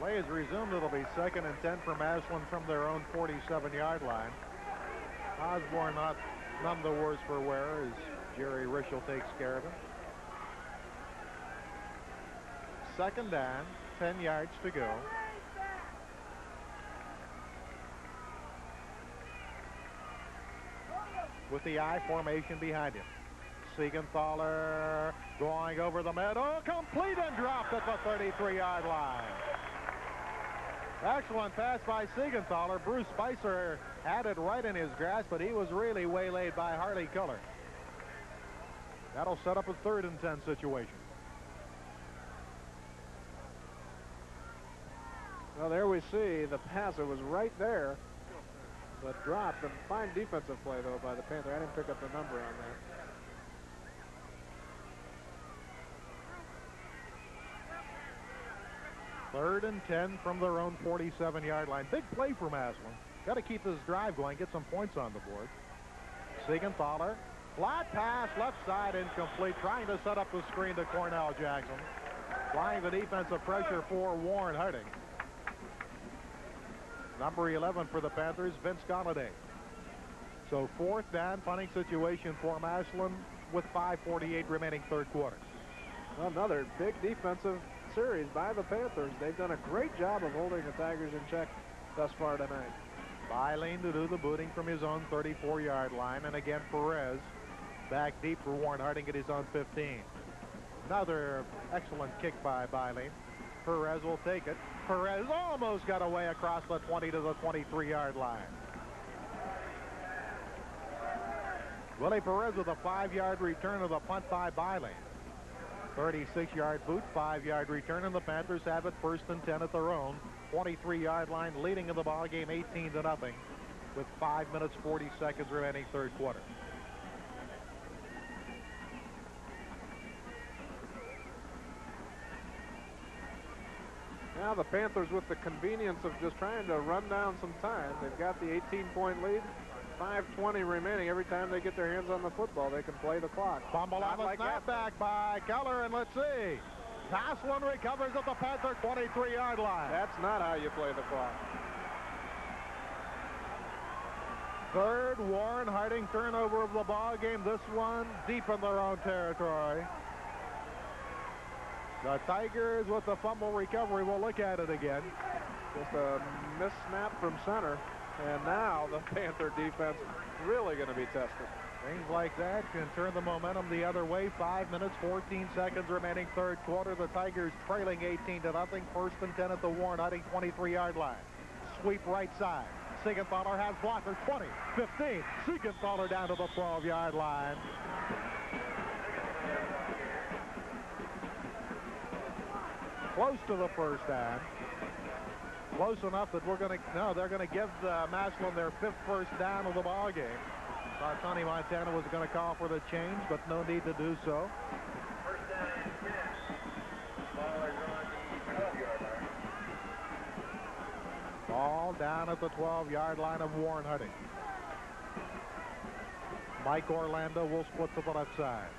Play is resumed. It'll be 2nd and 10 for Massillon from their own 47-yard line. Osborne none the worse for wear as Jerry Rischel takes care of him. 2nd down, 10 yards to go. With the I formation behind him. Siegenthaler going over the middle, complete and dropped at the 33-yard line. Excellent pass by Siegenthaler. Bruce Spicer had it right in his grasp, but he was really waylaid by Harley Keller. That'll set up a 3rd and 10 situation. Well, there we see the pass. It was right there, but dropped. And fine defensive play, though, by the Panthers. I didn't pick up the number on that. Third and 10 from their own 47-yard line. Big play for Massillon. Got to keep this drive going, get some points on the board. Siegenthaler, flat pass, left side, incomplete. Trying to set up the screen to Cornell Jackson. Applying the defensive pressure for Warren Harding. Number 11 for the Panthers, Vince Galladay. So 4th down, punting situation for Massillon with 5:48 remaining third quarter. Well, another big defensive series by the Panthers. They've done a great job of holding the Tigers in check thus far tonight. Bilene to do the booting from his own 34-yard line, and again Perez back deep for Warren Harding at his own 15. Another excellent kick by Bilene. Perez will take it. Perez almost got away across the 20 to the 23-yard line. Willie Perez with a 5-yard return of the punt by Bilene. 36-yard boot, 5-yard return, and the Panthers have it 1st and 10 at their own 23-yard line, leading in the ball game 18-0 with 5 minutes 40 seconds remaining third quarter. Now the Panthers with the convenience of just trying to run down some time. They've got the 18-point lead. 5:20 remaining. Every time they get their hands on the football, they can play the clock. Fumble on the snapback by Keller, and let's see. Massillon recovers at the Panther 23-yard line. That's not how you play the clock. 3rd Warren Harding turnover of the ball game. This one deep in their own territory. The Tigers with the fumble recovery. We'll look at it again. Just a missnap from center. And now the Panther defense really going to be tested. Things like that can turn the momentum the other way. 5 minutes, 14 seconds remaining third quarter. The Tigers trailing 18-0. 1st and 10 at the Warren Harding 23-yard line. Sweep right side. Siegenthaler has blockers. 20, 15. Siegenthaler down to the 12-yard line. Close to the first down. Close enough that they're going to give Massillon their 5th first down of the ball game. Thought Tony Montana was going to call for the change, but no need to do so. First down and 10. Ball is on the 12-yard line. Ball down at the 12-yard line of Warren Harding. Mike Orlando will split to the left side.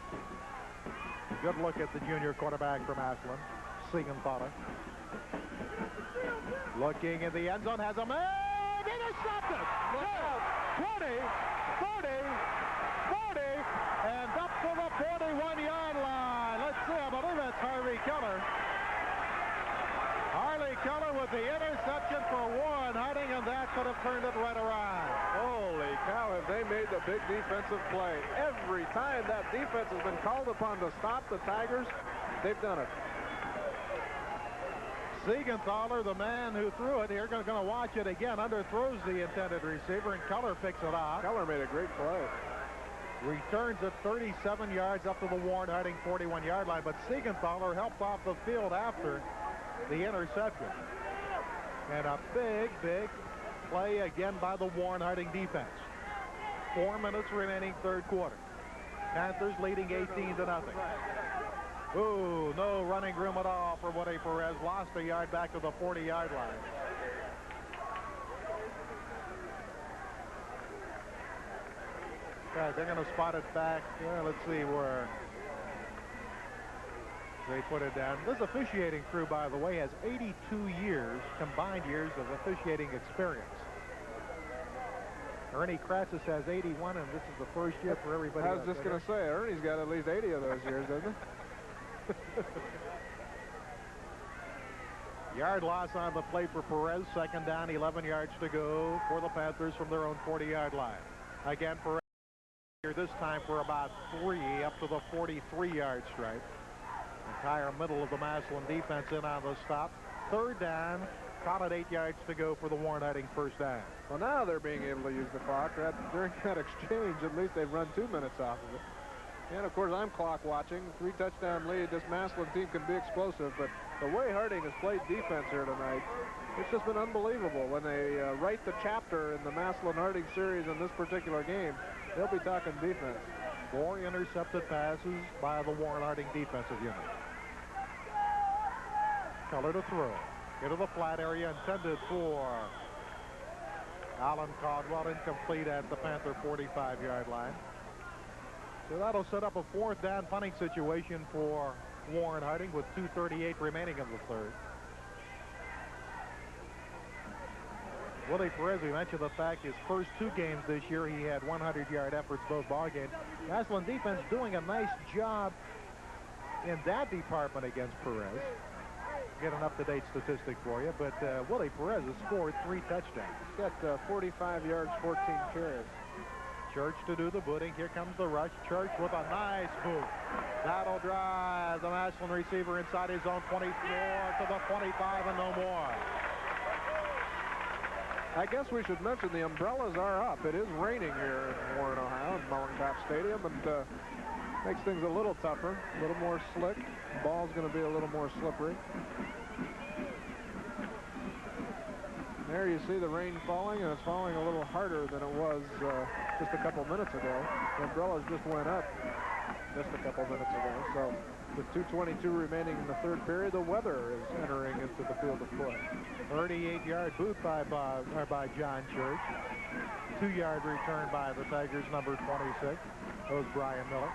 Good look at the junior quarterback from Massillon, Siegenthaler. Looking in the end zone, has a man, intercepted. 20, 30, 40, and up to the 41-yard line. Let's see, I believe that's Harvey Keller. Harley Keller with the interception for Warren Harding, and that could have turned it right around. Holy cow, have they made the big defensive play. Every time that defense has been called upon to stop the Tigers, they've done it. Siegenthaler, the man who threw it, here going to watch it again, underthrows the intended receiver, and Keller picks it off. Keller made a great play. Returns it 37 yards up to the Warren Harding 41-yard line, but Siegenthaler helped off the field after the interception. And a big play again by the Warren Harding defense. 4 minutes remaining, third quarter. Panthers leading 18-0. Ooh, no running room at all for Woody Perez. Lost a yard back to the 40-yard line. Guys, they're going to spot it back. Let's see where they put it down. This officiating crew, by the way, has 82 years, combined years of officiating experience. Ernie Kratzis has 81, and this is the first year for everybody. I was just going to say, Ernie's got at least 80 of those years, doesn't he? Yard loss on the play for Perez. Second down, 11 yards to go for the Panthers from their own 40-yard line. Again, Perez here this time for about 3 up to the 43-yard stripe. Entire middle of the Massillon defense in on the stop. Third down, caught at 8 yards to go for the Warren Harding first down. Well, now they're being able to use the clock. During that exchange, at least they've run 2 minutes off of it. And, of course, I'm clock watching. 3-touchdown lead. This Massillon team can be explosive, but the way Harding has played defense here tonight, it's just been unbelievable. When they write the chapter in the Massillon-Harding series in this particular game, they'll be talking defense. 4 intercepted passes by the Warren Harding defensive unit. Keller to throw. Into the flat area, intended for Alan Caldwell, incomplete at the Panther 45-yard line. So that'll set up a fourth down punting situation for Warren Harding with 2:38 remaining in the third. Willie Perez, we mentioned the fact his first 2 games this year, he had 100-yard efforts both ball games. Massillon defense doing a nice job in that department against Perez. Get an up-to-date statistic for you, but Willie Perez has scored 3 touchdowns. He's got 45 yards, 14 carries. Church to do the booting. Here comes the rush. Church with a nice boot. That'll drive the Massillon receiver inside his own 24 to the 25 and no more. I guess we should mention the umbrellas are up. It is raining here in Warren, Ohio, in Mullencop Stadium, and makes things a little tougher, a little more slick. The ball's going to be a little more slippery. There you see the rain falling, and it's falling a little harder than it was just a couple minutes ago. The umbrellas just went up just a couple minutes ago. So with 2:22 remaining in the third period, the weather is entering into the field of play. 38-yard boot by John Church. 2-yard return by the Tigers, number 26. That was Brian Miller.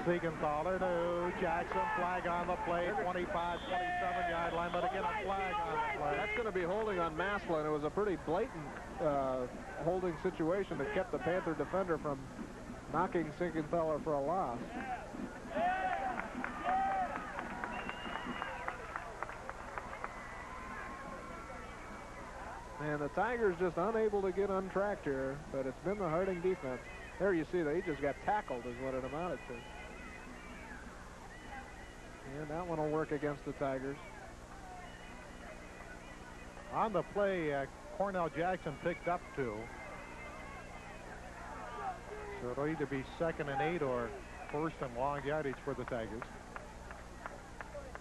Siegenthaler to Jackson. Flag on the play. 25-27-yard line, but again a flag on the play. That's going to be holding on Massillon. It was a pretty blatant holding situation that kept the Panther defender from knocking Siegenthaler for a loss. And the Tigers just unable to get untracked here, but it's been the Harding defense. There you see that he just got tackled is what it amounted to. And that one will work against the Tigers. On the play, Cornell Jackson picked up 2. So it'll either be 2nd and 8 or 1st and long yardage for the Tigers.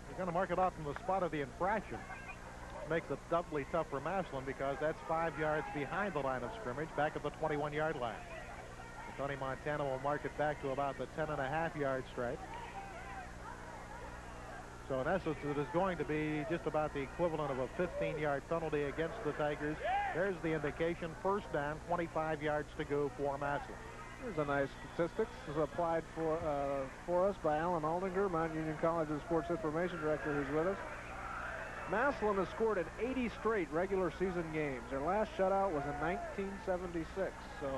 They're going to mark it off from the spot of the infraction. Makes it doubly tough for Massillon because that's 5 yards behind the line of scrimmage, back at the 21-yard line. Tony Montana will mark it back to about the 10.5-yard stripe. So in essence, it is going to be just about the equivalent of a 15-yard penalty against the Tigers. There's the indication. First down, 25 yards to go for Massillon. Here's a nice statistics. This is applied for us by Alan Aldinger, Mount Union College's Sports Information Director, who's with us. Massillon has scored in 80 straight regular season games. Their last shutout was in 1976. So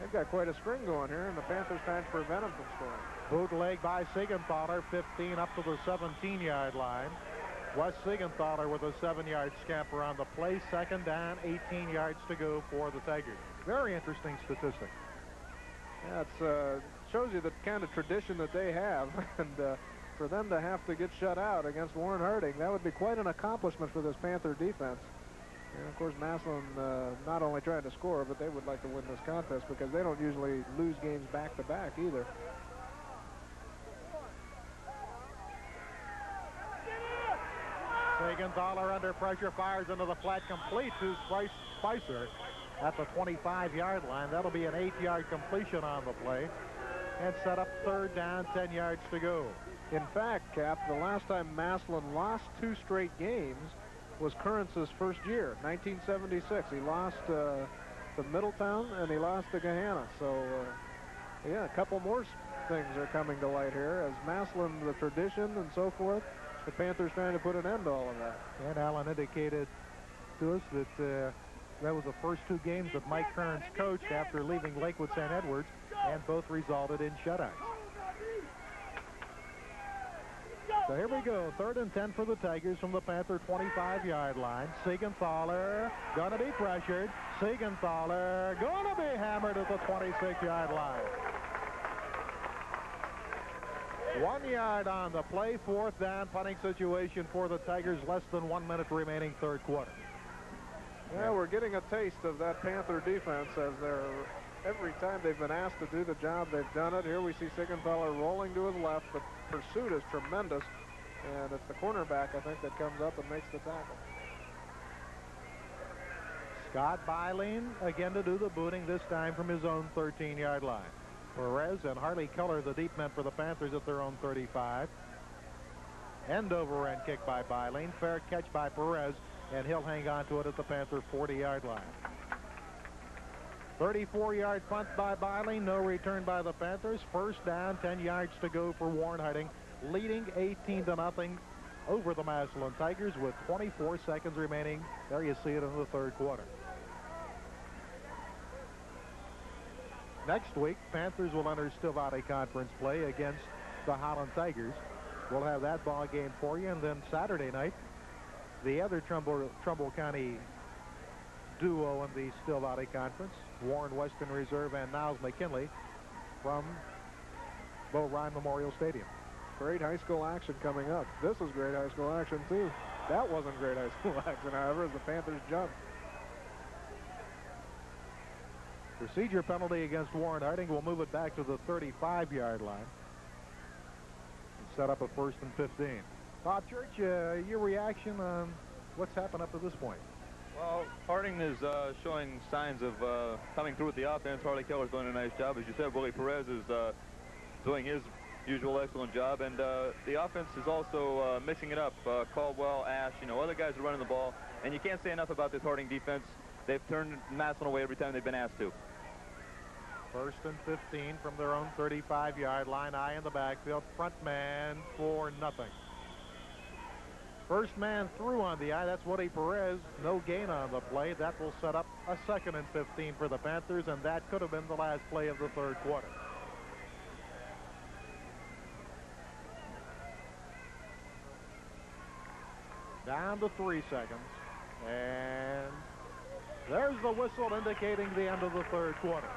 They've got quite a string going here, and the Panthers trying to prevent them from scoring. Bootleg by Siegenthaler, 15 up to the 17-yard line. Wes Siegenthaler with a 7-yard scamper on the play. Second down, 18 yards to go for the Tigers. Very interesting statistic. Yeah, it shows you the kind of tradition that they have, and for them to have to get shut out against Warren Harding, that would be quite an accomplishment for this Panther defense. And of course, Massillon not only trying to score, but they would like to win this contest because they don't usually lose games back-to-back either. Siegenthaler under pressure, fires into the flat, complete to Spicer at the 25-yard line. That'll be an 8-yard completion on the play and set up third down, 10 yards to go. In fact, Cap, the last time Massillon lost 2 straight games was Currance's first year, 1976. He lost to Middletown and he lost to Gahanna. So, yeah, a couple more things are coming to light here as Massillon, the tradition and so forth. The Panthers trying to put an end to all of that. And Allen indicated to us that that was the first 2 games that Mike Kearns coached after leaving Lakewood St. Edwards, and both resulted in shutouts. So here we go, 3rd and 10 for the Tigers from the Panther 25-yard line. Siegenthaler going to be pressured. Siegenthaler going to be hammered at the 26-yard line. 1 yard on the play, 4th down, punting situation for the Tigers, less than 1 minute remaining, 3rd quarter. Yeah, we're getting a taste of that Panther defense as every time they've been asked to do the job, they've done it. Here we see Siegenthaler rolling to his left. The pursuit is tremendous, and it's the cornerback, I think, that comes up and makes the tackle. Scott Beiling again to do the booting, this time from his own 13-yard line. Perez and Harley Keller, the deep men for the Panthers, at their own 35. End over end kick by Beiling. Fair catch by Perez, and he'll hang on to it at the Panther 40-yard line. 34-yard punt by Beiling. No return by the Panthers. First down, 10 yards to go for Warren Harding, leading 18-0 over the Massillon Tigers with 24 seconds remaining. There you see it in the 3rd quarter. Next week, Panthers will enter Still Valley Conference play against the Holland Tigers. We'll have that ball game for you. And then Saturday night, the other Trumbull County duo in the Still Valley Conference, Warren Western Reserve and Niles McKinley from Bo Ryan Memorial Stadium. Great high school action coming up. This is great high school action, too. That wasn't great high school action, however, as the Panthers jumped. Procedure penalty against Warren Harding. Will move it back to the 35-yard line. Set up a 1st and 15. Bob Church, your reaction on what's happened up to this point? Well, Harding is showing signs of coming through with the offense. Harley Keller's doing a nice job. As you said, Willie Perez is doing his usual excellent job. And the offense is also mixing it up. Caldwell, Ash, other guys are running the ball. And you can't say enough about this Harding defense. They've turned Massillon away every time they've been asked to. 1st and 15 from their own 35-yard line. Eye in the backfield. Front man for nothing. First man through on the eye. That's Woody Perez. No gain on the play. That will set up a 2nd and 15 for the Panthers, and that could have been the last play of the 3rd quarter. Down to 3 seconds. And there's the whistle indicating the end of the 3rd quarter.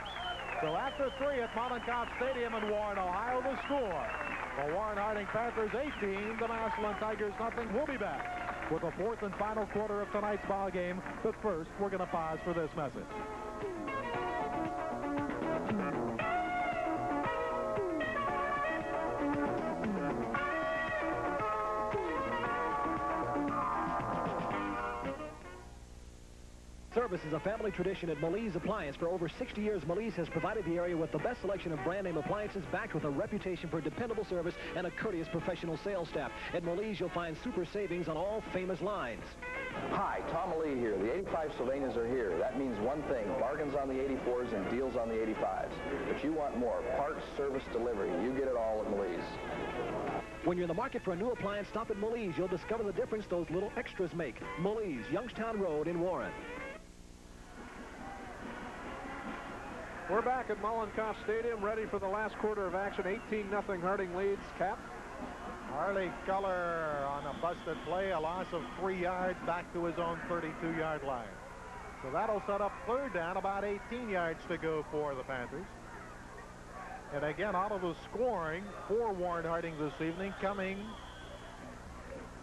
So after 3 at Mollenkopf Stadium in Warren, Ohio, the score. The Warren Harding Panthers 18, the Massillon Tigers nothing. We'll be back with the 4th and final quarter of tonight's ball game. But first, we're going to pause for this message. Service is a family tradition at Malise Appliance. For over 60 years, Malise has provided the area with the best selection of brand name appliances backed with a reputation for dependable service and a courteous professional sales staff. At Malise, you'll find super savings on all famous lines. Hi, Tom Lee here. The 85 Sylvanias are here. That means one thing, bargains on the 84s and deals on the 85s. But you want more, parts, service, delivery. You get it all at Malise. When you're in the market for a new appliance, stop at Malise. You'll discover the difference those little extras make. Malise, Youngstown Road in Warren. We're back at Mollenkopf Stadium, ready for the last quarter of action. 18-0 Harding leads. Cap. Harley Keller on a busted play, a loss of 3 yards back to his own 32-yard line. So that'll set up third down, about 18 yards to go for the Panthers. And again, all of the scoring for Warren Harding this evening coming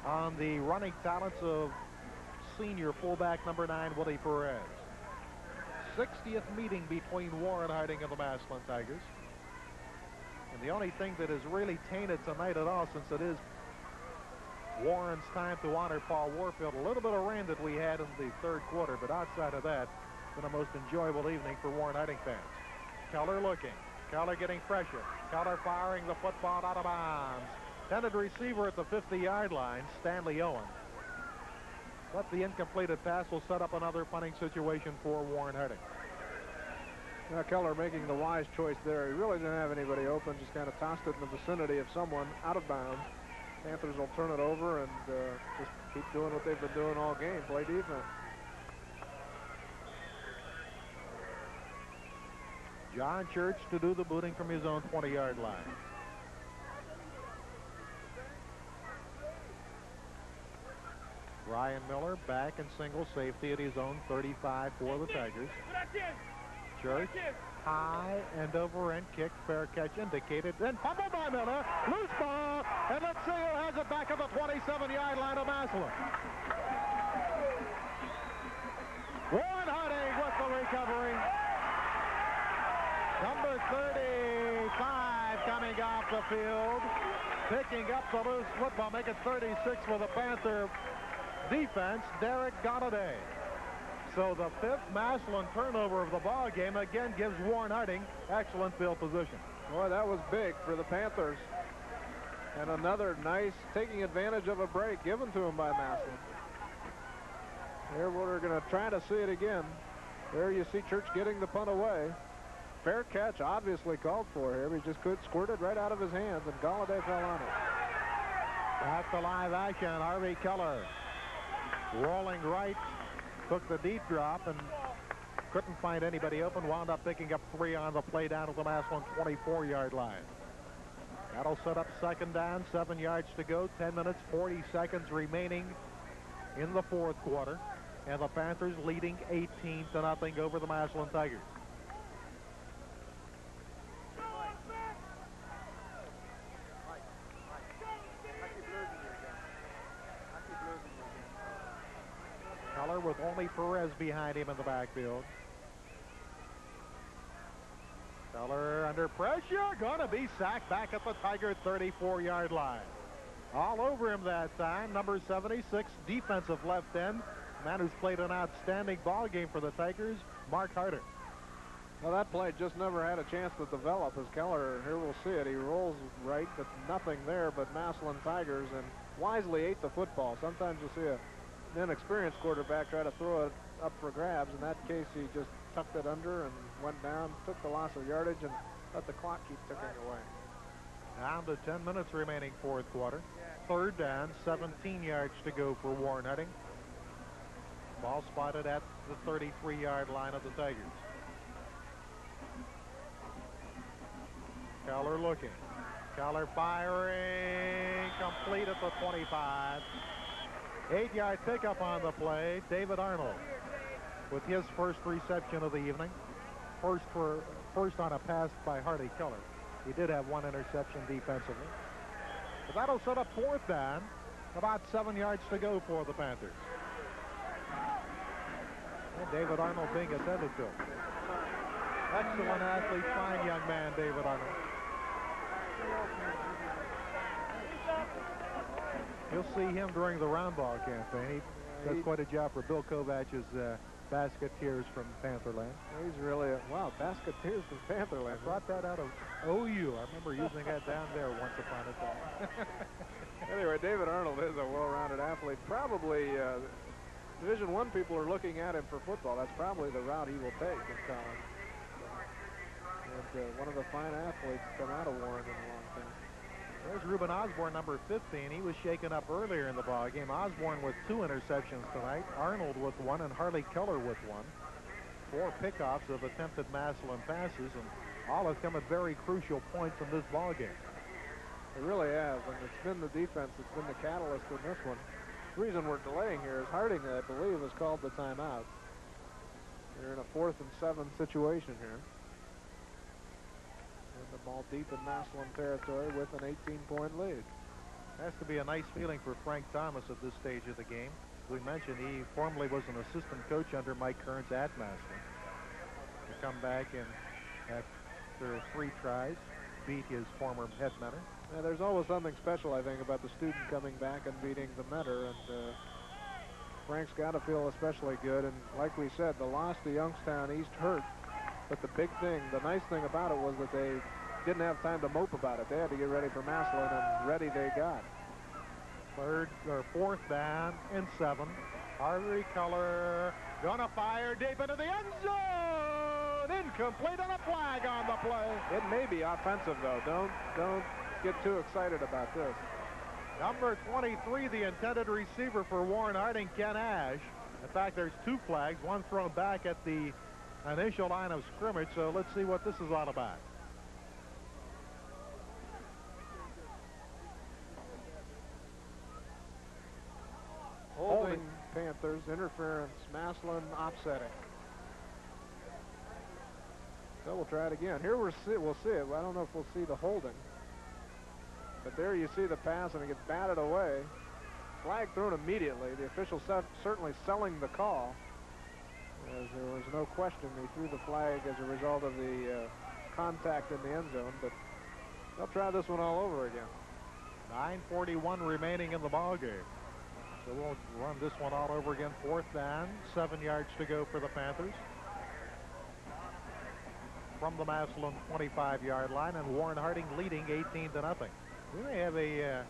on the running talents of senior fullback number 9, Willie Perez. 60th meeting between Warren Harding and the Massillon Tigers. And the only thing that has really tainted tonight at all, since it is Warren's time to honor Paul Warfield, a little bit of rain that we had in the third quarter, but outside of that, it's been a most enjoyable evening for Warren Harding fans. Keller looking. Keller getting pressure. Keller firing the football out of bounds. Intended receiver at the 50-yard line, Stanley Owen. But the incompleted pass will set up another punting situation for Warren Harding. Now Keller making the wise choice there. He really didn't have anybody open, just kind of tossed it in the vicinity of someone out of bounds. Panthers will turn it over and just keep doing what they've been doing all game, play defense. John Church to do the booting from his own 20-yard line. Brian Miller back in single safety at his own 35 for the Tigers. Church, high and over and kick, fair catch indicated, then fumbled by Miller, loose ball, and let's see who has it back at the 27-yard line of Massillon. Warren Harding with the recovery. Number 35 coming off the field, picking up the loose football, make it 36 for the Panther defense, Derek Galladay. So the 5th Massillon turnover of the ball game again gives Warren Harding excellent field position. Boy, that was big for the Panthers. And another nice taking advantage of a break given to him by Massillon. Here we're going to try to see it again. There you see Church getting the punt away. Fair catch, obviously called for here. He just could squirt it right out of his hands, and Galladay fell on it. Back to live action, Harvey Keller rolling right, took the deep drop and couldn't find anybody open, wound up picking up 3 on the play down to the Massillon 24-yard line. That'll set up second down, 7 yards to go, 10 minutes, 40 seconds remaining in the fourth quarter, and the Panthers leading 18-0 over the Massillon Tigers. Keller with only Perez behind him in the backfield. Keller under pressure, gonna be sacked back at the Tiger 34-yard line. All over him that time, number 76, defensive left end, man who's played an outstanding ball game for the Tigers, Mark Harder. Well, that play just never had a chance to develop as Keller, here we'll see it, he rolls right, but nothing there but Massillon Tigers, and wisely ate the football. Sometimes you'll see an inexperienced quarterback try to throw it up for grabs. In that case, he just tucked it under and went down, took the loss of yardage, and let the clock keep ticking away. Down to 10 minutes remaining fourth quarter. Third down, 17 yards to go for Warren Harding. Ball spotted at the 33-yard line of the Tigers. Keller looking. Keller firing, complete at the 25. 8-yard pickup on the play. David Arnold with his first reception of the evening. First on a pass by Harley Keller. He did have one interception defensively. But that'll set up fourth down. About 7 yards to go for the Panthers. And David Arnold being attended to. Excellent athlete, fine young man, David Arnold. You'll see him during the round ball campaign. He does quite a job for Bill Kovach's Basketeers from Pantherland. He's really wow, Basketeers from Pantherland. I brought that out of OU. I remember using that down there once upon a time. Anyway, David Arnold is a well-rounded athlete. Probably Division I people are looking at him for football. That's probably the route he will take in college. And one of the fine athletes come out of Warren in a long time. There's Reuben Osborne, number 15. He was shaken up earlier in the ball game. Osborne with 2 interceptions tonight. Arnold with 1 and Harley Keller with 1. 4 pickoffs of attempted Massillon passes, and all have come at very crucial points in this ball game. It really has, and it's been the defense that's been the catalyst in this one. The reason we're delaying here is Harding, I believe, has called the timeout. They're in a 4th and 7 situation here. And the ball deep in Massillon territory with an 18-point lead. Has to be a nice feeling for Frank Thomas at this stage of the game. As we mentioned, he formerly was an assistant coach under Mike Kearns at Massillon. To come back and after 3 tries, beat his former head mentor. Yeah, there's always something special, I think, about the student coming back and beating the mentor, and Frank's got to feel especially good. And like we said, the loss to Youngstown East hurt, but the big thing, the nice thing about it was that they didn't have time to mope about it. They had to get ready for Massillon, and ready they got. 4th down and 7. Harvey Keller gonna fire deep into the end zone. Incomplete and a flag on the play. It may be offensive though. Don't get too excited about this. Number 23, the intended receiver for Warren Harding, Ken Ash. In fact, there's 2 flags, one thrown back at the initial line of scrimmage. So let's see what this is all about. Holding Panthers, interference, Massillon offsetting. So we'll try it again. Here we'll see it. I don't know if we'll see the holding. But there you see the pass, and it gets batted away. Flag thrown immediately. The official certainly selling the call, as there was no question he threw the flag as a result of the contact in the end zone. But they'll try this one all over again. 9:41 remaining in the ball game. So we'll run this one all over again. 4th down, 7 yards to go for the Panthers. From the Massillon 25-yard line, and Warren Harding leading 18-0. We may have a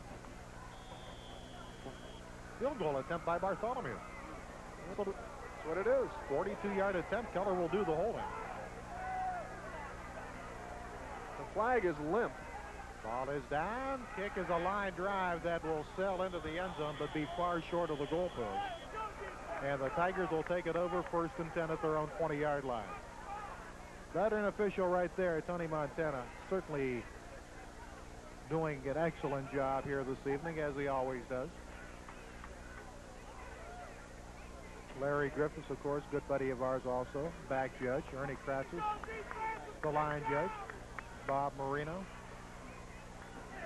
field goal attempt by Bartholomew. That's what it is. 42-yard attempt. Keller will do the holding. The flag is limp. Ball is down. Kick is a line drive that will sail into the end zone but be far short of the goalpost. And the Tigers will take it over 1st and 10 at their own 20-yard line. Veteran official right there, Tony Montana, certainly doing an excellent job here this evening, as he always does. Larry Griffiths, of course, good buddy of ours also. Back judge, Ernie Kratzis, the line judge, Bob Marino,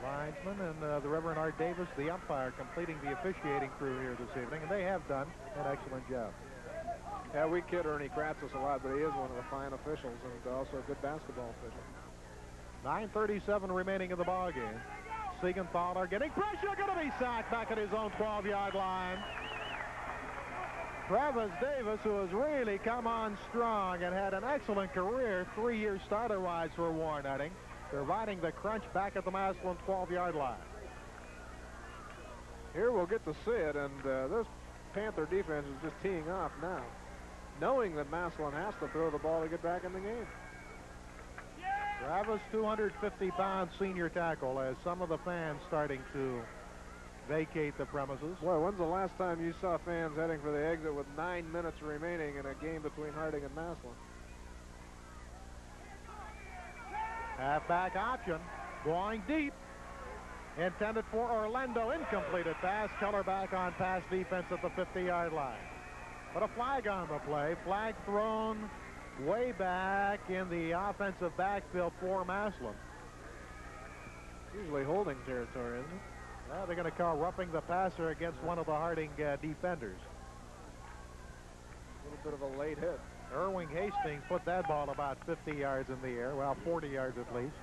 linesman, and the Reverend Art Davis, the umpire, completing the officiating crew here this evening, and they have done an excellent job. Yeah, we kid Ernie Kratzis a lot, but he is one of the fine officials and also a good basketball official. 9:37 remaining in the ball game. Siegenthaler getting pressure, going to be sacked back at his own 12-yard line. Travis Davis, who has really come on strong and had an excellent career, 3-year starter-wise for Warren Harding, providing the crunch back at the Massillon 12-yard line. Here we'll get to see it, and this Panther defense is just teeing off now, knowing that Massillon has to throw the ball to get back in the game. Travis, 250-pound senior tackle, as some of the fans starting to vacate the premises. Boy, when's the last time you saw fans heading for the exit with 9 minutes remaining in a game between Harding and Massillon? Halfback option, going deep. Intended for Orlando, incompleted pass. Keller back on pass defense at the 50-yard line. But a flag on the play. Flag thrown way back in the offensive backfield for Massillon. Usually holding territory, isn't it? Well, they're going to call roughing the passer against one of the Harding defenders. A little bit of a late hit. Irwin Hastings put that ball about 50 yards in the air, well, 40 yards at least,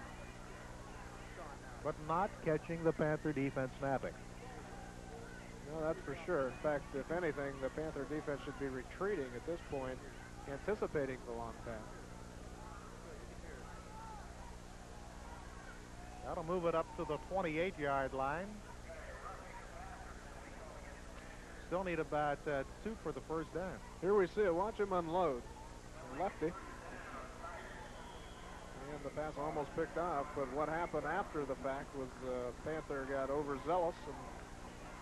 but not catching the Panther defense snapping. No, that's for sure. In fact, if anything, the Panther defense should be retreating at this point, anticipating the long pass. That'll move it up to the 28-yard line. Still need about 2 for the first down. Here we see it. Watch him unload. Lefty. And the pass almost picked off, but what happened after the fact was Panther got overzealous and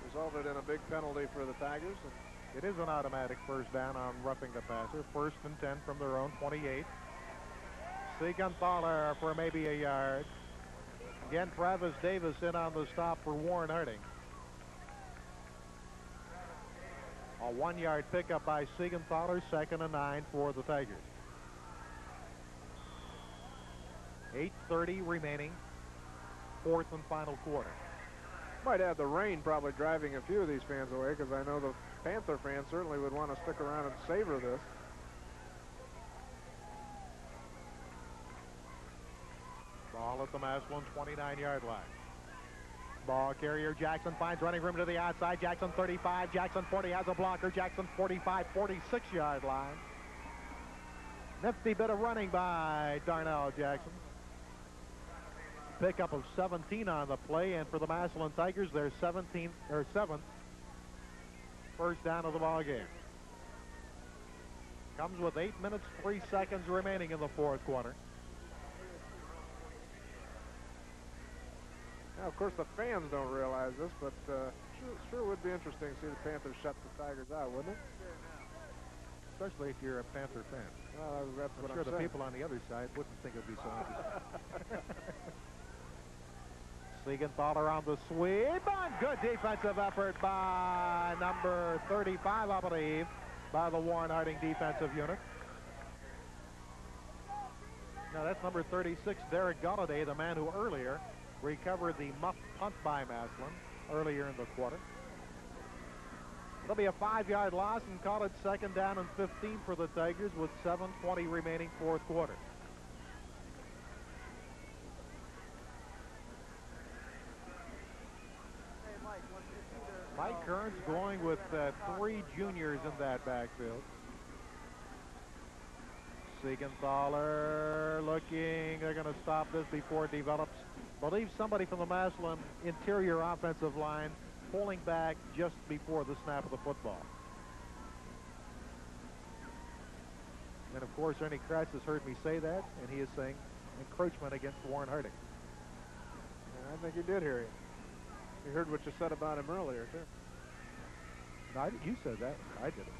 resulted in a big penalty for the Tigers. And It is an automatic first down on roughing the passer. 1st and 10 from their own 28. Siegenthaler for maybe a yard. Again, Travis Davis in on the stop for Warren Harding. A 1-yard pickup by Siegenthaler, 2nd and 9 for the Tigers. 8:30 remaining, 4th and final quarter. Might add the rain probably driving a few of these fans away, because I know the Panther fans certainly would want to stick around and savor this. Ball at the Massillon 29-yard line. Ball carrier Jackson finds running room to the outside. Jackson 35, Jackson 40 has a blocker. Jackson 45, 46-yard line. Nifty bit of running by Darnell Jackson. Pickup of 17 on the play, and for the Massillon Tigers, their 7th first down of the ball game. Comes with 8 minutes, 3 seconds remaining in the 4th quarter. Now, of course, the fans don't realize this, but sure would be interesting to see the Panthers shut the Tigers out, wouldn't it? Especially if you're a Panther fan. Well, that's what I'm I'm sure the saying. people on the other side wouldn't think it would be so interesting. Siegenthaler on the sweep, and good defensive effort by number 35, I believe, by the Warren Harding defensive unit. Now, that's number 36, Derek Galladay, the man who earlier recovered the muffed punt by Massillon earlier in the quarter. It'll be a 5-yard loss and call it 2nd down and 15 for the Tigers with 7:20 remaining 4th quarter. Mike Kearns going with 3 juniors in that backfield. Siegenthaler looking. They're going to stop this before it develops. Believe somebody from the Massillon interior offensive line pulling back just before the snap of the football. And of course, Ernie Kratz has heard me say that, and he is saying encroachment against Warren Harding. Yeah, I think he did hear you. You heard what you said about him earlier, too. No, you said that. I didn't.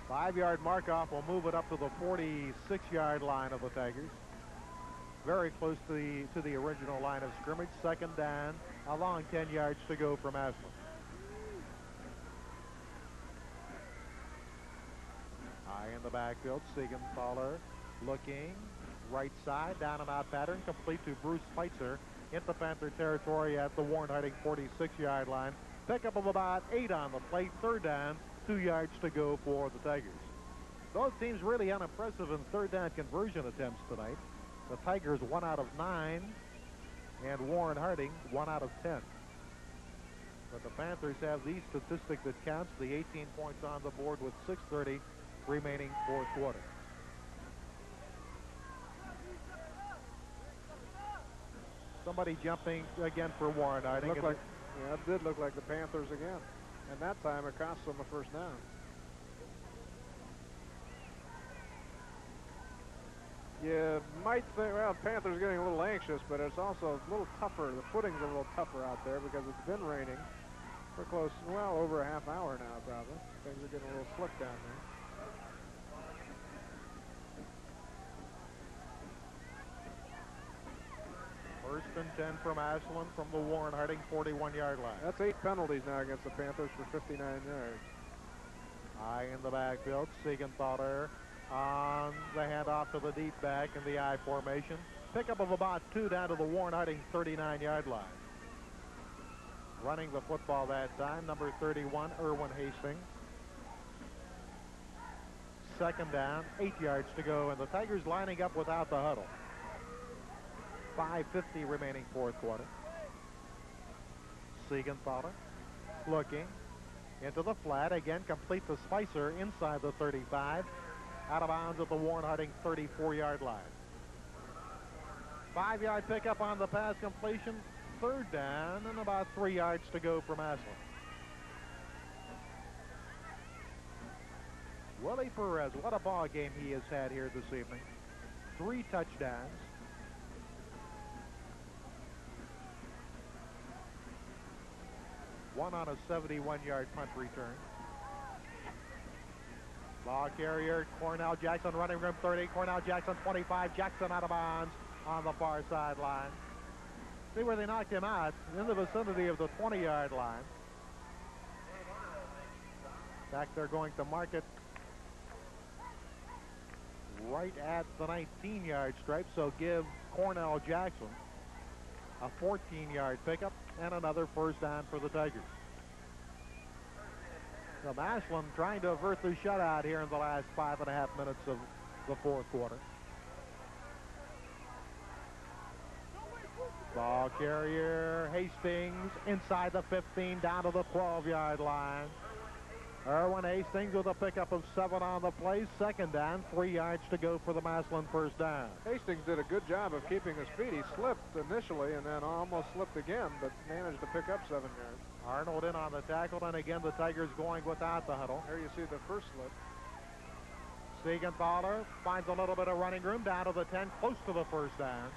5-yard mark-off will move it up to the 46-yard line of the Tigers. Very close to the original line of scrimmage. 2nd down, a long 10 yards to go for Massillon. High in the backfield, Siegenthaler looking. Right side, down and out pattern, complete to Bruce Spitzer into Panther territory at the Warren Harding 46-yard line. Pickup of about 8 on the plate. 3rd down, 2 yards to go for the Tigers. Both teams really unimpressive in 3rd down conversion attempts tonight. The Tigers 1 out of 9, and Warren Harding 1 out of 10. But the Panthers have the statistic that counts, the 18 points on the board with 6:30 remaining 4th quarter. Somebody jumping again for Warren Harding. Yeah, it did look like the Panthers again. And that time it cost them a first down. You might think, well, Panthers getting a little anxious, but it's also a little tougher. The footing's a little tougher out there because it's been raining for close, well, over a half hour now, probably. Things are getting a little slick down there. First and 10 from Massillon from the Warren Harding 41-yard line. That's 8 penalties now against the Panthers for 59 yards. High in the backfield, Siegenthaler on the handoff to the deep back in the I formation. Pickup of about 2 down to the Warren Harding 39-yard line. Running the football that time, number 31, Irwin Hastings. 2nd down, 8 yards to go, and the Tigers lining up without the huddle. 5:50 remaining 4th quarter. Siegenthaler looking into the flat. Again, complete to Spicer inside the 35. Out of bounds at the Warren Harding 34-yard line. 5-yard pickup on the pass completion. 3rd down and about 3 yards to go for Massillon. Willie Perez, what a ball game he has had here this evening. 3 touchdowns. one on a 71-yard punt return. Ball carrier, Cornell Jackson, running room 30. Cornell Jackson, 25. Jackson out of bounds on the far sideline. See where they knocked him out, in the vicinity of the 20-yard line. In fact, they're going to mark it right at the 19-yard stripe, so give Cornell Jackson a 14-yard pickup and another first down for the Tigers. So Massillon trying to avert the shutout here in the last 5.5 minutes of the fourth quarter. Ball carrier, Hastings inside the 15 down to the 12-yard line. Erwin Hastings with a pickup of 7 on the play. Second down, 3 yards to go for the Massillon first down. Hastings did a good job of keeping his feet. He slipped initially and then almost slipped again, but managed to pick up 7 yards. Arnold in on the tackle, and again the Tigers going without the huddle. There you see the first slip. Siegenthaler finds a little bit of running room down to the 10, close to the first down.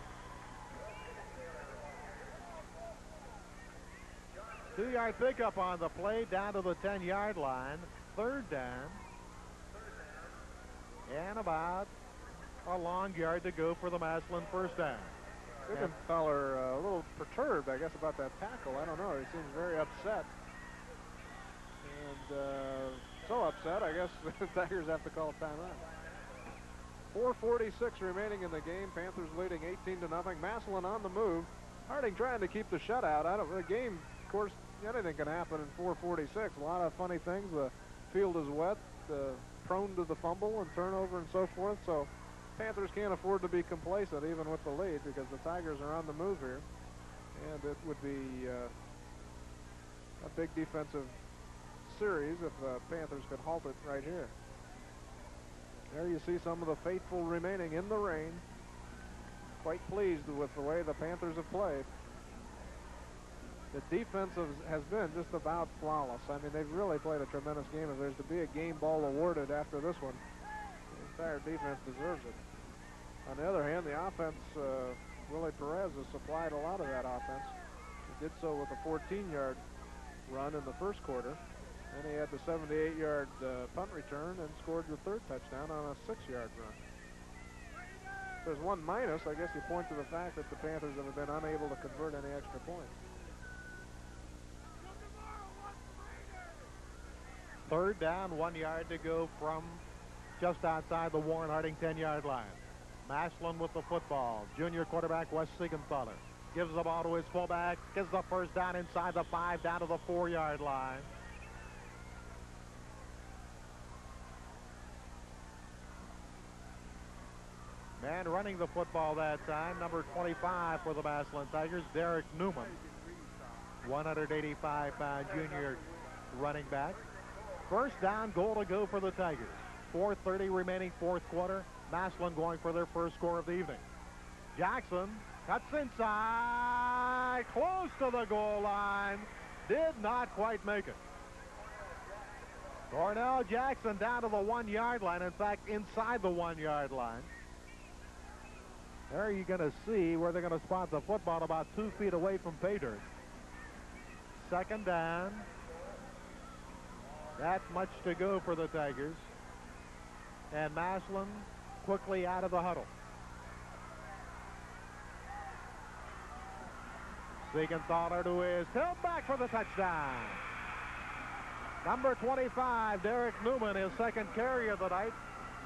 2-yard pickup on the play down to the 10-yard line. Third down. And about a long yard to go for the Massillon first down. Siegenthaler a little perturbed, I guess, about that tackle. I don't know. He seems very upset. And so upset, I guess the Tigers have to call timeout. 4:46 remaining in the game. Panthers leading 18-0. Massillon on the move. Harding trying to keep the shutout. The game, of course, anything can happen in 4:46. A lot of funny things. The field is wet, prone to the fumble and turnover and so forth. So Panthers can't afford to be complacent even with the lead, because the Tigers are on the move here. And it would be a big defensive series if the Panthers could halt it right here. There you see some of the faithful remaining in the rain. Quite pleased with the way the Panthers have played. The defense has been just about flawless. I mean, they've really played a tremendous game. If there's to be a game ball awarded after this one, the entire defense deserves it. On the other hand, the offense, Willie Perez has supplied a lot of that offense. He did so with a 14-yard run in the first quarter. Then he had the 78-yard punt return and scored the third touchdown on a 6-yard run. If there's one minus, I guess you point to the fact that the Panthers have been unable to convert any extra points. Third down, 1 yard to go from just outside the Warren Harding 10-yard line. Massillon with the football. Junior quarterback Wes Siegenthaler gives the ball to his fullback, gets the first down inside the 5 down to the 4-yard line. Man running the football that time, number 25 for the Massillon Tigers, Derek Newman. 185-pound junior running back. First down, goal to go for the Tigers. 4:30 remaining fourth quarter. Massillon going for their first score of the evening. Jackson cuts inside, close to the goal line. Did not quite make it. Cornell Jackson down to the 1-yard line. In fact, inside the 1-yard line. There you're going to see where they're going to spot the football about 2 feet away from pay dirt. Second down. That much to go for the Tigers. And Massillon quickly out of the huddle. Siegenthaler to his tailback for the touchdown. Number 25, Derek Newman, his second carry of the night.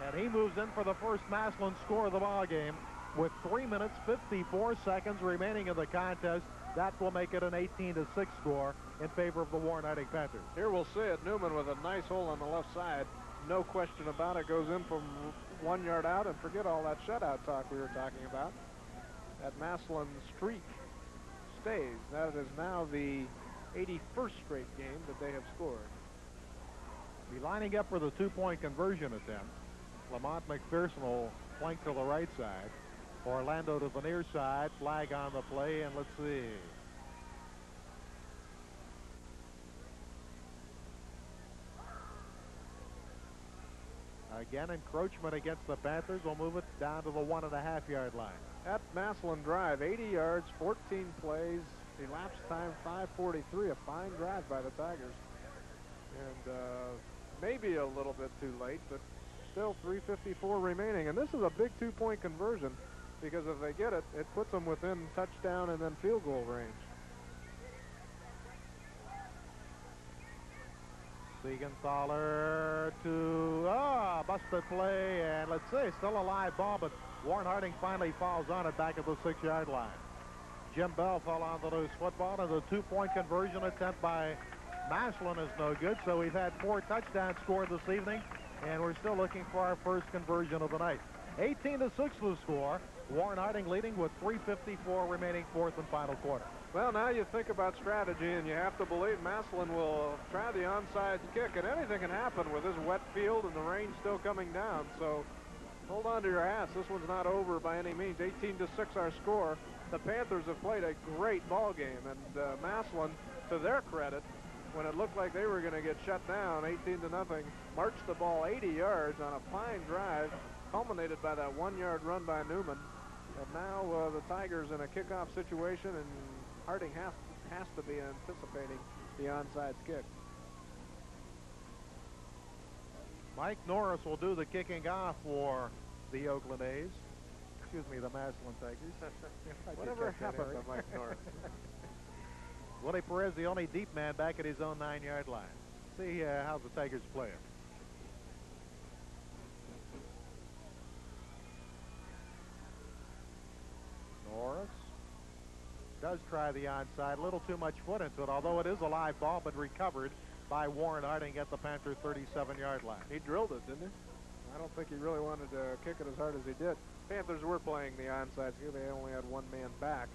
And he moves in for the first Massillon score of the ball game with 3 minutes, 54 seconds remaining in the contest. That will make it an 18-6 score in favor of the Warren Harding Panthers. Here we'll see it. Newman with a nice hole on the left side. No question about it. Goes in from 1 yard out, and forget all that shutout talk we were talking about. That Massillon streak stays. That is now the 81st straight game that they have scored. Be lining up for the 2-point conversion attempt. Lamont McPherson will flank to the right side. Orlando to the near side. Flag on the play, and let's see. Again, encroachment against the Panthers. Will move it down to the 1.5-yard line. That Massillon drive, 80 yards, 14 plays, elapsed time 5:43, a fine drive by the Tigers. And maybe a little bit too late, but still 3:54 remaining. And this is a big two-point conversion because if they get it, it puts them within touchdown and then field goal range. Siegenthaler to, busted play, and let's see, still a live ball, but Warren Harding finally falls on it back at the 6-yard line. Jim Bell fell on the loose football, and the two-point conversion attempt by Massillon is no good, so we've had 4 touchdowns scored this evening, and we're still looking for our first conversion of the night. 18-6 the score. Warren Harding leading with 3:54 remaining, fourth and final quarter. Well, now you think about strategy, and you have to believe Massillon will try the onside kick, and anything can happen with this wet field and the rain still coming down. So hold on to your hats. This one's not over by any means. 18-6 our score. The Panthers have played a great ball game, and Massillon, to their credit, when it looked like they were going to get shut down 18-0, marched the ball 80 yards on a fine drive, culminated by that 1-yard run by Newman. And now the Tigers in a kickoff situation, and Harding has to be anticipating the onside kick. Mike Norris will do the kicking off for the Oakland A's. Excuse me, the Massillon Tigers. Whatever happened to Mike Norris? Willie Perez, the only deep man, back at his own 9-yard line. See how the Tigers play it. Norris does try the onside. A little too much foot into it, although it is a live ball, but recovered by Warren Harding at the Panther 37-yard line. He drilled it, didn't he? I don't think he really wanted to kick it as hard as he did. Panthers were playing the onside here. They only had one man back.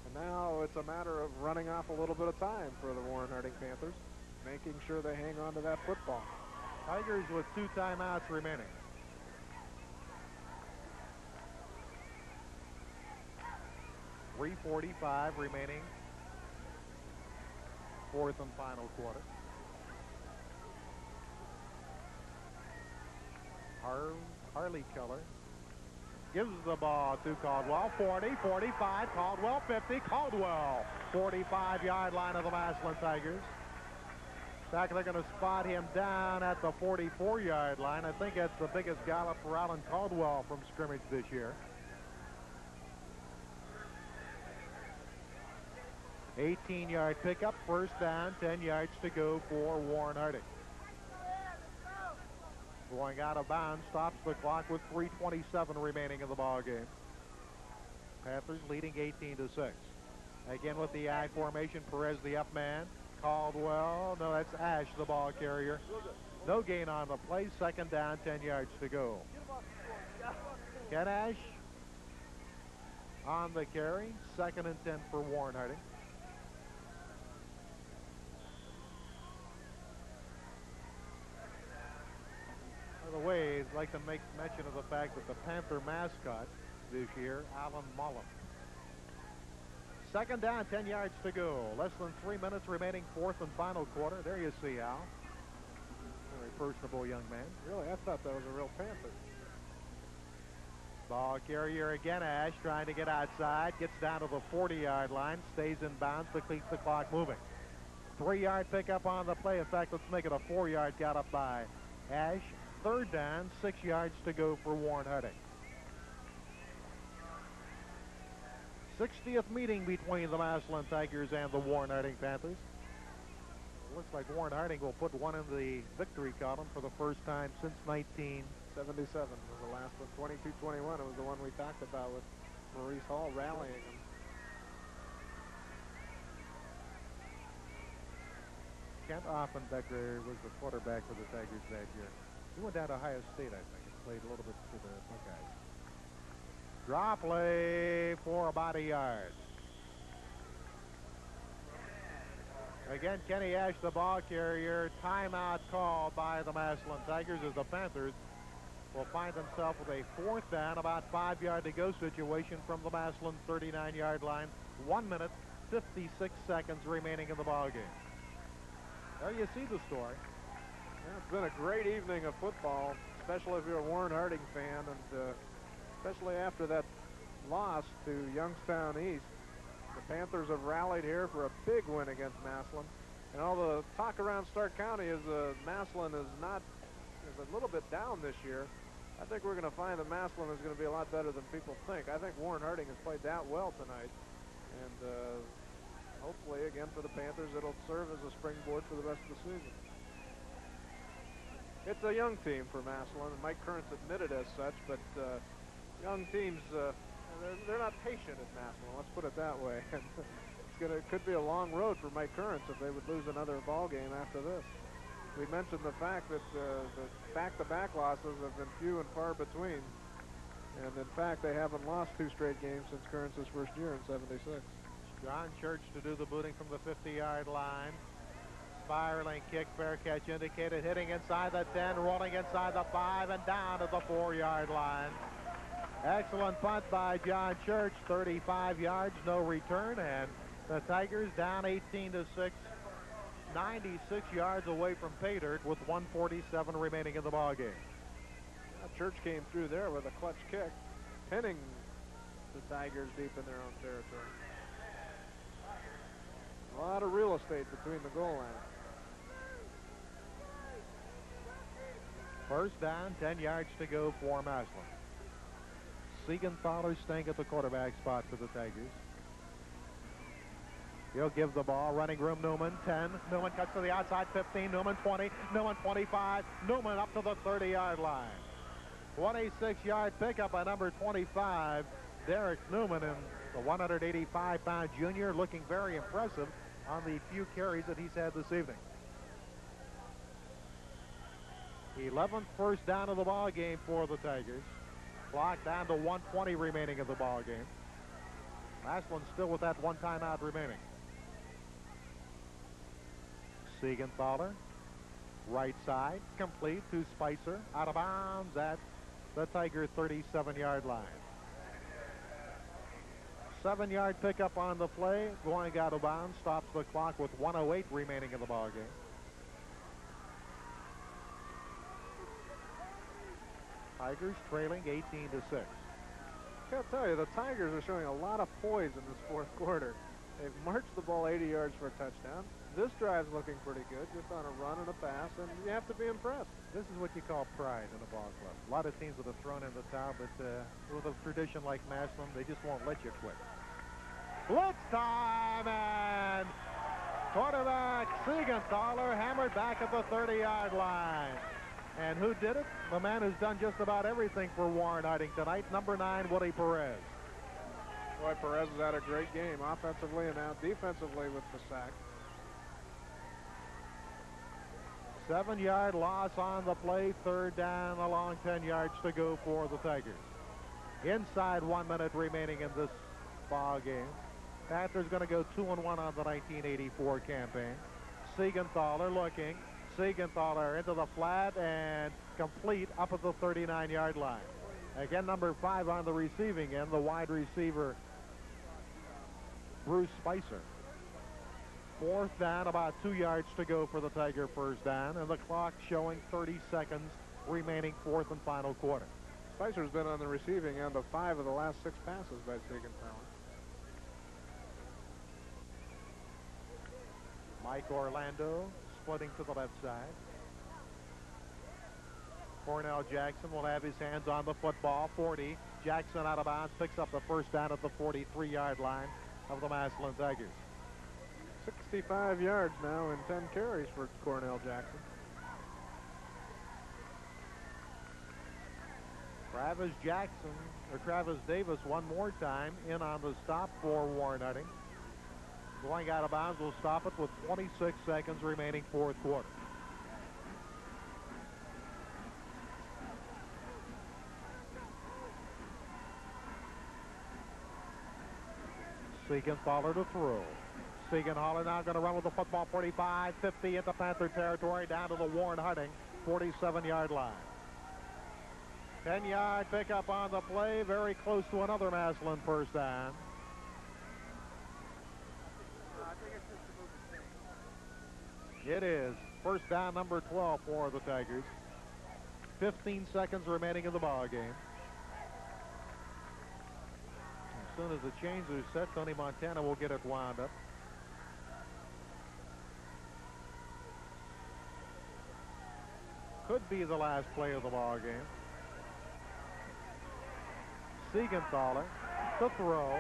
And now it's a matter of running off a little bit of time for the Warren Harding Panthers, making sure they hang on to that football. Tigers with 2 timeouts remaining. .345 remaining. Fourth and final quarter. Harley Keller gives the ball to Caldwell. 40, 45, Caldwell 50, Caldwell 45-yard line of the Massillon Tigers. In fact, they're going to spot him down at the 44-yard line. I think that's the biggest gallop for Alan Caldwell from scrimmage this year. 18-yard pickup, first down, 10 yards to go for Warren Harding. Going out of bounds, stops the clock with 3:27 remaining in the ball game. Panthers leading 18-6. Again with the I formation, Perez the up man. Caldwell, no, that's Ash, the ball carrier. No gain on the play, second down, 10 yards to go. Ken Ash on the carry, 2nd and 10 for Warren Harding. By the way, I'd like to make mention of the fact that the Panther mascot this year, Alan Mullen. Second down, 10 yards to go. Less than 3 minutes remaining, fourth and final quarter. There you see Al. Very personable young man. Really, I thought that was a real Panther. Ball carrier again, Ash, trying to get outside. Gets down to the 40-yard line. Stays in bounds to keep the clock moving. 3-yard pickup on the play. In fact, let's make it a 4-yard gallop by Ash. Third down, 6 yards to go for Warren Harding. 60th meeting between the Massillon Tigers and the Warren Harding Panthers. Looks like Warren Harding will put one in the victory column for the first time since 1977 was the last one. 22-21 it was the one we talked about with Maurice Hall rallying him. Kent Offenbecker was the quarterback for the Tigers that year. He went down to Ohio State, I think, and played a little bit for the Buckeyes. Draw play for about a yard. Again, Kenny Ash, the ball carrier. Timeout called by the Massillon Tigers as the Panthers will find themselves with a fourth down, about 5 yard to go situation from the Massillon 39-yard line. 1 minute, 56 seconds remaining in the ball game. There you see the story. Yeah, it's been a great evening of football, especially if you're a Warren Harding fan, and especially after that loss to Youngstown East. The Panthers have rallied here for a big win against Massillon. And all the talk around Stark County is Massillon is a little bit down this year. I think we're going to find that Massillon is going to be a lot better than people think. I think Warren Harding has played that well tonight. And hopefully, again, for the Panthers, it'll serve as a springboard for the rest of the season. It's a young team for Massillon, and Mike Currents admitted as such, but young teams, they're not patient at Massillon, let's put it that way. It could be a long road for Mike Currents if they would lose another ball game after this. We mentioned the fact that the back-to-back losses have been few and far between. And in fact, they haven't lost 2 straight games since Currents' first year in '76. John Church to do the booting from the 50-yard line. Spiraling kick, fair catch indicated, hitting inside the 10, rolling inside the 5, and down to the 4-yard line. Excellent punt by John Church, 35 yards, no return, and the Tigers down 18-6, 96 yards away from pay dirt with 1:47 remaining in the ballgame. Church came through there with a clutch kick, pinning the Tigers deep in their own territory. A lot of real estate between the goal line. First down, 10 yards to go for Massillon. Siegenthaler staying at the quarterback spot for the Tigers. He'll give the ball, running room, Newman, 10. Newman cuts to the outside, 15. Newman, 20. Newman, 25. Newman up to the 30-yard line. 26-yard pickup by number 25, Derek Newman, and the 185-pound junior looking very impressive on the few carries that he's had this evening. 11th first down of the ball game for the Tigers. Clock down to 1:20 remaining of the ball game. Last one still with that one timeout remaining. Siegenthaler, right side, complete to Spicer, out of bounds at the Tiger 37-yard line. 7-yard pickup on the play, going out of bounds, stops the clock with 1:08 remaining in the ball game. Tigers trailing 18-6. I gotta tell you, the Tigers are showing a lot of poise in this fourth quarter. They've marched the ball 80 yards for a touchdown. This drive's looking pretty good, just on a run and a pass, and you have to be impressed. This is what you call pride in a ball club. A lot of teams would have thrown in the towel, but with a tradition like Massillon, they just won't let you quit. Blitz time, and quarterback Siegenthaler hammered back at the 30-yard line. And who did it? The man who's done just about everything for Warren Harding tonight, number 9, Woody Perez. Boy, Perez has had a great game offensively and now defensively with the sack. 7-yard loss on the play, third down, along 10 yards to go for the Tigers. Inside 1 minute remaining in this ball game. Panthers going to go 2-1 on the 1984 campaign. Siegenthaler looking. Siegenthaler into the flat and complete up at the 39-yard line. Again, number 5 on the receiving end, the wide receiver, Bruce Spicer. Fourth down, about 2 yards to go for the Tiger first down, and the clock showing 30 seconds remaining, fourth and final quarter. Spicer's been on the receiving end of 5 of the last 6 passes by Siegenthaler. Mike Orlando splitting to the left side. Cornell Jackson will have his hands on the football. 40. Jackson out of bounds, picks up the first down at the 43-yard line of the Massillon Tigers. 65 yards now and 10 carries for Cornell Jackson. Travis Davis one more time in on the stop for Warren Harding. Going out of bounds will stop it with 26 seconds remaining, fourth quarter. Siegenthaler to throw. Siegenthaler now going to run with the football, 45, 50 into Panther territory, down to the Warren Harding 47-yard line. 10-yard pickup on the play, very close to another Massillon first down. It is first down number 12 for the Tigers. 15 seconds remaining in the ball game. soon as the chains are set, Tony Montana will get it wound up. Could be the last play of the ball game. Siegenthaler to throw.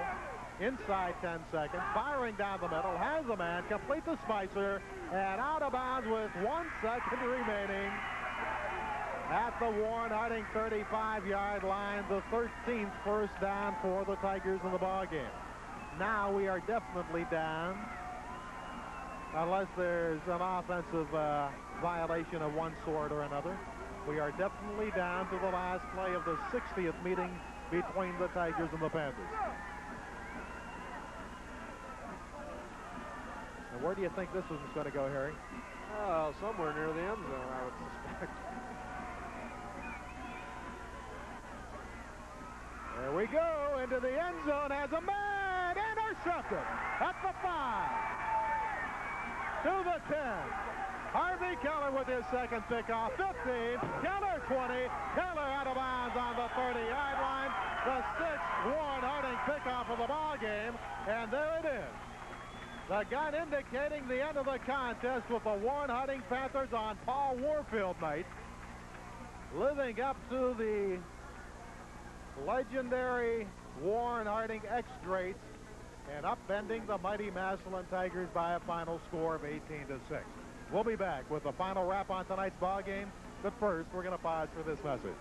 Inside 10 seconds. Firing down the middle. Has a man. Complete to Spicer. And out of bounds with 1 second remaining. At the Warren Harding 35-yard line. The 13th first down for the Tigers in the ball game. Now we are definitely down. Unless there's an offensive violation of one sort or another. We are definitely down to the last play of the 60th meeting between the Tigers and the Panthers. And where do you think this one's going to go, Harry? Oh, somewhere near the end zone, I would suspect. There we go into the end zone as a man intercepted at the 5. To the 10. Harvey Keller with his second pickoff. 15. Keller 20. Keller out of bounds on the 30-yard line. The 6th Warren Harding pickoff of the ball game. And there it is. The gun indicating the end of the contest with the Warren Harding Panthers on Paul Warfield night. Living up to the legendary Warren Harding X-Greats and upending the mighty Massillon Tigers by a final score of 18-6. We'll be back with the final wrap on tonight's ball game. But first, we're going to pause for this message.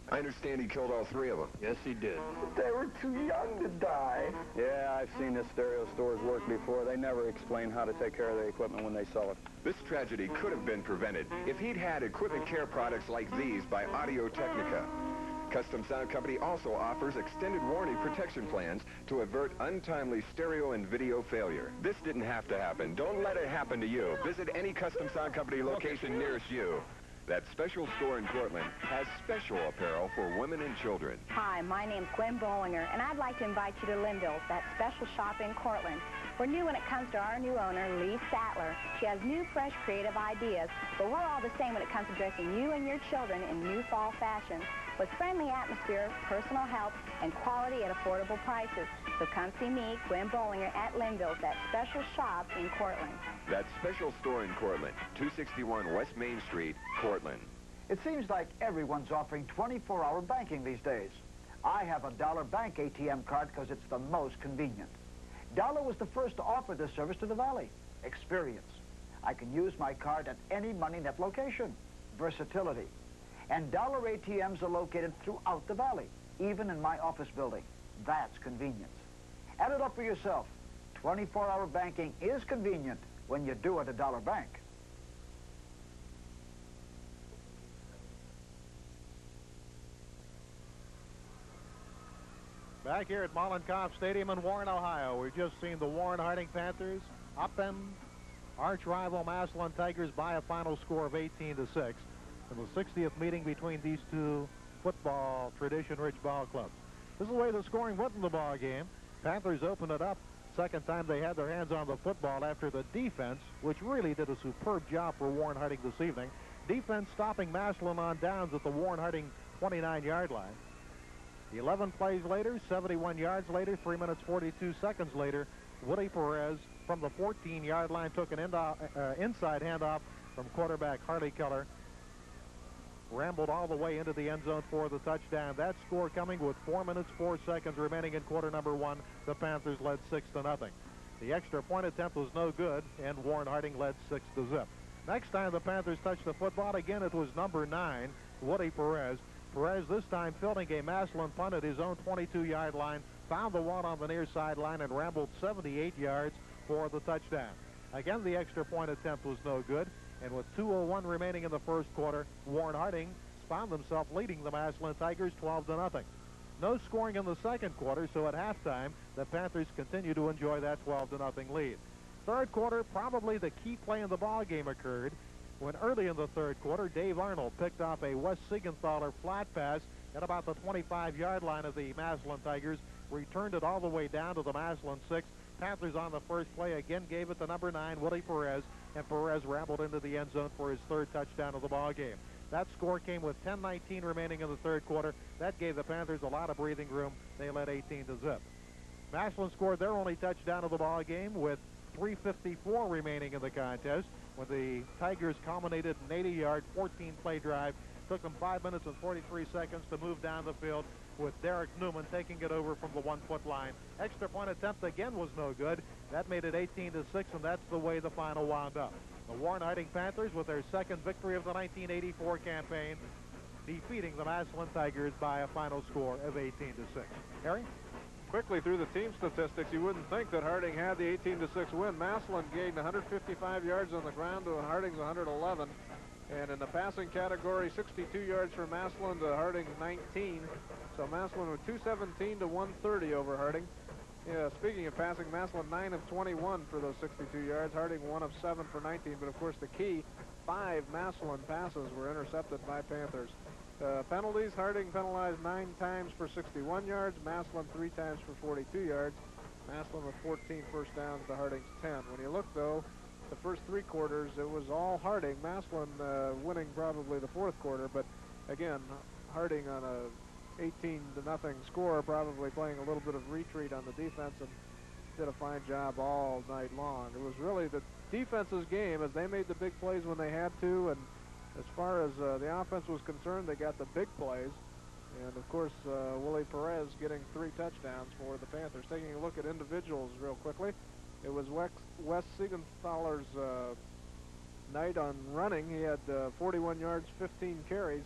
I understand he killed all 3 of them. Yes, he did. They were too young to die. Yeah, I've seen this stereo stores work before. They never explain how to take care of the equipment when they sell it. This tragedy could have been prevented if he'd had equipment care products like these by Audio Technica. Custom Sound Company also offers extended warranty protection plans to avert untimely stereo and video failure. This didn't have to happen. Don't let it happen to you. Visit any Custom Sound Company location nearest you. That special store in Cortland has special apparel for women and children. Hi, my name's Gwen Bollinger, and I'd like to invite you to Linville's, that special shop in Cortland. We're new when it comes to our new owner, Lee Sattler. She has new, fresh, creative ideas, but we're all the same when it comes to dressing you and your children in new fall fashions with friendly atmosphere, personal help, and quality at affordable prices. So come see me, Gwen Bollinger, at Linville's, that special shop in Cortland. That special store in Cortland, 261 West Main Street, Cortland. It seems like everyone's offering 24-hour banking these days. I have a Dollar Bank ATM card because it's the most convenient. Dollar was the first to offer this service to the Valley. Experience. I can use my card at any money net location. Versatility. And Dollar ATMs are located throughout the Valley, even in my office building. That's convenience. Add it up for yourself. 24-hour banking is convenient when you do it at Dollar Bank. Back here at Mollenkopf Stadium in Warren, Ohio, we've just seen the Warren Harding Panthers upend arch rival Massillon Tigers by a final score of 18-6 in the 60th meeting between these two football tradition-rich ball clubs. This is the way the scoring went in the ball game. Panthers opened it up. Second time they had their hands on the football after the defense, which really did a superb job for Warren Harding this evening. Defense stopping Massillon on downs at the Warren Harding 29-yard line. 11 plays later, 71 yards later, 3 minutes 42 seconds later, Woody Perez from the 14-yard line took an inside handoff from quarterback Harley Keller. Rambled all the way into the end zone for the touchdown. That score coming with 4 minutes 4 seconds remaining in quarter number 1. The Panthers led 6-0. The extra point attempt was no good, and Warren Harding led 6-0. Next time the Panthers touched the football, again it was number 9, Woody Perez. Perez this time fielding a Massillon punt at his own 22-yard line, found the one on the near sideline and rambled 78 yards for the touchdown. Again, the extra point attempt was no good, and with 2:01 remaining in the first quarter, Warren Harding found themselves leading the Massillon Tigers 12-0. No scoring in the second quarter, so at halftime, the Panthers continue to enjoy that 12-0 lead. Third quarter, probably the key play in the ball game occurred when early in the third quarter, Dave Arnold picked off a Wes Siegenthaler flat pass at about the 25-yard line of the Massillon Tigers returned it all the way down to the Massillon 6. Panthers on the first play again gave it to number 9, Willie Perez, and Perez rambled into the end zone for his third touchdown of the ball game. That score came with 10:19 remaining in the third quarter. That gave the Panthers a lot of breathing room. They led 18-0. Massillon scored their only touchdown of the ball game with 3:54 remaining in the contest when the Tigers culminated an 80-yard, 14-play drive. Took them 5 minutes and 43 seconds to move down the field with Derek Newman taking it over from the 1-foot line. Extra point attempt again was no good. That made it 18-6, and that's the way the final wound up. The Warren Harding Panthers with their second victory of the 1984 campaign, defeating the Massillon Tigers by a final score of 18-6. Harry? Quickly through the team statistics, you wouldn't think that Harding had the 18-6 win. Massillon gained 155 yards on the ground to Harding's 111. And in the passing category, 62 yards for Massillon to Harding's 19. So Massillon with 217 to 130 over Harding. Yeah, speaking of passing, Massillon 9 of 21 for those 62 yards. Harding 1 of 7 for 19. But of course the key, 5 Massillon passes were intercepted by Panthers. Penalties, Harding penalized 9 times for 61 yards. Massillon 3 times for 42 yards. Massillon with 14 first downs to Harding's 10. When you look though, the first 3 quarters, it was all Harding. Massillon winning probably the 4th quarter, but again, Harding on a 18-0 score, probably playing a little bit of retreat on the defense, and did a fine job all night long. It was really the defense's game as they made the big plays when they had to, and as far as the offense was concerned, they got the big plays. And of course, Willie Perez getting 3 touchdowns for the Panthers. Taking a look at individuals real quickly, it was Wes Siegenthaler's night on running. He had 41 yards, 15 carries,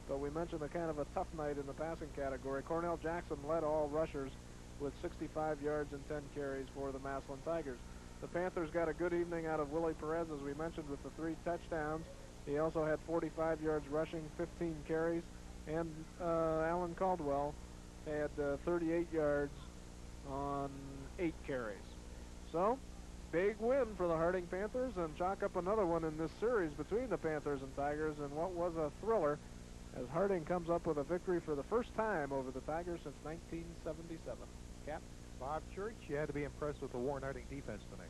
but we mentioned a kind of a tough night in the passing category. Cornell Jackson led all rushers with 65 yards and 10 carries for the Massillon Tigers. The Panthers got a good evening out of Willie Perez, as we mentioned, with the 3 touchdowns. He also had 45 yards rushing, 15 carries, and Alan Caldwell had 38 yards on 8 carries. So, big win for the Harding Panthers, and chalk up another one in this series between the Panthers and Tigers in what was a thriller, as Harding comes up with a victory for the first time over the Tigers since 1977. Cap? Bob Church, you had to be impressed with the Warren Harding defense tonight.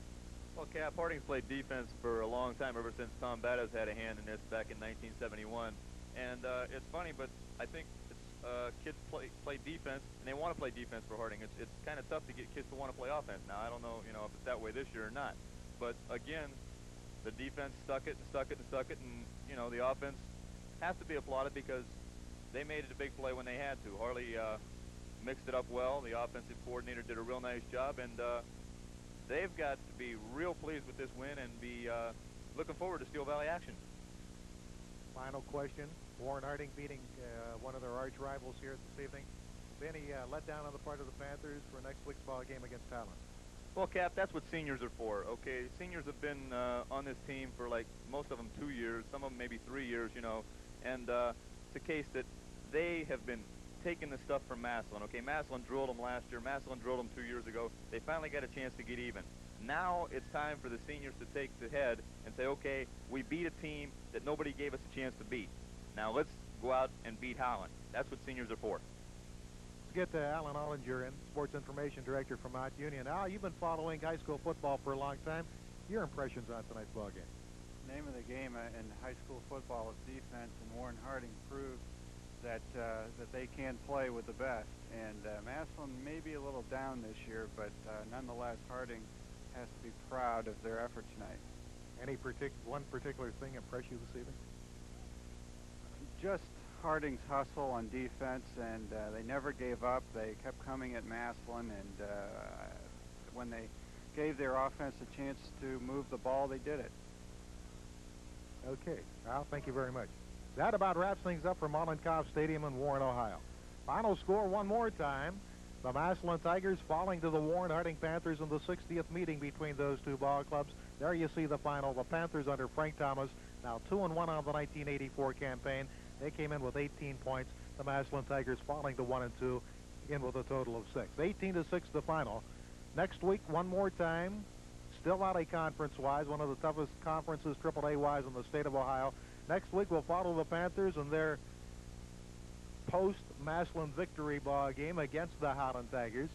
Well, Cap, Harding's played defense for a long time, ever since Tom Battas had a hand in this back in 1971. And it's funny, but I think kids play defense, and they want to play defense for Harding. It's kind of tough to get kids to want to play offense. Now, I don't know, if it's that way this year or not. But again, the defense stuck it and stuck it and stuck it, and the offense has to be applauded because they made it a big play when they had to. Harley mixed it up well. The offensive coordinator did a real nice job, and they've got to be real pleased with this win and be looking forward to Steel Valley action. Final question. Warren Harding beating one of their arch rivals here this evening. Any letdown on the part of the Panthers for next week's ball game against Talon? Well, Cap, that's what seniors are for, okay? Seniors have been on this team for, like, most of them 2 years, some of them maybe 3 years, and it's a case that they have been taking the stuff from Massillon, okay? Massillon drilled them last year. Massillon drilled them 2 years ago. They finally got a chance to get even. Now it's time for the seniors to take the head and say, okay, we beat a team that nobody gave us a chance to beat. Now let's go out and beat Holland. That's what seniors are for. Let's get to Alan Ollinger, Sports Information Director from Mount Union. Al, you've been following high school football for a long time. Your impressions on tonight's ball game? Name of the game in high school football is defense, and Warren Harding proved that they can play with the best. And Massillon may be a little down this year, but nonetheless, Harding has to be proud of their effort tonight. Any one particular thing impress you this evening? Just Harding's hustle on defense, and they never gave up. They kept coming at Massillon, and when they gave their offense a chance to move the ball, they did it. Okay, Al, thank you very much. That about wraps things up for Mollenkopf Stadium in Warren, Ohio. Final score one more time. The Massillon Tigers falling to the Warren Harding Panthers in the 60th meeting between those two ball clubs. There you see the final. The Panthers under Frank Thomas, now 2-1 on the 1984 campaign. They came in with 18 points. The Massillon Tigers falling to 1-2, in with a total of 6. 18-6 the final. Next week, one more time. Still not a conference-wise, one of the toughest conferences AAA-wise in the state of Ohio. Next week, we'll follow the Panthers in their post-Massillon victory ball game against the Holland Tigers.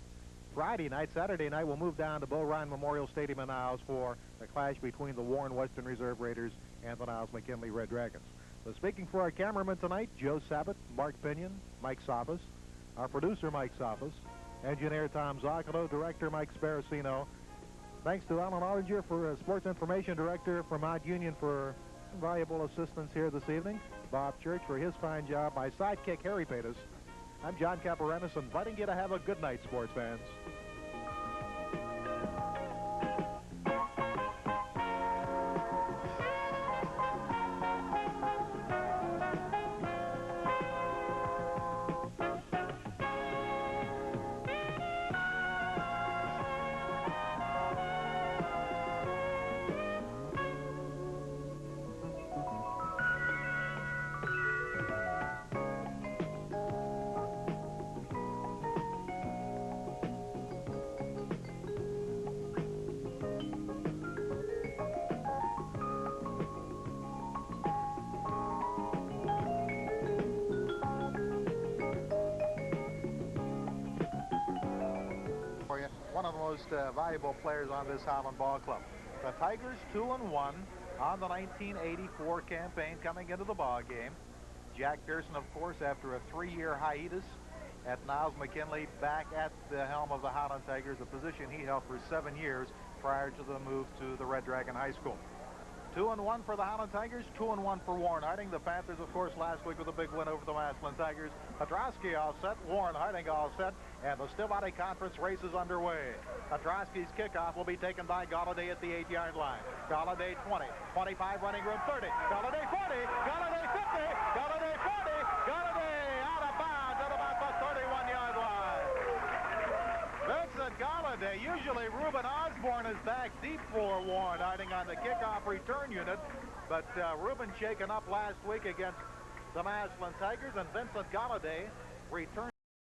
Friday night. Saturday night, we'll move down to Bo Ryan Memorial Stadium in Niles for the clash between the Warren Western Reserve Raiders and the Niles McKinley Red Dragons. So speaking for our cameraman tonight, Joe Sabat, Mark Pinion, Mike Sophos, our producer, Mike Sophos, engineer Tom Zoccolo, director Mike Sparacino. Thanks to Alan Ollinger for Sports Information Director for Mount Union for valuable assistance here this evening. Bob Church for his fine job. My sidekick, Harry Paytas. I'm John Caparenis, inviting you to have a good night, sports fans. One of the most valuable players on this Highland Ball Club. The Tigers 2-1 on the 1984 campaign coming into the ball game. Jack Pearson, of course, after a 3-year hiatus at Niles McKinley, back at the helm of the Highland Tigers, a position he held for 7 years prior to the move to the Red Dragon High School. 2-1 for the Highland Tigers, 2-1 for Warren Harding. The Panthers, of course, last week with a big win over the Massilion Tigers. Petrosky all set, Warren Harding all set, and the Still-Body Conference race is underway. Petrosky's kickoff will be taken by Galladay at the 8-yard line. Galladay 20, 25 running room 30, Galladay 40, Galladay 50, Galladay 40, Galladay out of bounds at about the 31-yard line. Vincent Galladay, usually Reuben Osborne is back deep for Warren Harding on the kickoff return unit, but Reuben shaken up last week against the Massilion Tigers, and Vincent Galladay returned